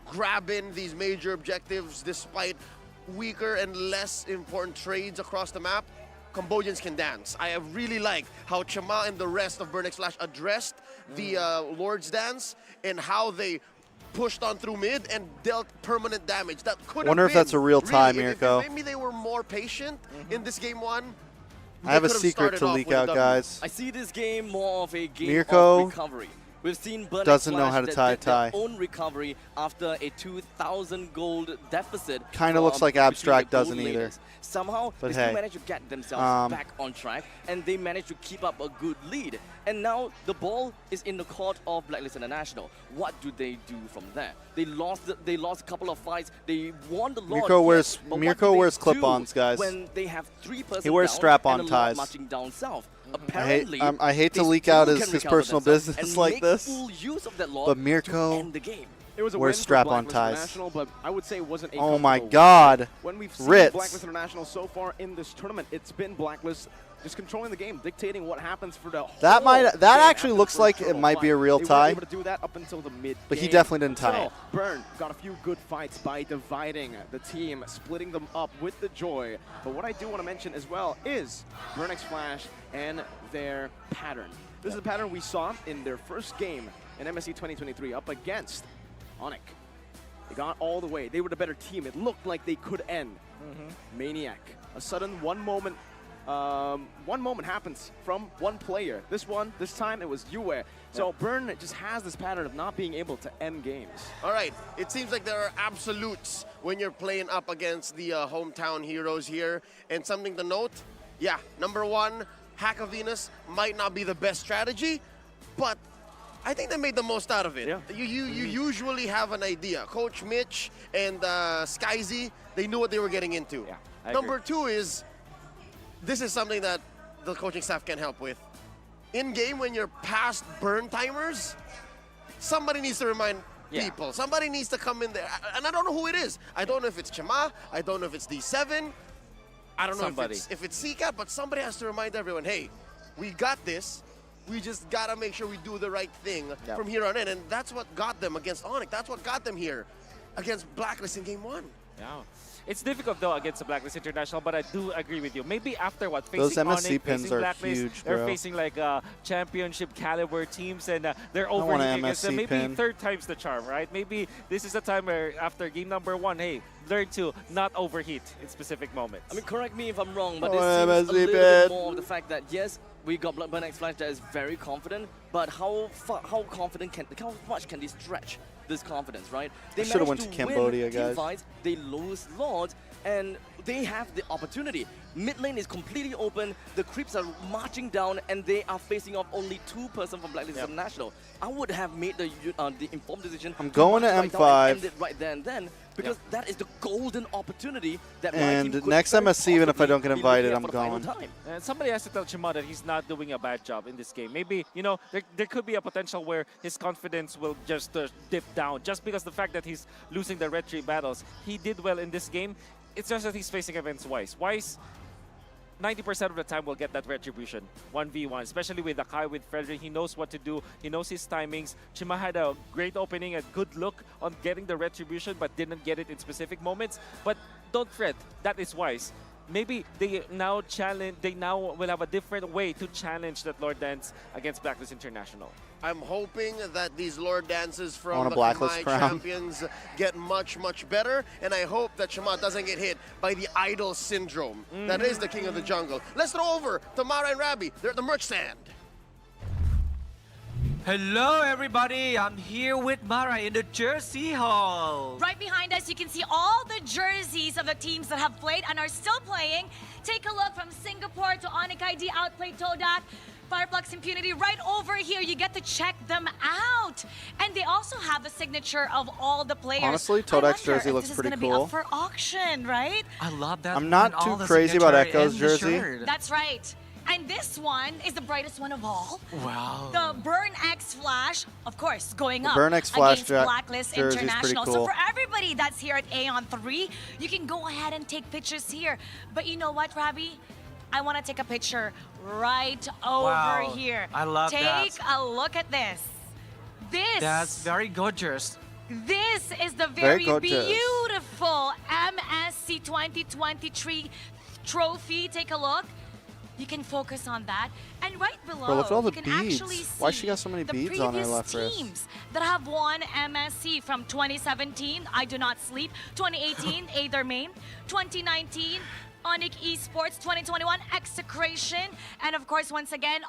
grabbing these major objectives despite weaker and less important trades across the map, Cambodians can dance. I really like how Chama and the rest of Burn X Flash addressed the Lord's Dance and how they pushed on through mid and dealt permanent damage. That could Wonder have if that's been, a real tie, really, if Mirko. maybe they were more patient in this game one. I have a they could've secret started to off leak with a out, W. guys. I see this game more of a game Mirko of recovery. We've seen Burn X doesn't know Flash how to that tie did their tie. own recovery after a 2,000 gold deficit. Kinda looks like between Abstract the gold doesn't either. laners. Somehow, But they hey, still managed to get themselves back on track, and they managed to keep up a good lead. And now the ball is in the court of Blacklist International. What do they do from there? They lost a couple of fights. They won the Lord. Mirko wears- but what Mirko do they wears do clip-ons, guys. When they have 3 persons He wears down strap-on and a lot ties. marching down south. I Apparently, hate to they leak still out can his recover personal themselves business and like make this. full use of that law But to Mirko end the game. It was a wears win for strap-on Blacklist ties. International, but I would say it wasn't a Oh my comfortable win. God. When we've seen Ritz. Blacklist International so far in this tournament, it's been Blacklist just controlling the game, dictating what happens for the whole That game actually after looks the like first it total might be a fight. real They tie. were able to do that up until the mid. But he definitely didn't tie it. Burn got a few good fights by dividing the team, splitting them up with the joy. But what I do want to mention as well is Burn X Flash and their pattern. This is a pattern we saw in their first game in MSC 2023 up against Onic. They got all the way. They were the better team. It looked like they could end. Maniac. A sudden one moment happens from one player. This time it was Yue. So Burn just has this pattern of not being able to end games. All right, it seems like there are absolutes when you're playing up against the hometown heroes here. And something to note, yeah, number 1, Hack of Venus might not be the best strategy, but I think they made the most out of it. Yeah. You usually have an idea. Coach Mitch and Skyzy, they knew what they were getting into. Yeah, I Number 2 is, this is something that the coaching staff can help with. In game, when you're past burn timers, somebody needs to remind people. Somebody needs to come in there. And I don't know who it is. I don't know if it's Chama. I don't know if it's D7. I don't know if it's Sika, but somebody has to remind everyone, hey, we got this. We just gotta make sure we do the right thing Yep. from here on in, and that's what got them against Onyx. That's what got them here against Blacklist in Game 1. Yeah. It's difficult though against the Blacklist International, but I do agree with you. Maybe after what facing Those MSC Onyx, pins facing are Blacklist, huge, they're bro. facing like championship caliber teams, and they're want an overheating against them. MSC Maybe pin. third time's the charm, right? Maybe this is the time where after game number 1, hey, learn to not overheat in specific moments. I mean, correct me if I'm wrong, but Oh, it seems a MSC little bit pin. more of the fact that yes, we got Burn X Flash that is very confident, but how much can they stretch this confidence, right? They I should've managed went to win Cambodia, team guys. fights, they lose Lords, and they have the opportunity. Mid lane is completely open, the creeps are marching down, and they are facing off only 2 person from Blacklist International. I would have made the informed decision. I'm going to march right down M5. and end it right there and then, because that is the golden opportunity that my team And could next very MSC, even if I don't get possibly be invited, looking I'm at for the final going. time. And somebody has to tell Chima that he's not doing a bad job in this game. Maybe, you know, there could be a potential where his confidence will just dip down just because the fact that he's losing the red tree battles. He did well in this game. It's just that he's facing against Wise. Wise, 90% of the time will get that retribution, 1v1, especially with Akai, with Frederick. He knows what to do. He knows his timings. Chima had a great opening, a good look on getting the retribution, but didn't get it in specific moments. But don't fret, that is Wise. Maybe they now will have a different way to challenge that Lord Dance against Blacklist International. I'm hoping that these Lord dances I from want a the Blacklist Khmer crown. champions get much, much better, and I hope that Shama doesn't get hit by the idol syndrome. That is the king of the jungle. Let's throw over to Mara and Rabbi. They're at the merch stand. Hello, everybody. I'm here with Mara in the Jersey Hall. Right behind us, you can see all the jerseys of the teams that have played and are still playing. Take a look from Singapore to Onyx ID, outplayed Todak, Fireflux Impunity. Right over here, you get to check them out. And they also have the signature of all the players. Honestly, I Todak's wonder jersey if looks this pretty is gonna cool. Be up for auction, right? I love that. I'm not and all too the crazy about signature Echo's in the jersey. shirt. That's right. And this one is the brightest one of all. Wow. The Burn X Flash, of course, going The up Burn X Flash against Blacklist jersey is pretty International. So cool. for everybody that's here at Aeon 3, you can go ahead and take pictures here. But you know what, Rabbi? I want to take a picture right over Wow. here. I love that. Take a look at this. That's very gorgeous. This is the Very very, gorgeous. beautiful MSC 2023 trophy. Take a look. You can focus on that. And right below, Bro, look at all the you can actually beads. see Why she got so many the beads on her previous left wrist? teams that have won MSC from 2017, I Do Not Sleep, 2018, Aether Main, 2019, Onyx Esports, 2021, Execration, and of course, once again,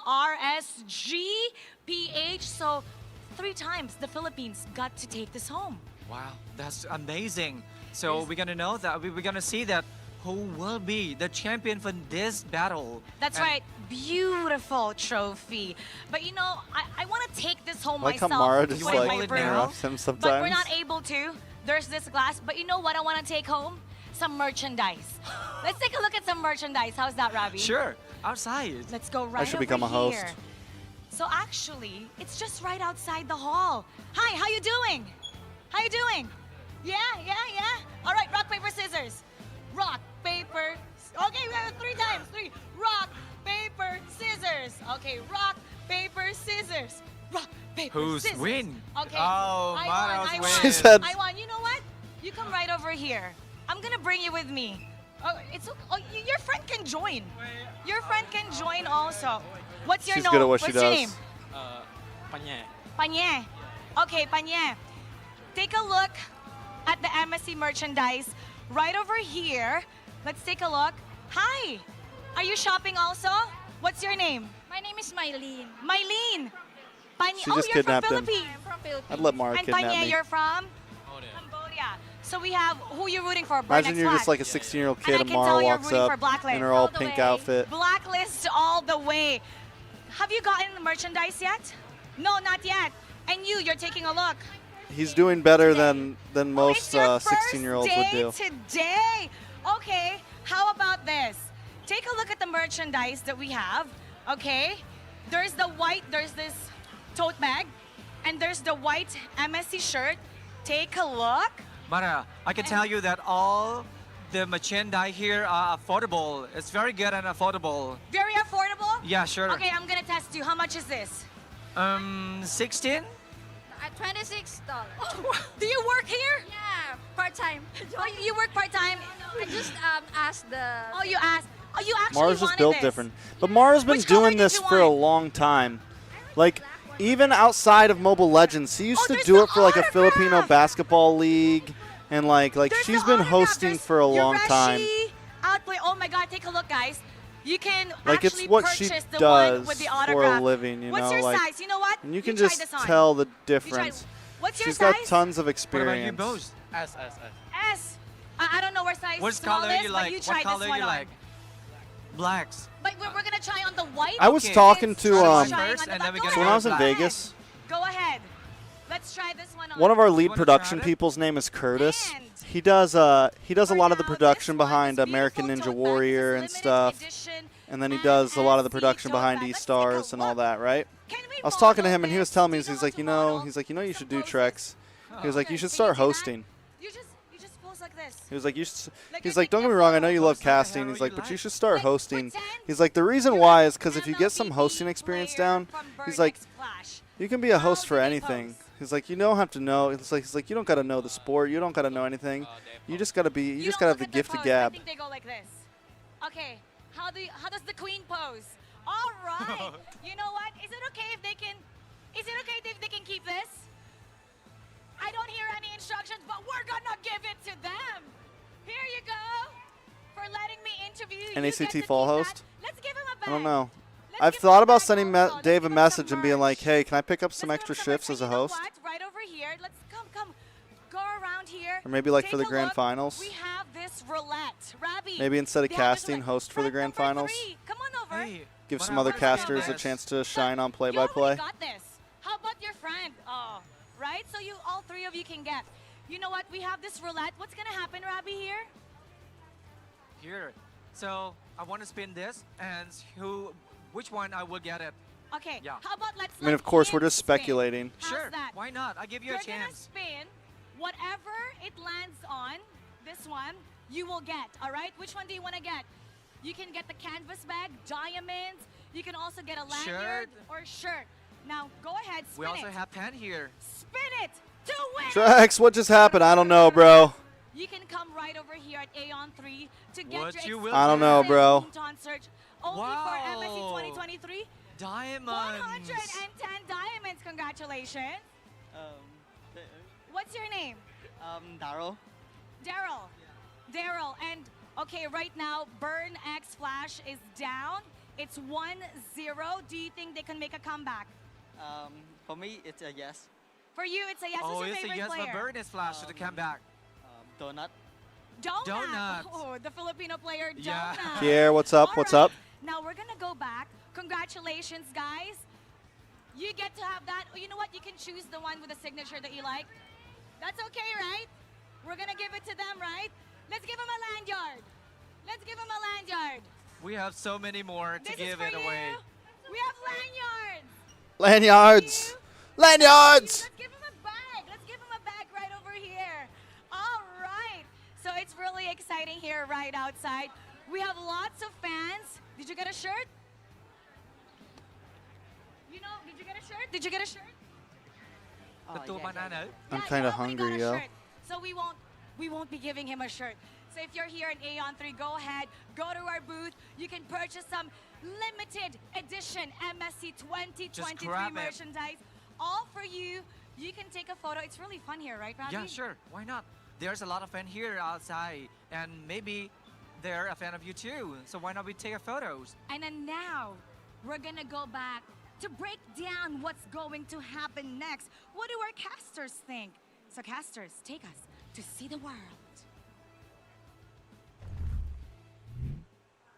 RSGPH. So 3 times the Philippines got to take this home. Wow, that's amazing. So we're gonna know that we're gonna see that who will be the champion for this battle. That's And right. Beautiful trophy. But you know, I want to take this home Like how myself. Mara just with like my bro, interrupts him But we're sometimes. not able to. There's this glass. But you know what I want to take home? Some merchandise. Let's take a look at some merchandise. How's that, Ravi? Sure, outside. Let's go right should over become a host. here. So actually, it's just right outside the hall. Hi, how you doing? How you doing? Yeah. All right, rock, paper, scissors. Rock, paper. Okay, we have 3 times. 3. Rock, paper, scissors. Okay, rock, paper, scissors. Rock, paper, Who's scissors. win? Okay. Oh, I Mara's won. win. She said- I won. You know what? You come right over here. I'm gonna bring you with me. Oh, it's okay. Oh, your friend can join. Your friend can join also. What's your She's name? good at what she What's your does. name? Panye. Panye. Okay, Panye. Take a look at the MSC merchandise right over here. Let's take a look. Hi. Are you shopping also? What's your name? My name is Mylene. Mylene. Panye. She Oh, just you're from kidnapped him. Philippines. I'm from Philippines. I'd let Mara And kidnap Panye, me. you're from? Cambodia. So we have who you're rooting for? Burn Imagine X you're just Flag. like a 16-year-old And kid I and can Mara tell you're walks rooting for up Blacklist in her all all the pink way. outfit. Blacklist all the way. Have you gotten the merchandise yet? No, not yet. And you're taking a look. He's doing better than most It's your 16-year-olds would do. first day today. Okay, how about this? Take a look at the merchandise that we have. Okay, there's this tote bag, and there's the white MSC shirt. Take a look. Mara, I can tell you that all the merchandise here are affordable. It's very good and affordable. Very affordable. Yeah, sure. Okay, I'm gonna test you. How much is this? 16? $26. Do you work here? Yeah, part-time. Oh, you work part-time? I just asked the... Oh, you asked. Oh, you actually Mara's just wanted built this. different. But Mara's been Which color doing did this you for a want? long time. Like, even outside of Mobile Legends, she used to do it for like a Filipino basketball league. And like she's been hosting for a long time. Outplay. Oh my God, take a look, guys. You can Like, it's actually what she purchase the does one with the for autograph. a living, you What's know? your Like, size? You know what? and you can try just this on. tell the You try- difference. What's your She's size? got tons of What experience. about you both? S. S. I don't know where size What small color is, you but like? you What try color this one you on. like? Blacks. But we're gonna try on the white. I was talking to Trying first, on and the then we back. get so when I was in Vegas, Go ahead. Let's try this one on. one of our lead wanna try production it? people's name is Curtis. He does a lot of the production behind American Ninja Warrior and stuff. And then he does a lot of the production behind E-Stars and all that, right? I was talking to him and he was telling me, he's like, you know, you should do TREX. He was like, you should start hosting. You just pose like this. He was like, he's like, don't get me wrong, I know you love casting. He's like, but you should start hosting. He's like, the reason why is because if you get some hosting experience down, he's like, you can be a host for anything. He's like, you don't have to know. He's like, you don't gotta know the sport. You don't gotta know anything. You just gotta have the gift of I gab. think they go like this. Okay, how does the queen pose? All right. You know what? Is it okay if they can keep this? I don't hear any instructions, but we're gonna give it to them. Here you go. For letting me interview you. NACT Fall host? Let's give him a bag. I don't know. I've thought about sending Dave a message and being like, hey, can I pick up some extra shifts as a host? What? Right over here. Let's come. Go around here. Or maybe like Take for the a grand look. finals? We have this roulette. Rabbi. Maybe instead of they have this casting, roulette. host for the grand Friend number finals? 3. Come on over. Hey, Give but some I other wanna try casters a this. chance to shine on You play-by-play. already got this. How about your friend? Oh, right? So all three of you can get. You know what? We have this roulette. What's gonna happen, Rabbi, here? Here. So I want to spin this, and which one I will get it. Okay. Yeah. How about let's I mean, let of course, him we're just spin. speculating. How's Sure. that? Why not? I give you You're a chance. gonna spin whatever it lands on. This one you will get. All right. Which one do you want to get? You can get the canvas bag, diamonds. You can also get a lanyard Shirt. or shirt. Now go ahead, spin We also it. have pen here. Spin it to win. TREX, what just happened? I don't know, bro. You can come right over here at Aeon 3 to get What your you will I don't know, exclusive bro. Mouton search only Wow. for MSC 2023. Diamonds. 110 diamonds. Congratulations. What's your name? Daryl. Daryl. And okay, right now, Burn X Flash is down. It's 1-0. Do you think they can make a comeback? For me, it's a yes. For you, it's a yes. Oh, Who's your it's a favorite yes player? for Burn is Flash to come back. Donut. Donut. Oh, the Filipino player, Donut. Yeah. Pierre, what's up? What's All right. up? Now we're gonna go back. Congratulations, guys. You get to have that. Oh, you know what? You can choose the one with the signature that you like. That's okay, right? We're gonna give it to them, right? Let's give them a lanyard. Let's give them a lanyard. We have so many more to This is give for it away. you. We have lanyards. Lanyards! Lanyards! Let's give them a bag. Let's give them a bag right over here. All right. So it's really exciting here right outside. We have lots of fans. Did you get a shirt? You know, did you get a shirt? Did you get a shirt? Betul banana. I'm Yeah, kind you of already got hungry, a yo. shirt. So we won't be giving him a shirt. So if you're here in Aeon 3, go ahead, go to our booth. You can purchase some limited edition MSC 2023 grab it. merchandise. All for you. You can take a photo. It's really fun here, right, Ravi? Yeah, sure. Why not? There's a lot of fans here outside, and maybe they're a fan of you too. So why not we take a photos? And then now, we're gonna go back to break down what's going to happen next. What do our casters think? So casters, take us to see the world.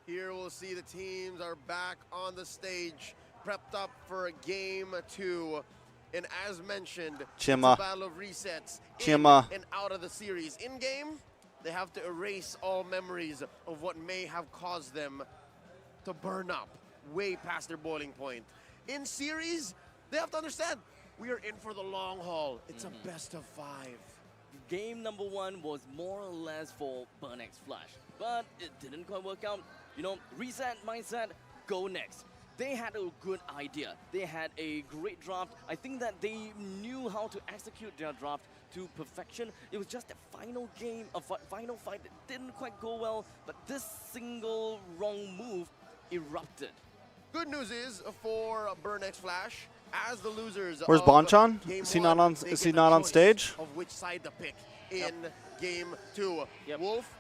Here we'll see the teams are back on the stage, prepped up for game 2. And as mentioned, Chima. it's a battle of resets Chima. in and out of the series. In game, they have to erase all memories of what may have caused them to burn up way past their boiling point. In series, they have to understand, we are in for the long haul. It's a best of 5. Game number 1 was more or less for Burn X Flash, but it didn't quite work out. You know, reset mindset, go next. They had a good idea. They had a great draft. I think that they knew how to execute their draft to perfection. It was just the final game, final fight that didn't quite go well, but this single wrong move erupted. Good news is for Burn X Flash, as the losers. Where's of Bonchan? Game Is he one, not on? they Is get he the not on choice stage? Of which side to pick in Game 2. Wolf,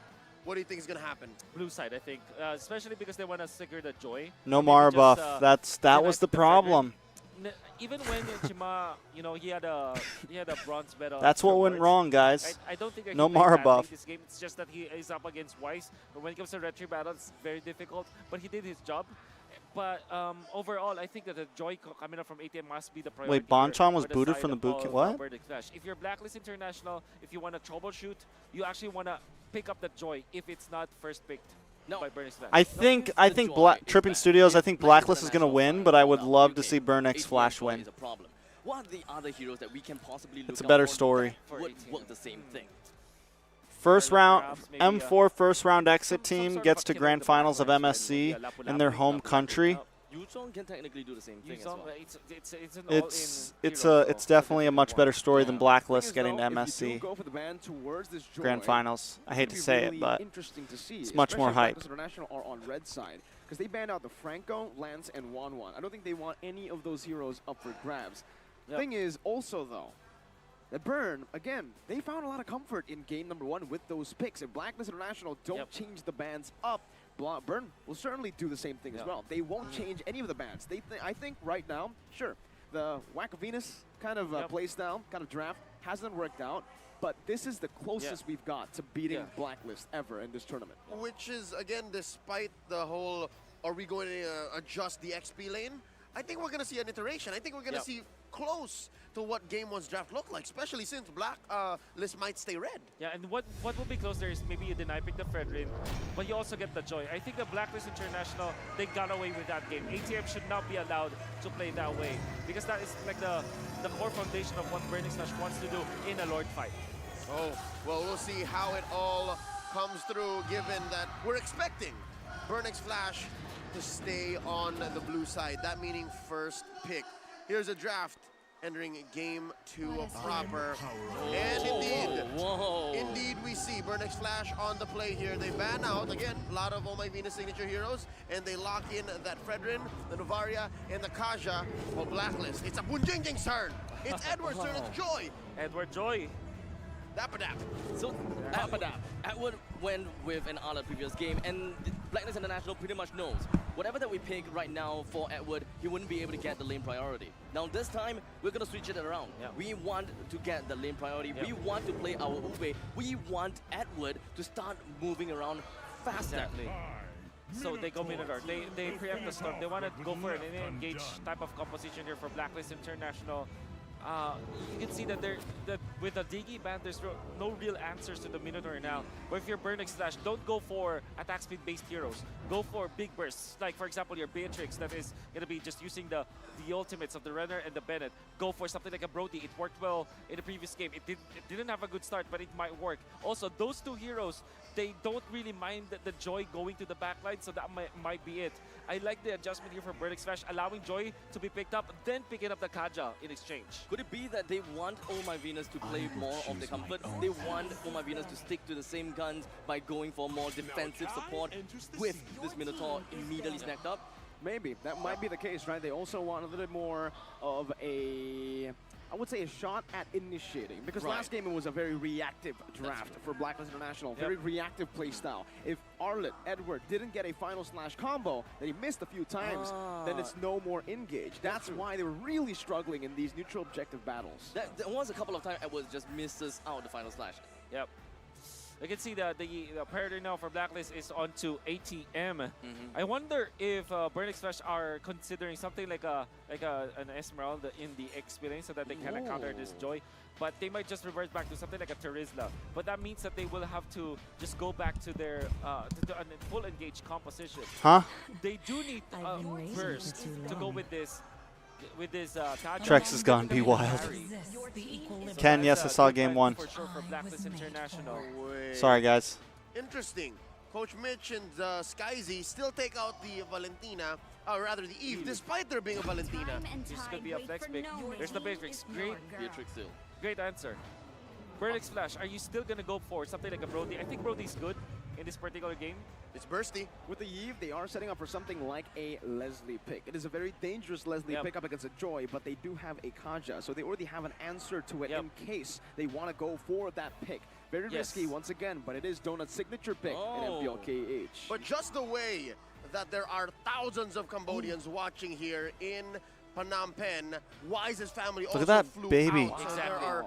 what do you think is going to happen? Blue side, I think, especially because they want to secure the joy. No Maybe Mara just, buff. That was the problem. Even when Chima, you know, he had a bronze medal. That's what went afterwards, wrong, guys. I don't think that No he played Mara badly buff. this game. It's just that he is up against Weiss. But when it comes to retry battle, it's very difficult. But he did his job. But overall, I think that the joy coming up from ATM must be the priority. Wait, Bonchan was for the booted side from the of boot camp? all, What? Burn Flash. If you're Blacklist International, if you want to troubleshoot, you actually want to pick up the joy if it's not first picked by Burn Flash. I think Tripping Studios. I think Blacklist is going to win, but I would love to see Burn X Flash win. What are the other heroes that we can possibly look It's a out better for story. that would work the same thing? First round, M4 first round exit team gets to grand finals of MSC in their home country. Yuzhong can technically do the same thing as well. It's definitely a much better story than Blacklist getting to If you do MSC go for the ban towards this joy, grand finals. I hate to it's say gonna be it, but really interesting to see, it's much more especially hype. Blacklist International are on red side because they banned out the Franco, Lance, and Wanwan. I don't think they want any of those heroes up for grabs. Thing is, also though, that Burn, again, they found a lot of comfort in game number 1 with those picks. If Blacklist International don't change the bans up, Burn will certainly do the same thing as well. They won't change any of the bans. I think right now, sure, the Whack of Venus kind of playstyle, kind of draft hasn't worked out, but this is the closest we've got to beating Blacklist ever in this tournament. Which is, again, despite the whole, are we going to adjust the XP lane? I think we're going to see an iteration. I think we're going to see close to what Game 1's draft looked like, especially since Blacklist might stay red. Yeah, and what will be close there is maybe you deny pick the Fredrin, but you also get the joy. I think the Blacklist International, they got away with that game. ATM should not be allowed to play that way because that is like the core foundation of what Burning Slash wants to do in a Lord fight. Oh, well, we'll see how it all comes through, given that we're expecting Burn X Flash to stay on the blue side, that meaning first pick. Here's a draft entering game 2 proper. And indeed, we see Burn X Flash on the play here. They ban out, again, a lot of Oh My Venus signature heroes, and they lock in that Fredrin, the Novaria, and the Kaja for Blacklist. It's a Bunjingjing's turn. It's Edward's turn. It's Joy. Edward Joy. Dapadap. So Edward went with an other previous game, and Blacklist International pretty much knows whatever that we pick right now for Edward, he wouldn't be able to get the lane priority. Now this time, we're going to switch it around. We want to get the lane priority. We want to play our Ube. We want Edward to start moving around faster. Exactly. So they go Minotaur. They preempt the storm. They want to go for an engage type of composition here for Blacklist International. You can see that with the Digi ban, there's no real answers to the Minotaur now. But if you're Burn X Flash, don't go for attack speed based heroes. Go for big bursts. Like for example, your Beatrix that is going to be just using the ultimates of the Renner and the Bennett. Go for something like a Brody. It worked well in the previous game. It didn't have a good start, but it might work. Also, those two heroes, they don't really mind the Joy going to the backline, so that might be it. I like the adjustment here for Burn X Flash, allowing Joy to be picked up, then picking up the Kaja in exchange. Could it be that they want Oh My Venus to play more of the comfort? They want Oh My Venus to stick to the same guns by going for more defensive support with this Minotaur immediately snacked up? Maybe. That might be the case, right? They also want a little bit more of a, I would say, a shot at initiating. Because last game it was a very reactive draft for Blacklist International. Very reactive playstyle. If Arlet, Edward, didn't get a final slash combo that he missed a few times, then it's no more engage. That's why they were really struggling in these neutral objective battles. There was a couple of times Edward just misses out the final slash. Yep. You can see that the priority now for Blacklist is on to ATM. I wonder if Burn X Flash are considering something like an Esmeralda in the XP lane so that they can counter this Joy. But they might just revert back to something like a Terizla. But that means that they will have to just go back to their to a full engage composition. They do need burst to go with this. TREX has gone be wild. Ken, yes, I saw game 1. For sure for Blacklist International. Sorry, guys. Interesting. Coach Mitch and Skyzy still take out the Valentina, or rather the Eve, despite there being a Valentina. This could be a flex pick. There's the Beatrix. Beatrix still. Great answer. Burnex Flash, are you still gonna go for something like a Brody? I think Brody's good in this particular game. It's bursty. With the Eve, they are setting up for something like a Leslie pick. It is a very dangerous Leslie pick up against a Joy, but they do have a Kaja, so they already have an answer to it in case they want to go for that pick. Very risky once again, but it is Donut's signature pick in MPLKH. But just the way that there are thousands of Cambodians watching here in Phnom Penh, Wise's family Look also at that flew baby. out. So there are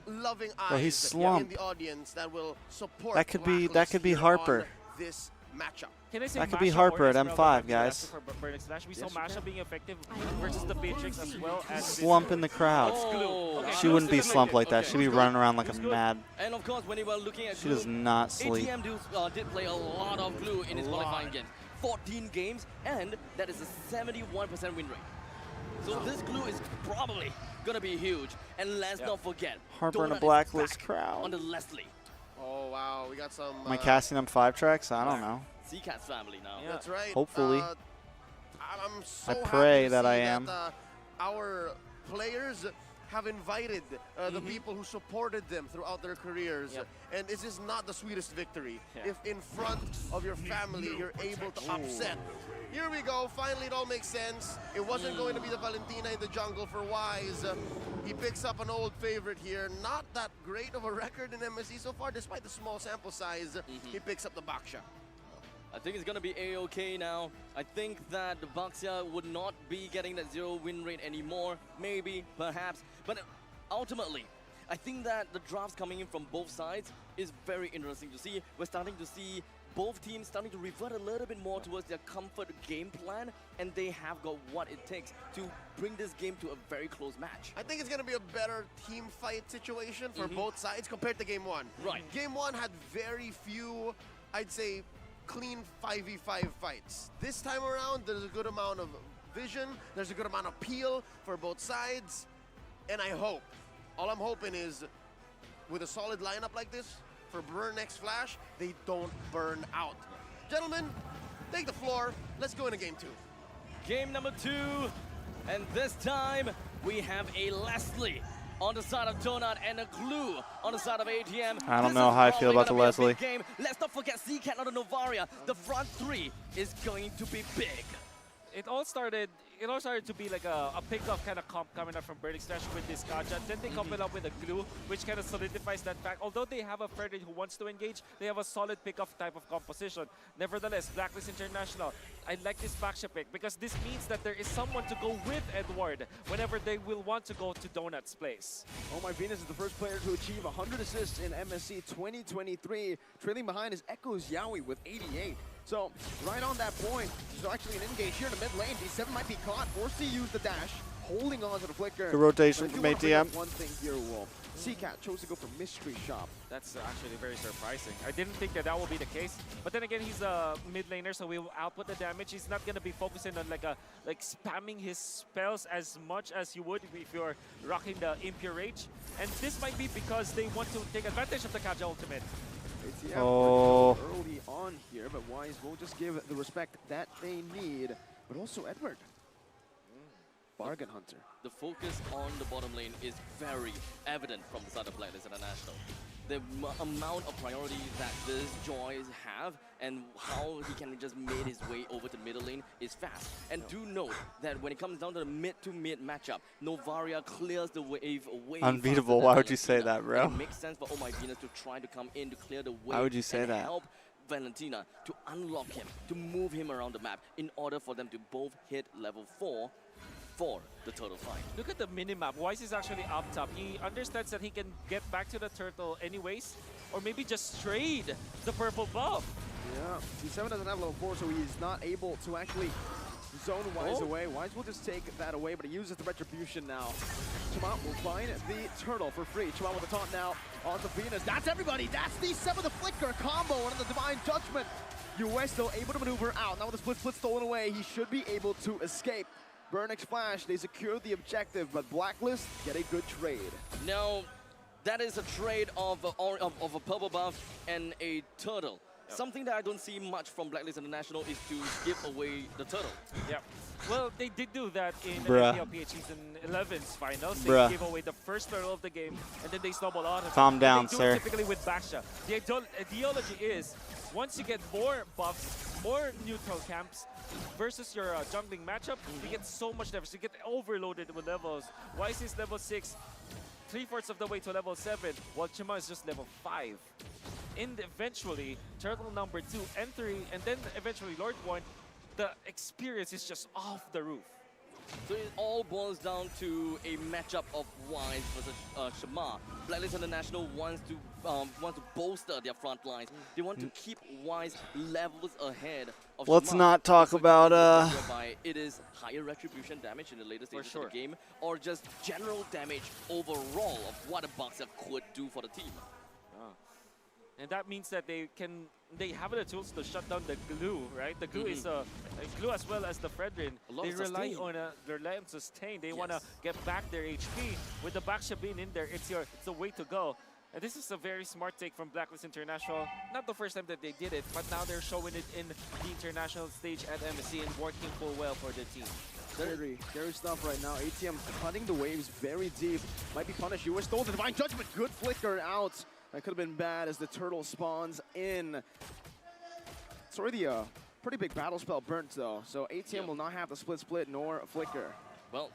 loving Well, eyes he's slumped. in the audience that will support That could be Blacklist here Harper. on this matchup. Can I say That could be Masha Harper or at Esmeralda M5, might be guys. faster for Burnex Flash? We saw Masha being effective versus the Beatrix as well as Slump in the crowd. She wouldn't be slumped like that. She'd be running around like a mad. And of course, when you were looking at She does not sleep. ATM did play a lot of glue in his qualifying games. 14 games, and that is a 71% win rate. So this glue is probably going to be huge. And let's not forget, Harper in a Donut is Blacklist back crowd. on the Leslie. Oh, wow. We got some... Am I casting them 5 tracks? I don't know. C-Cat's family now. That's right. Hopefully. I'm so I happy pray to that see I am. Our players have invited the people who supported them throughout their careers. And this is not the sweetest victory. If in front of your family you're able to upset. Here we go. Finally, it all makes sense. It wasn't going to be the Valentina in the jungle for Wise. He picks up an old favorite here. Not that great of a record in MSC so far, despite the small sample size. He picks up the Baksha. I think it's going to be A-OK now. I think that the Baxia would not be getting that 0 win rate anymore. Maybe, perhaps. But ultimately, I think that the drafts coming in from both sides is very interesting to see. We're starting to see both teams starting to revert a little bit more towards their comfort game plan, and they have got what it takes to bring this game to a very close match. I think it's going to be a better team fight situation for both sides compared to Game 1. Right. Game 1 had very few, I'd say, clean 5v5 fights. This time around, there's a good amount of vision, there's a good amount of peel for both sides, and I hope, all I'm hoping is, with a solid lineup like this, for Burnex Flash, they don't burn out. Gentlemen, take the floor. Let's go into Game 2. Game number 2, and this time we have a Leslie on the side of Donut and a Glue on the side of ATM. I don't know how I feel about the Leslie. Game. Let's not forget C-Cat on the Novaria. The front 3 is going to be big. It all started to be like a pick-off kind of comp coming up from Burnex Flash with this Kaja. Then they couple up with a Glue, which kind of solidifies that fact. Although they have a Frederick who wants to engage, they have a solid pick-off type of composition. Nevertheless, Blacklist International, I like this Baksha pick because this means that there is someone to go with Edward whenever they will want to go to Donut's place. Oh My Venus is the first player to achieve 100 assists in MSC 2023. Trailing behind is Echoes Yowie with 88. So, right on that point, there's actually an engage here in the mid lane. D7 might be caught, forced to use the dash, holding on to the flicker. The rotation But I do from wanna bring up ATM. one thing here, Wolf. C-Cat chose to go for Mystery Shop. That's actually very surprising. I didn't think that will be the case. But then again, he's a mid laner, so he will output the damage. He's not going to be focusing on like spamming his spells as much as you would if you're rocking the Impure Rage. And this might be because they want to take advantage of the Kaja ultimate. ATM Oh. early on here, but Wise will just give the respect that they need. But also Edward. Bargain Hunter. The focus on the bottom lane is very evident from the side of Blacklist International. The amount of priority that these Joys have and how he can just made his way over to middle lane is fast. And do note that when it comes down to the mid-to-mid matchup, Novaria clears the wave away. Unbeatable. Why would you say that, bro? It makes sense for Oh My Venus to try to come in to clear the wave. Why would you say and that? help Valentina to unlock him, to move him around the map in order for them to both hit level 4 for the total fight. Look at the minimap. Wise is actually up top. He understands that he can get back to the turtle anyways, or maybe just trade the purple buff. Yeah, D7 doesn't have level 4, so he's not able to actually zone Wise away. Wise will just take that away, but he uses the Retribution now. Chima will find the turtle for free. Chima with the taunt now onto Venus. That's everybody. That's D7 with the flicker combo and the Divine Judgment. US still able to maneuver out. Now with the split stolen away, he should be able to escape. Burnex Flash, they secure the objective, but Blacklist get a good trade. Now, that is a trade of a purple buff and a turtle. Something that I don't see much from Blacklist International is to give away the turtle. Yeah. Well, they did do that in the Bruh. MPLPH Season 11's finals. Bruh. They gave away the first turtle of the game, and then they snowballed on it. Calm down, they do sir. It typically with Baksha. The ideology is, once you get more buffs, more neutral camps, versus your jungling matchup, you get so much damage. You get overloaded with levels. YC is level 6, 3/4 of the way to level 7, while Chima is just level 5. And eventually, Turtle number 2 and 3, and then eventually Lord 1, the experience is just off the roof. So it all boils down to a matchup of Wise versus Shema. Blacklist International wants to bolster their front lines. They want to keep Wise levels ahead of Let's Shema. not talk So about whereby it is higher retribution damage in the later stages sure. of the game, or just general damage overall of what a boxer could do for the team. And that means that they have the tools to shut down the glue, right? The glue is a glue as well as the Fredrin. lot They of rely sustain. on sustain. They want to get back their HP. With the Baksha being in there, it's the way to go. And this is a very smart take from Blacklist International. Not the first time that they did it, but now they're showing it in the international stage at MSC and working full well for the team. Scary stuff right now. ATM cutting the waves very deep. Might be punished. US stole the Divine Judgment. Good flicker out. That could have been bad as the turtle spawns in. It's already a pretty big battle spell burnt though. So ATM will not have the split nor flicker. Well,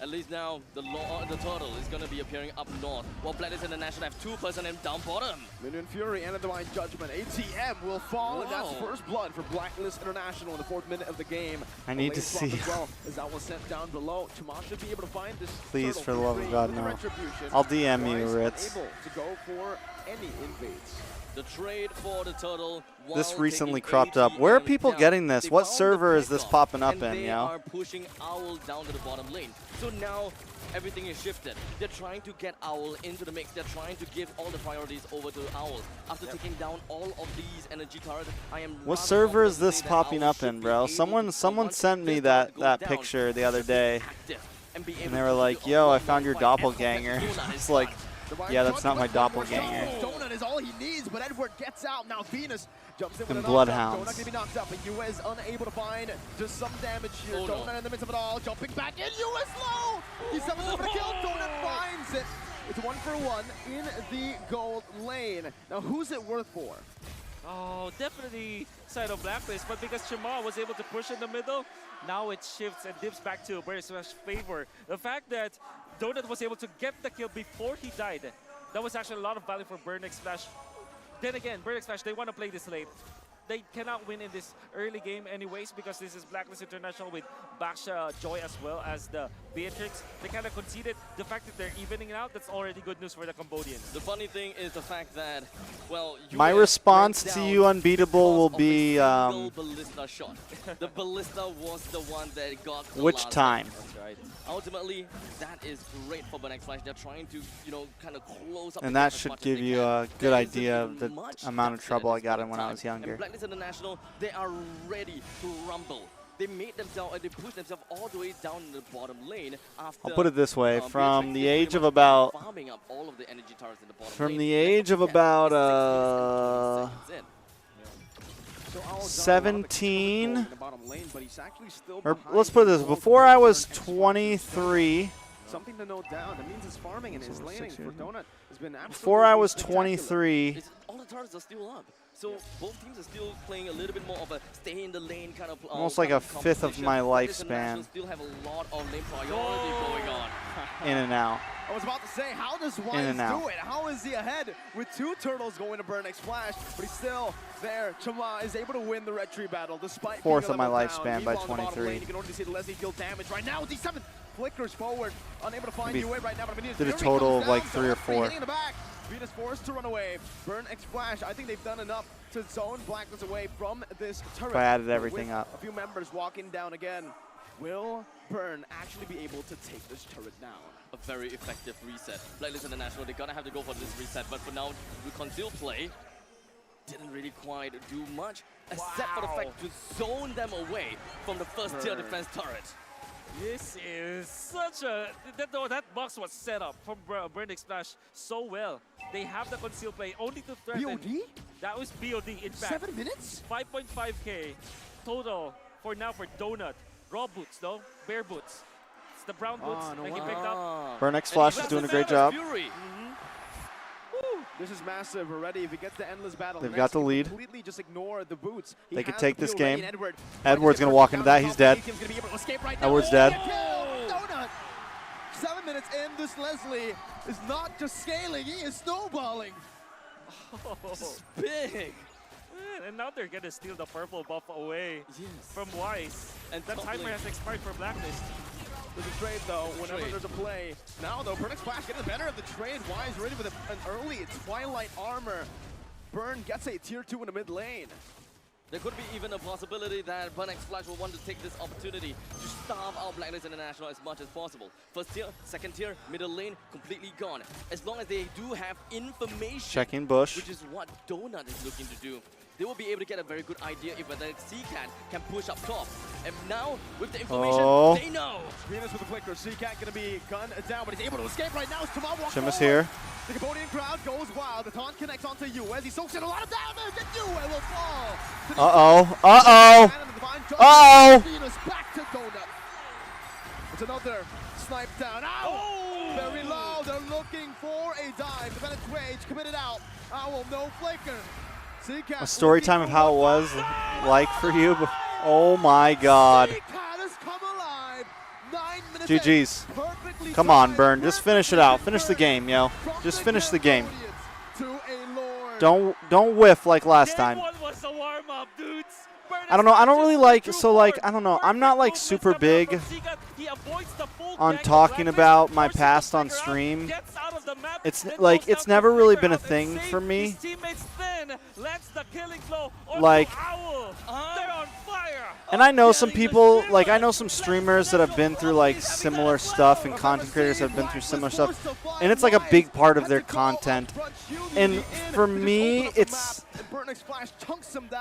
at least now the turtle is going to be appearing up north, while Blacklist International have 2 personnel down bottom. Minion Fury and a Divine Judgment. ATM will fall, and that's first blood for Blacklist International in the 4th minute of the game. I need to see. As well, as that was sent down below. Chama should be able to find this Please, turtle for the love of free God, with the no. retribution. I'll DM you, Wise Ritz. Able to go for any invades. The trade for the turtle. This while recently taking cropped up. Where are ATM people down, getting this? they What found the server is this pickoff, popping up and in, they yo? are pushing Owl down to the bottom lane. So now everything is shifted. They're trying to get Owl into the mix. They're trying to give all the priorities over to Owl. After taking down all of these energy turrets, I am What rather server is confident to this say that popping Owl up should in, be bro? able to, Someone once sent me this that turret goes that down, picture the other day, active and be and able they to were do like, a "Yo, I one-on-one found your fight. doppelganger." Everyone that It's is like, done. yeah, that's not my Donut doppelganger. is all he needs, but Edward gets out. Now Venus jumps in with And a Bloodhounds. Donut gonna be knocked out, but US unable to find just some damage here. Oh, no. Donut in the midst of it all, jumping back in. US low! He's summons him for the kill. Donut finds it. It's 1-for-1 in the gold lane. Now who's it worth for? Oh, definitely side of Blacklist, but because Chima was able to push in the middle, now it shifts and dips back to Burn X Flash's favor. The fact that Donut was able to get the kill before he died, that was actually a lot of value for Burn X Flash. Then again, Burn X Flash, they want to play this late. They cannot win in this early game anyways because this is Blacklist International with Baksha Joy as well as the Beatrix. They kind of conceded. The fact that they're evening out, that's already good news for the Cambodians. The funny thing is the fact that, well, My US response went to down you, Unbeatable, will because of a be single ballista shot. The ballista was the one that got the which last time? hit. That's right. Ultimately, that is great for Burn X Flash. They're trying to, you know, kind of close up. And the that gap as should much as give they you can. a good There isn't idea of even the much amount of depth trouble at I this got point in when I time. was younger. And Blacklist International, they are ready to rumble. They made themselves, they pushed themselves all the way down in the bottom lane after. I'll put it this way: from Beatrix the is age pretty of much about, farming up all of the energy turrets in the bottom from lane. the Let's not age of forget, about it's 16 seconds in. So Owl's done a lot of the 17, control in the bottom lane, but he's actually still or behind let's put it this: the gold before I for was Burn X Flash. 23. Something to note down. That means his farming and his So laning 6 for years. Donut has been absolutely Before I was spectacular. 23, All the turrets are still up. So both teams are still playing a little bit more of a stay in the lane kind of almost kind like a of fifth of competition. my Blacklist International lifespan, still have a lot of lane priority going on. in and out. I was about to say, how does In Wise and out. do it? How is he ahead with 2 turtles going to Burn X Flash, but he's still there. Chama is able to win the red tree battle despite Fourth being of my a level down. lifespan by Meanwhile, in the bottom 23. lane, you can already see the Leslie deal damage right now. D7 flickers forward, unable to find Maybe UA right now. But Venus did a Fury total comes of like down, 3 or Donut free 4. hitting in the back. Venus forced to run away. Burn X Flash, I think they've done enough to zone Blacklist away from this turret. If I added But everything with up. a few members walking down again. Will Burn actually be able to take this turret down? A very effective reset. Blacklist International, they're gonna have to go for this reset, but for now, the conceal play didn't really quite do much, except for the fact to zone them away from the first tier defense turret. This is such a... That box was set up from Burn X Flash so well. They have the conceal play only to threaten. BOD? That was BOD, in fact. 7 minutes? 5.5k total for now for Donut. Raw boots, though. Bare boots. It's the brown boots that he picked up. Burn X Flash is doing a great job. This is massive already. If he gets the endless battle, They've got the lead. Completely just ignore the boots. They could take this game. Edward's going to walk into that. He's dead. Edward's dead. Donut. 7 minutes in, this Leslie is not just scaling, he is snowballing. This is big. And now they're going to steal the purple buff away from Wise. And that timer has expired for Blacklist. There's a trade though, whenever there's a play. Now though, Burn X Flash getting the better of the trade. Wise ready with an early Twilight armor. Burn gets a tier 2 in the mid lane. There could be even a possibility that Burn X Flash will want to take this opportunity to starve out Blacklist International as much as possible. First tier, second tier, middle lane, completely gone. As long as they do have information, Checking bush. which is what Donut is looking to do, they will be able to get a very good idea if whether C-Cat can push up top. And now, with the information, they know. Venus with a flicker. C-Cat gonna be gunned down, but he's able to escape right now. Jamal walks Shim is forward. here. The Cambodian crowd goes wild. The taunt connects onto Yuez. He soaks in a lot of damage, and Yuez will fall. Uh-oh. Venus back to Donut. It's another snipe down. Ow! Very low. They're looking for a dive. The Bennett's Rage committed out. Owl, no flicker. A story time of how it was like for you. Oh my God. GG's. Come on, Burn. Just finish it out. Finish the game, yo. Just finish the game. Don't whiff like last time. I don't know. I don't really like, so like, I don't know. I'm not like super big on talking about my past on stream. It's like, it's never really been a thing for me. Like, and I know some people, like I know some streamers that have been through like similar stuff and content creators that have been through similar stuff. And it's like a big part of their content. And for me, it's,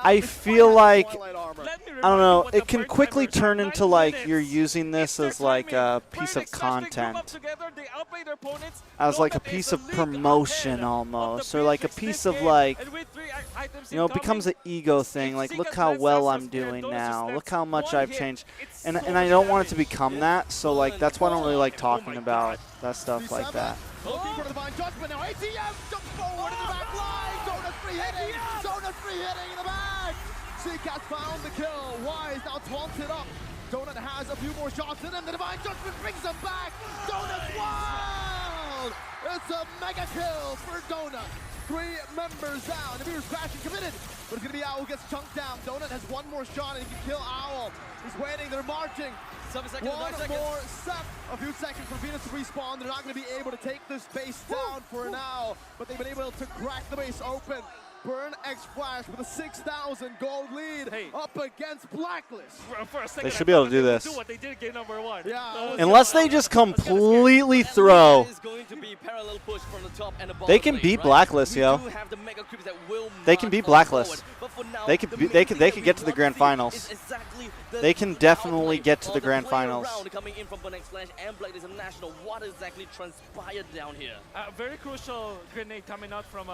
I feel like, I don't know, it can quickly turn into like you're using this as like a piece of content. As like a piece of promotion almost. Or like a piece of like, you know, it becomes an ego thing. Like, look how well I'm doing now. Look how much I've changed. And I don't want it to become that. So like, that's why I don't really like talking about that stuff like that. Donut free hitting in the back. C-Cat found the kill. Wise now taunted up. Donut has a few more shots in him. The Divine Judgment brings him back. Donut's wild. It's a mega kill for Donut. 3 members down. The Beer's crashing committed. But it's going to be Owl who gets chunked down. Donut has one more shot and he can kill Owl. He's waiting. They're marching. 7 seconds, One 9 seconds. more set. A few seconds for Venus to respawn. They're not going to be able to take this base down for now. But they've been able to crack the base open. Burn X Flash with a 6,000 gold lead up against Blacklist. They should be able to do this. Do what they did in game number 1. Yeah. Unless they just completely throw. They can beat Blacklist, yo. They can beat Blacklist. They could get to the grand finals. They can definitely get to the grand finals. Coming in from Burn X Flash and Blacklist International, what exactly transpired down here? Very crucial grenade coming out from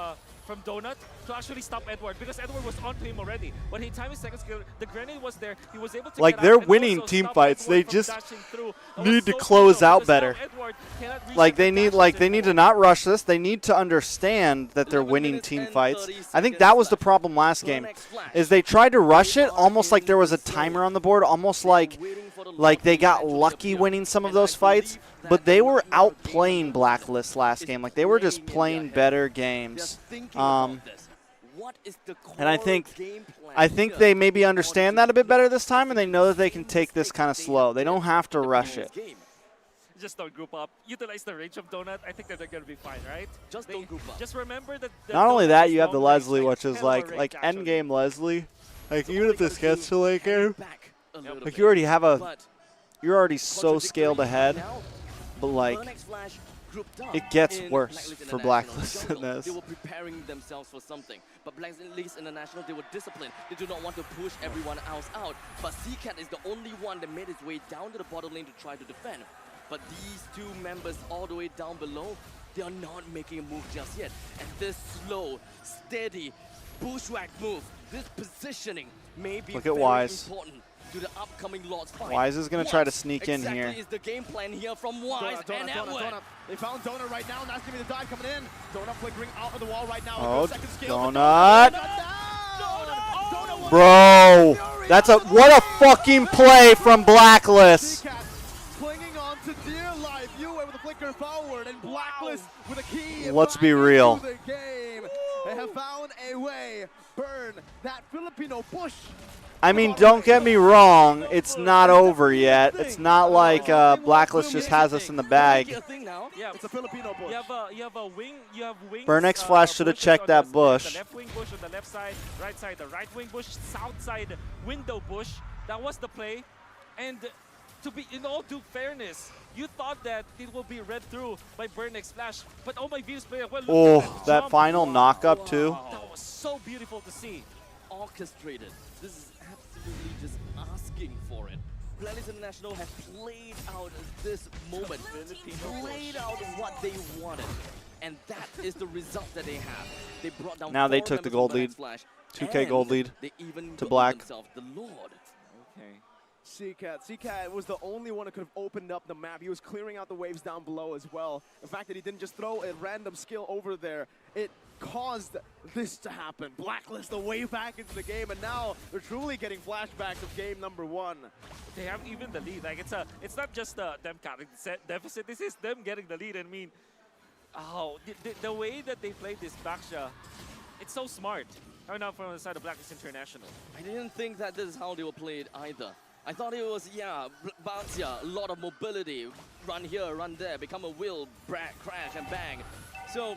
Donut to actually stop Edward, because Edward was onto him already. When he timed his second skill, the grenade was there. He was able to like, they're winning team fights. They just need to close out better. Like they need to not rush this. They need to understand that they're winning team fights. I think that was the problem last game, is they tried to rush it almost like there was a timer on the board, almost like they got lucky winning some of those fights, but they were outplaying Blacklist last game. Like, they were just playing better games. And I think they maybe understand that a bit better this time, and they know that they can take this kind of slow. They don't have to rush it. Just don't group up. Utilize the range of Donut. I think that they're going to be fine, right? Don't group up. Just remember that. Not only that, you have the Leslie, which is like endgame Leslie. Like, even if this gets to late game, like, you already have you're already so scaled ahead. But like, grouped up. It gets in worse Blacklist for International Blacklist than jungle. this. They were preparing themselves for something. But Blacklist International, they were disciplined. They do not want to push everyone else out. But CCAT is the only one that made its way down to the bottom lane to try to defend. But these two members all the way down below, they are not making a move just yet. And this slow, steady, bushwhack move, this positioning may be Look at very Wise. important to the upcoming Lord's fight. Wise is going to try to sneak in exactly here. is the game plan here from Wise and Edward. Donut. They found Donut right now, and that's going to be the dive coming in. Donut flickering out of the wall right now. Oh, Second skill, but Donut. Donut Bro, that's a what a fucking play from Blacklist. clinging on to dear life. UA with a flicker forward, and Blacklist with a key. Let's be back real. into the game. They have found a way. Burn that Filipino bush. I mean, don't get me wrong, it's not over yet. It's not like Blacklist just has us in the bag. Yeah, it's a Filipino bush. You have a wing. You have wings. Burnex Flash should have bushes checked on that the bush. left wing bush on the left side, the right wing bush, south side window bush. That was the play, and to be in all due fairness, you thought that it will be read through by Burnex Flash, but oh my Venus player, well, look at that jump. final knock-up too. That was so beautiful to see. Orchestrated. This is absolutely just asking for it. Blacklist International have played out this moment, played out what they wanted, and that is the result that they have. They brought down Now they 4 took the members gold of lead. Burnex Flash, 2K gold and lead they even to got Black. themselves the Lord. Okay. CCAT was the only one who could have opened up the map. He was clearing out the waves down below as well. The fact that he didn't just throw a random skill over there, it caused this to happen. Blacklist the way back into the game, and now they're truly getting flashbacks of game number 1. They have even the lead. Like it's not just them counting set deficit. This is them getting the lead. I mean, the way that they played this Baksha, it's so smart. Coming out from the side of Blacklist International. I didn't think that this is how they were played either. I thought it was, bounce, a lot of mobility, run here, run there, become a wheel, crash and bang. So,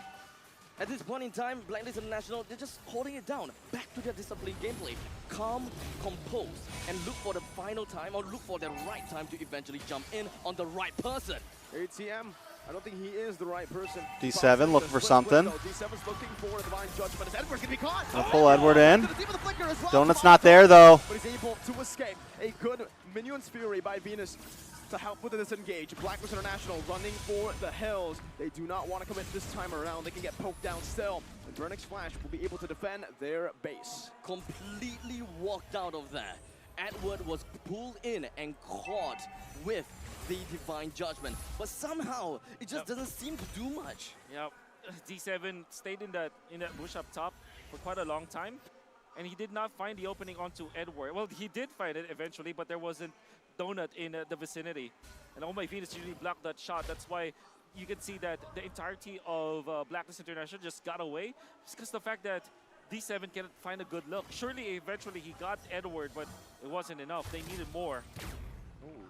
at this point in time, Blacklist International, they're just holding it down, back to their disciplined gameplay. Calm, compose, and look for the final time, or look for the right time to eventually jump in on the right person. ATM, I don't think he is the right person. D7 looking for something. D7's looking for a divine judgment. Is Edward gonna be caught? Gonna pull Edward in. To the deep of the flicker as well. Donut's not there though. But he's able to escape. A good Minion's Fury by Venus to help with the disengage. Blacklist International running for the hills. They do not want to commit this time around. They can get poked down still. And Burnex Flash will be able to defend their base. Completely walked out of there. Edward was pulled in and caught with the divine judgment, but somehow it just doesn't seem to do much. Yep, D7 stayed in that bush up top for quite a long time, and he did not find the opening onto Edward. Well, he did find it eventually, but there wasn't Donut in the vicinity, and Oh My Venus usually blocked that shot. That's why you can see that the entirety of Blacklist International just got away, just because the fact that D7 cannot find a good look. Surely, eventually, he got Edward, but it wasn't enough. They needed more.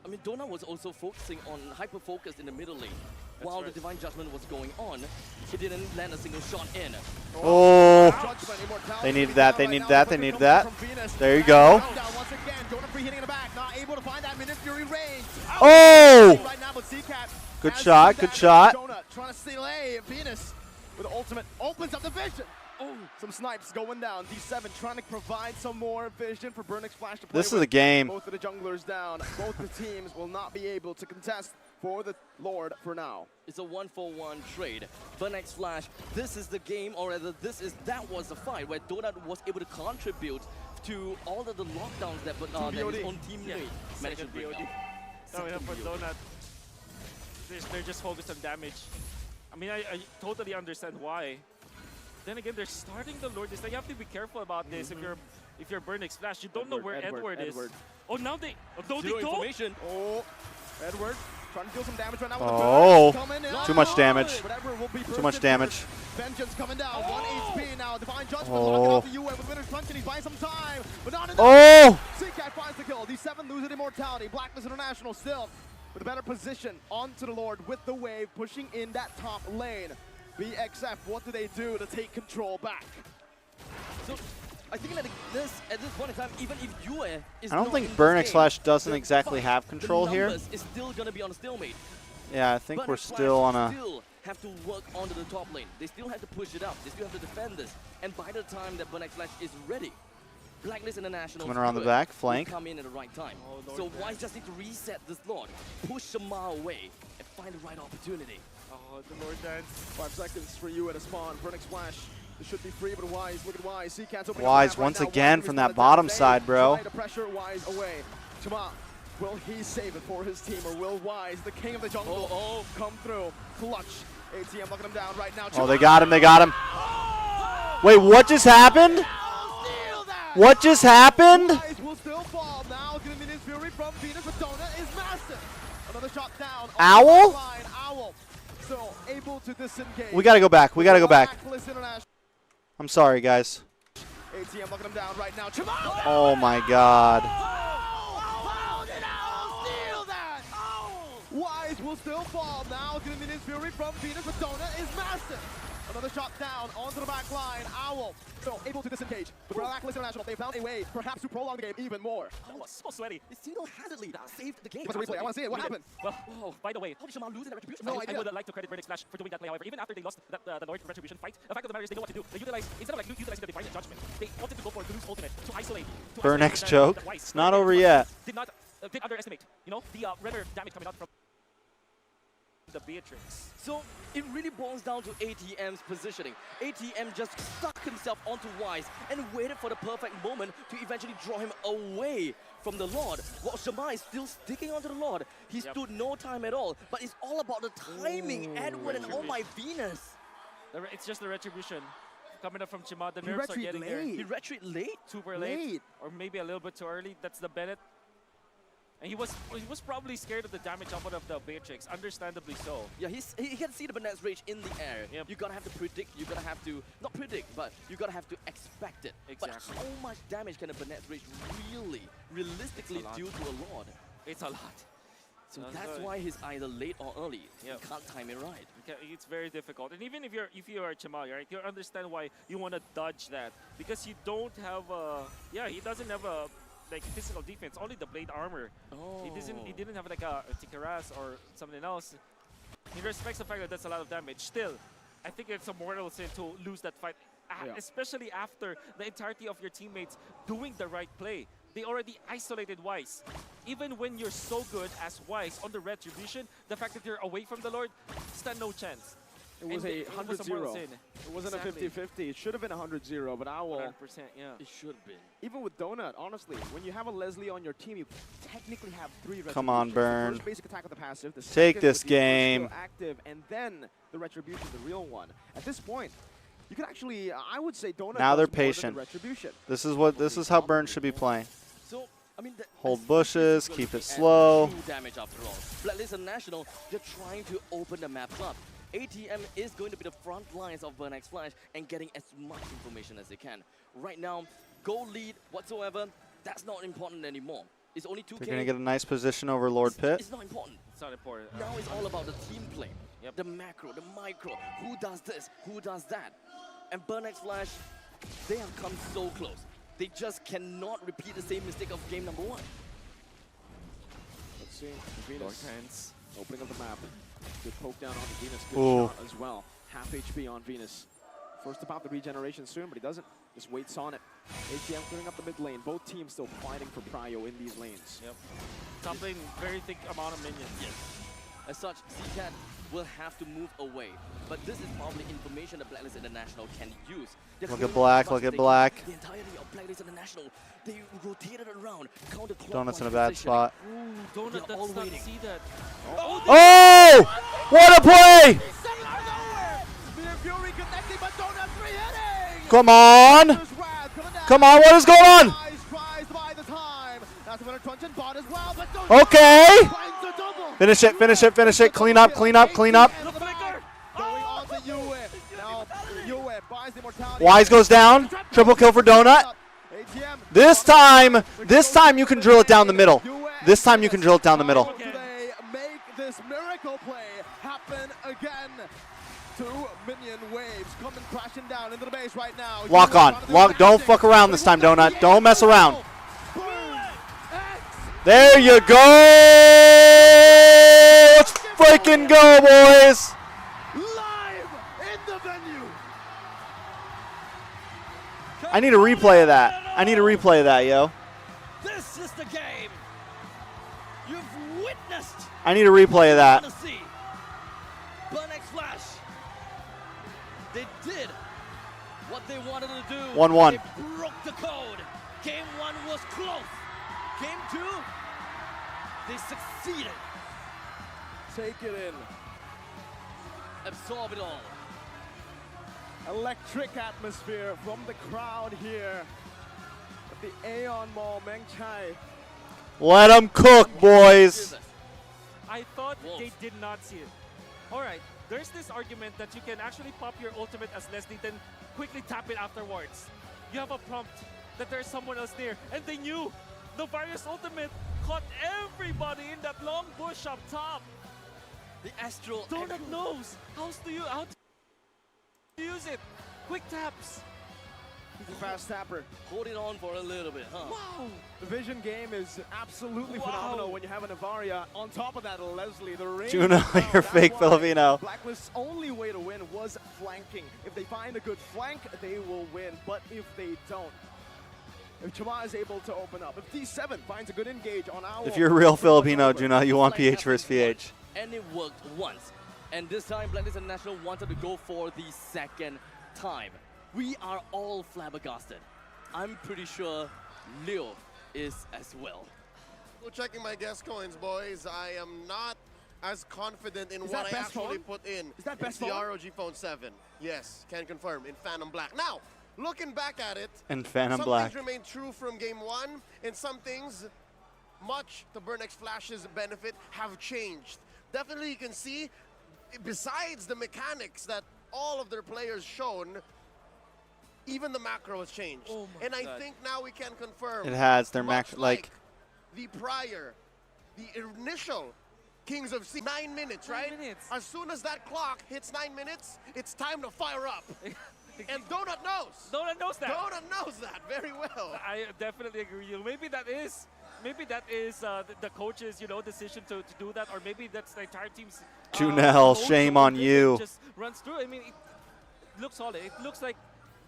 I mean, Donut was also focusing on hyper-focus in the middle lane. While the Divine Judgment was going on, he didn't land a single shot in. Oh, they needed that, they needed that, they needed that. There you go. Oh! Good shot, good shot. Trying to delay Venus with the ultimate opens up the vision. Oh, some snipes going down. D7 trying to provide some more vision for Burnex Flash to play This is with. a game. Both of the junglers down. Both the teams will not be able to contest for the Lord for now. It's a 1-for-1 trade. Burnex Flash, this is the game, or rather that was the fight where Donut was able to contribute to all of the lockdowns that, his own teammate managed to bring out. No, for Donut, they're just focused on damage. I mean, I totally understand why. Then again, they're starting the Lord. You have to be careful about this if you're Burnex Flash. You don't know where Edward is. Oh, now they go. Information. Oh, Edward trying to deal some damage right now. Oh, too much damage. Too much damage. Vengeance coming down. 1 HP now. Divine Judgment locking off the UA with Winner's Punch, and he's buying some time, but not enough. Oh! CCAT finds the kill. D7 losing immortality. Blacklist International still with a better position onto the Lord with the wave pushing in that top lane. BXF, what do they do to take control back? So, I think that at this point in time, even if UA is I don't not think in this Burnex game, Flash doesn't exactly fight, have control the here. numbers is still going to be on a stalemate. Yeah, I think we're Burnex still Flash on a... still have to work onto the top lane. They still have to push it up. They still have to defend this. And by the time that Burn X Flash is ready, Blacklist International Coming around the back, flank. come in at the right time. So Wise just need to reset this Lord, push Shamar away, and find the right opportunity. Oh, the Lord Dance. 5 seconds for you at a spawn. Burn X Flash. This should be free, but Wise, look at Wise. Seacat's opening up the Wise map right once now. again Wise from is that not bottom down. side, bro. Try to pressure Wise away. Chama, will he save it for his team, or will Wise, the king of the jungle, come through? Clutch. ATM looking him down right now. Oh, they got him. They got him. Wait, what just happened? What just happened? Wise will still fall now. Gonna be this fury from Venus, but Donut is massive. Another shot down. Owl? Owl. So able to disengage. We got to go back. We got to go back. Blacklist International. I'm sorry, guys. ATM looking him down right now. Chama! Oh, my God. How did Owl steal that? Wise will still fall now. Gonna be this fury from Venus, but Donut is massive. Another shot down onto the back line. Owl. So able to disengage. The Blacklist International, they found a way perhaps to prolong the game even more. That was so sweaty. It single-handedly saved the game. What's the replay? I want to see it. What happened? Well, by the way, how did Shamar lose in that retribution? No I idea. would like to credit Burn X Flash for doing that play, however. Even after they lost the Lord Retribution fight, the fact of the matter is they know what to do. They utilized, instead of like utilizing the Divine Judgment, they opted to go for Blue's ultimate to isolate. Burn X choke. It's not over yet. Did underestimate, you know, the rather damage coming out from the Beatrix. So it really boils down to ATM's positioning. ATM just stuck himself onto Wise and waited for the perfect moment to eventually draw him away from the Lord. While Shamar is still sticking onto the Lord. He stood no time at all, but it's all about the timing, Edward, and oh my Venus. It's just the retribution coming up from Chima. The He nerfs are retreat getting there. late. He retreat late? Super late. Or maybe a little bit too early. That's the Bennett. And he was probably scared of the damage output of the Beatrix, understandably so. Yeah, he can see the Bennett's Rage in the air. Yep. You gotta have to predict, you gotta have to, not predict, but you gotta have to expect it. Exactly. But how much damage can a Bennett's Rage really, realistically do to a Lord? It's a lot. So that's why he's either late or early. Yep. You can't time it right. It's very difficult. And even if you are Chima, right, you understand why you want to dodge that. Because you don't have a, he doesn't have a, like physical defense, only the blade armor. Oh. He didn't have like a Tikaras or something else. He respects the fact that that's a lot of damage. Still, I think it's a mortal sin to lose that fight, especially after the entirety of your teammates doing the right play. They already isolated Wise. Even when you're so good as Wise on the Retribution, the fact that you're away from the Lord, stand no chance. It was a 100-0. It wasn't a 50-50. It should have been 100-0, but Owl. 100%, yeah. It should have been. Even with Donut, honestly, when you have a Leslie on your team, you technically have 3 retributions. Come on, Burn. The first basic attack of the passive, the Take second this with the game. first skill active, and then the retribution, the real one. At this point, you can actually, I would say Donut Now they're does more than patient. the retribution. This is how Burn should be playing. So, I mean, Hold bushes, keep it slow. True damage after all. Blacklist International, they're trying to open the maps up. ATM is going to be the front lines of Burn X Flash and getting as much information as they can. Right now, goal lead whatsoever, that's not important anymore. It's only 2K. They're going to get a nice position over Lord Pit. It's not important. It's not important. Now it's all about the team play. The macro, the micro. Who does this? Who does that? And Burn X Flash, they have come so close. They just cannot repeat the same mistake of game number 1. Let's see. Venus opening up the map. Good poke down on Venus. Good Ooh. shot as well. Half HP on Venus. First about the regeneration soon, but he doesn't. Just waits on it. ATM clearing up the mid lane. Both teams still fighting for prio in these lanes. Yep. Top lane, very thick amount of minions. Yes. As such, CCAT will have to move away. But this is probably information that Blacklist International can use. They're Look clearing at Black, as look much at as Black. they can. The entirety of Blacklist International, they rotated around, counterclockwise Donut's in a bad positioning. spot. Ooh, Donut They're all does not waiting. see that. Oh! What a play! Come on! Come on, what is going on? Okay! Finish it, finish it, finish it. Clean up, clean up, clean up. Wise goes down. Triple kill for Donut. This time you can drill it down the middle. This time you can drill it down the middle. They make this miracle play happen again. 2 minion waves coming crashing down into the base right now. Lock on. Don't fuck around this time, Donut. Don't mess around. There you go. Let's freaking go, boys. the venue. I need a replay of that. I need a replay of that, yo. This is the game you've witnessed. I need a replay of that. BurnX Flash. They did what they wanted to do. 1-1. They broke the code. Game 1 was close. Game 2, they succeeded. Take it in. Absorb it all. Electric atmosphere from the crowd here at the Aeon Mall, Mengchai. Let them cook, boys. I thought they did not see it. All right, there's this argument that you can actually pop your ultimate as Leslie, then quickly tap it afterwards. You have a prompt that there's someone else there, and they knew the Various ultimate caught everybody in that long bush up top. The Astral Donut knows how to use it. Quick taps. He's a fast tapper. Hold it on for a little bit, huh? Wow. The vision game is absolutely phenomenal when you have an Avaria. On top of that, Leslie, the range. Juno, you're fake Filipino. Blacklist's only way to win was flanking. If they find a good flank, they will win. But if they don't, if Chama is able to open up, if D7 finds a good engage on our... If you're a real Filipino, Juno, you want PH versus PH. And it worked once. And this time, Blacklist International wanted to go for the second time. We are all flabbergasted. I'm pretty sure Leo is as well. Well, checking my guess coins, boys. I am not as confident in what I actually put in. Is that best phone? phone? The ROG Phone 7. Yes, can confirm, in Phantom Black. Now, looking back at it, And Phantom some Black. things remain true from game 1, and some things, much to BurnX Flash's benefit, have changed. Definitely you can see, besides the mechanics that all of their players shown, even the macro has changed. Oh my and I God. think now we can confirm. It has. Their much mac like the prior, the initial Kings of Sea, 9 minutes, 9 right? minutes. As soon as that clock hits 9 minutes, it's time to fire up. And Donut knows. Donut knows that. Donut knows that very well. I definitely agree with you. Maybe that is the coach's decision to do that, or maybe that's the entire team's. Junel, mode shame to on open you. and just runs through. I mean, it looks solid. It looks like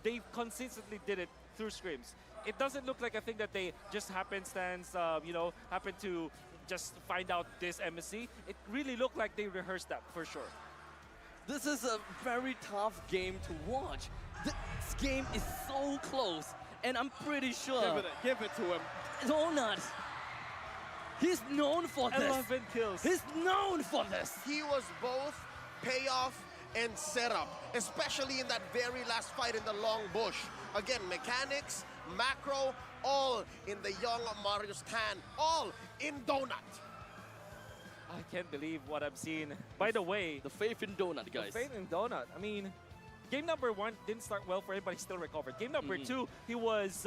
they consistently did it through scrims. It doesn't look like a thing that they just happenstance, happen to just find out this MSC. It really looked like they rehearsed that for sure. This is a very tough game to watch. This game is so close, and I'm pretty sure Give it to him. Donut, he's known for this. 11 kills. He's known for this. He was both payoff and setup, especially in that very last fight in the long bush. Again, mechanics, macro, all in the young Marius Tan, all in Donut. I can't believe what I'm seeing. By the way, The faith in Donut, guys. Fate and Donut. I mean, game number 1 didn't start well for him, but he still recovered. Game number 2, he was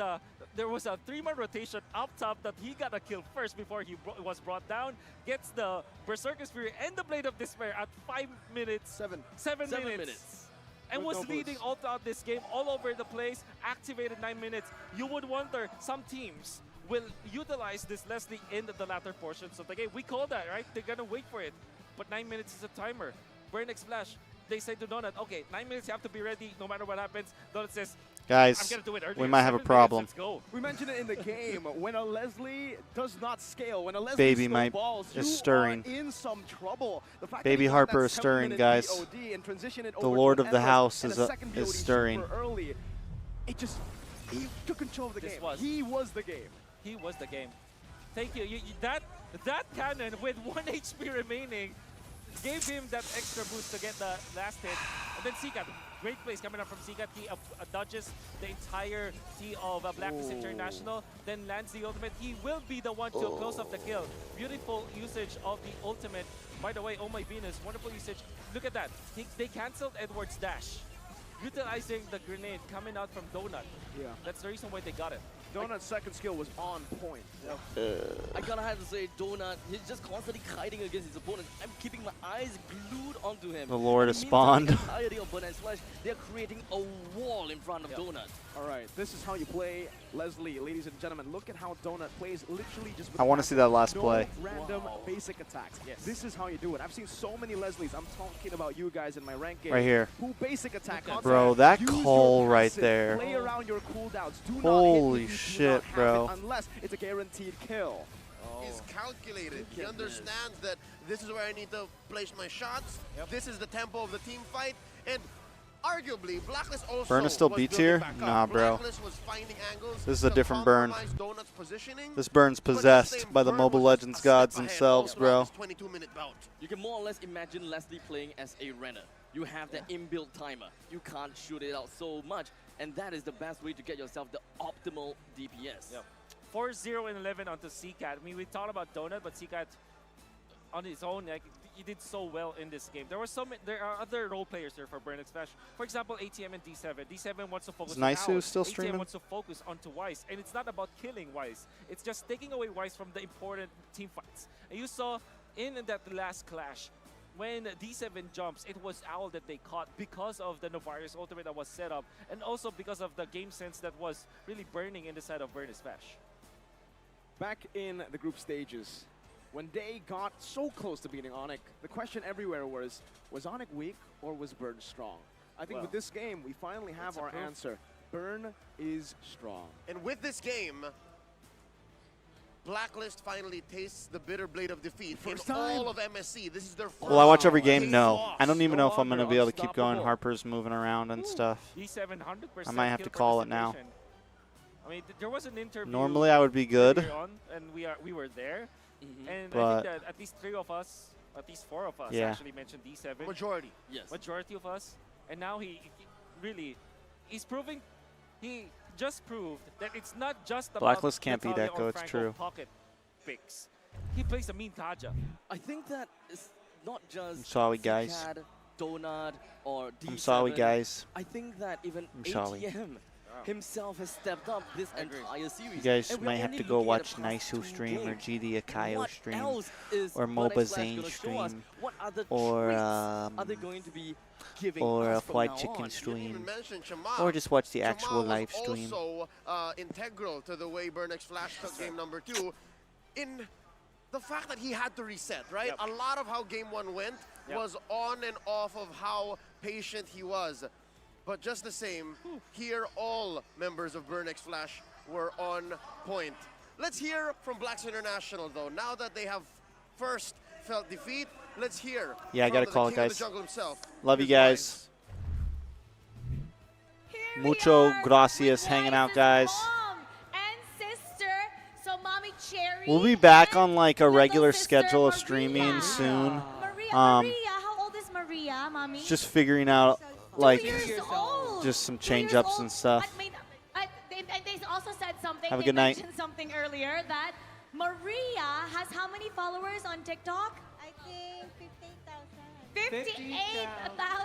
there was a 3-man rotation up top that he got a kill first before he was brought down. Gets the Berserker's Fury and the Blade of Despair at 5 minutes. 7 minutes. And was leading all throughout this game, all over the place, activated 9 minutes. You would wonder, some teams will utilize this Leslie in the latter portions of the game. We call that, right? They're gonna wait for it. But 9 minutes is a timer. BurnX Flash, they say to Donut, okay, 9 minutes, you have to be ready no matter what happens. Donut says, guys, I'm gonna do it earlier. we might have a 7 minutes, problem. let's go. We mentioned it in the game. When a Leslie does not scale, when a Leslie Baby might snowballs, is you stirring. are in some trouble. The fact Baby that he got Harper that is stirring, 7-minute guys. BOD and transition it The over to Lord an of the endless House and is a second BOD stirring. super early. He took control of the game. He was the game. He was the game. Thank you. That cannon with 1 HP remaining gave him that extra boost to get the last hit. And then Seacat, great plays coming up from Seacat. He dodges the entire T of Blacklist International, then lands the ultimate. He will be the one to close up the kill. Beautiful usage of the ultimate. By the way, oh my Venus, wonderful usage. Look at that. They canceled Edward's dash, utilizing the grenade coming out from Donut. Yeah. That's the reason why they got it. Donut's second skill was on point. I gotta have to say, Donut, he's just constantly kiting against his opponent. I'm keeping my eyes glued onto him. The Lord And has meantime, spawned. The entirety of BurnX Flash, they're creating a wall in front of Donut. All right, this is how you play Leslie, ladies and gentlemen, look at how Donut plays literally just with I want to see that last no play. random basic attacks. Yes. This is how you do it. I've seen so many Leslies. I'm talking about you guys in my rank game. Right here. Who basic attack concept. Bro, that Use your call right passive, there. Play around your cooldowns. Do Holy not hit if you do shit, not have bro. it unless it's a guaranteed kill. He's calculated. He understands that this is where I need to place my shots. This is the tempo of the team fight. And arguably, Blacklist also Burn still was beats building here? back up. Nah, bro. Blacklist was finding angles This is a to different Burn. compromise Donut's positioning. This Burn's But at the possessed same, by the Burn Mobile was Legends a step gods ahead themselves, all bro. throughout this 22-minute bout. You can more or less imagine Leslie playing as a runner. You have that inbuilt timer. You can't shoot it out so much, and that is the best way to get yourself the optimal DPS. Yep. 4-0 and 11 onto CCAT. I mean, we talked about Donut, but CCAT on his own, like, he did so well in this game. There are other role players there for Burn X Flash. For example, ATM and D7. D7 wants to focus Is on Naisu Owl. still ATM streaming? wants to focus onto Wise, and it's not about killing Wise. It's just taking away Wise from the important team fights. And you saw in that last clash, when D7 jumps, it was Owl that they caught because of the Novarius ultimate that was set up, and also because of the game sense that was really burning in the side of Burn X Flash. Back in the group stages, when they got so close to beating Onyx, the question everywhere was Onyx weak or was Burn strong? I think Well, with this game, we finally have our answer. Burn is strong. And with this game, Blacklist finally tastes the bitter blade of defeat in all of MSC. This is their first Will I watch every game? case No. loss. I don't even know if I'm No going to longer be able to keep going. unstoppable. Harper's moving around and stuff. D7 100%. I might have kill to call it now. participation. I mean, there was an interview. Normally I would be good. earlier on, and we were there. And I But- think that at least 3 of us, at least 4 of us Yeah. actually mentioned D7. Majority. Yes. Majority of us. And now he really, he's proving, he just proved that it's not just about Blacklist can't beat Natalia Echo, or it's Franco true. pocket picks. He plays a mean Kaja. I think that it's not just I'm sorry, guys. CCAT, Donut, or D7. I'm sorry, guys. I think that even I'm sorry. ATM himself has stepped up this entire series. You guys And we're might have only to go looking at watch the past Naisu 2 stream or games. GD Akayo What stream else is or Burn MOBA X Flash Zane gonna show us? stream What other or traits are they going to be giving or us a from fried now chicken on? stream Mention Chama. or just watch the Chama actual was live stream. also integral to the way Burn X Flash took game number 2 in the fact that he had to reset, right? Yep. A lot of how game 1 went was on and off of how patient he was. But just the same, here all members of Burn X Flash were on point. Let's hear from Blacks International though. Now that they have first felt defeat, let's hear Yeah, I from gotta the call it, king of guys. the jungle himself. Love you His guys. Mucho gracias hanging out, guys. Mom and sister, so Mommy Cherry. We'll be back on like a little regular sister schedule of Maria. streaming soon. Maria, Um, how old is Maria, Mommy? Just figuring out like 2 years old. just some 2 change years ups old. and stuff. I mean, they also said something. Have a they good night. mentioned something earlier that Maria has how many followers on TikTok? I think 58,000. 58,000.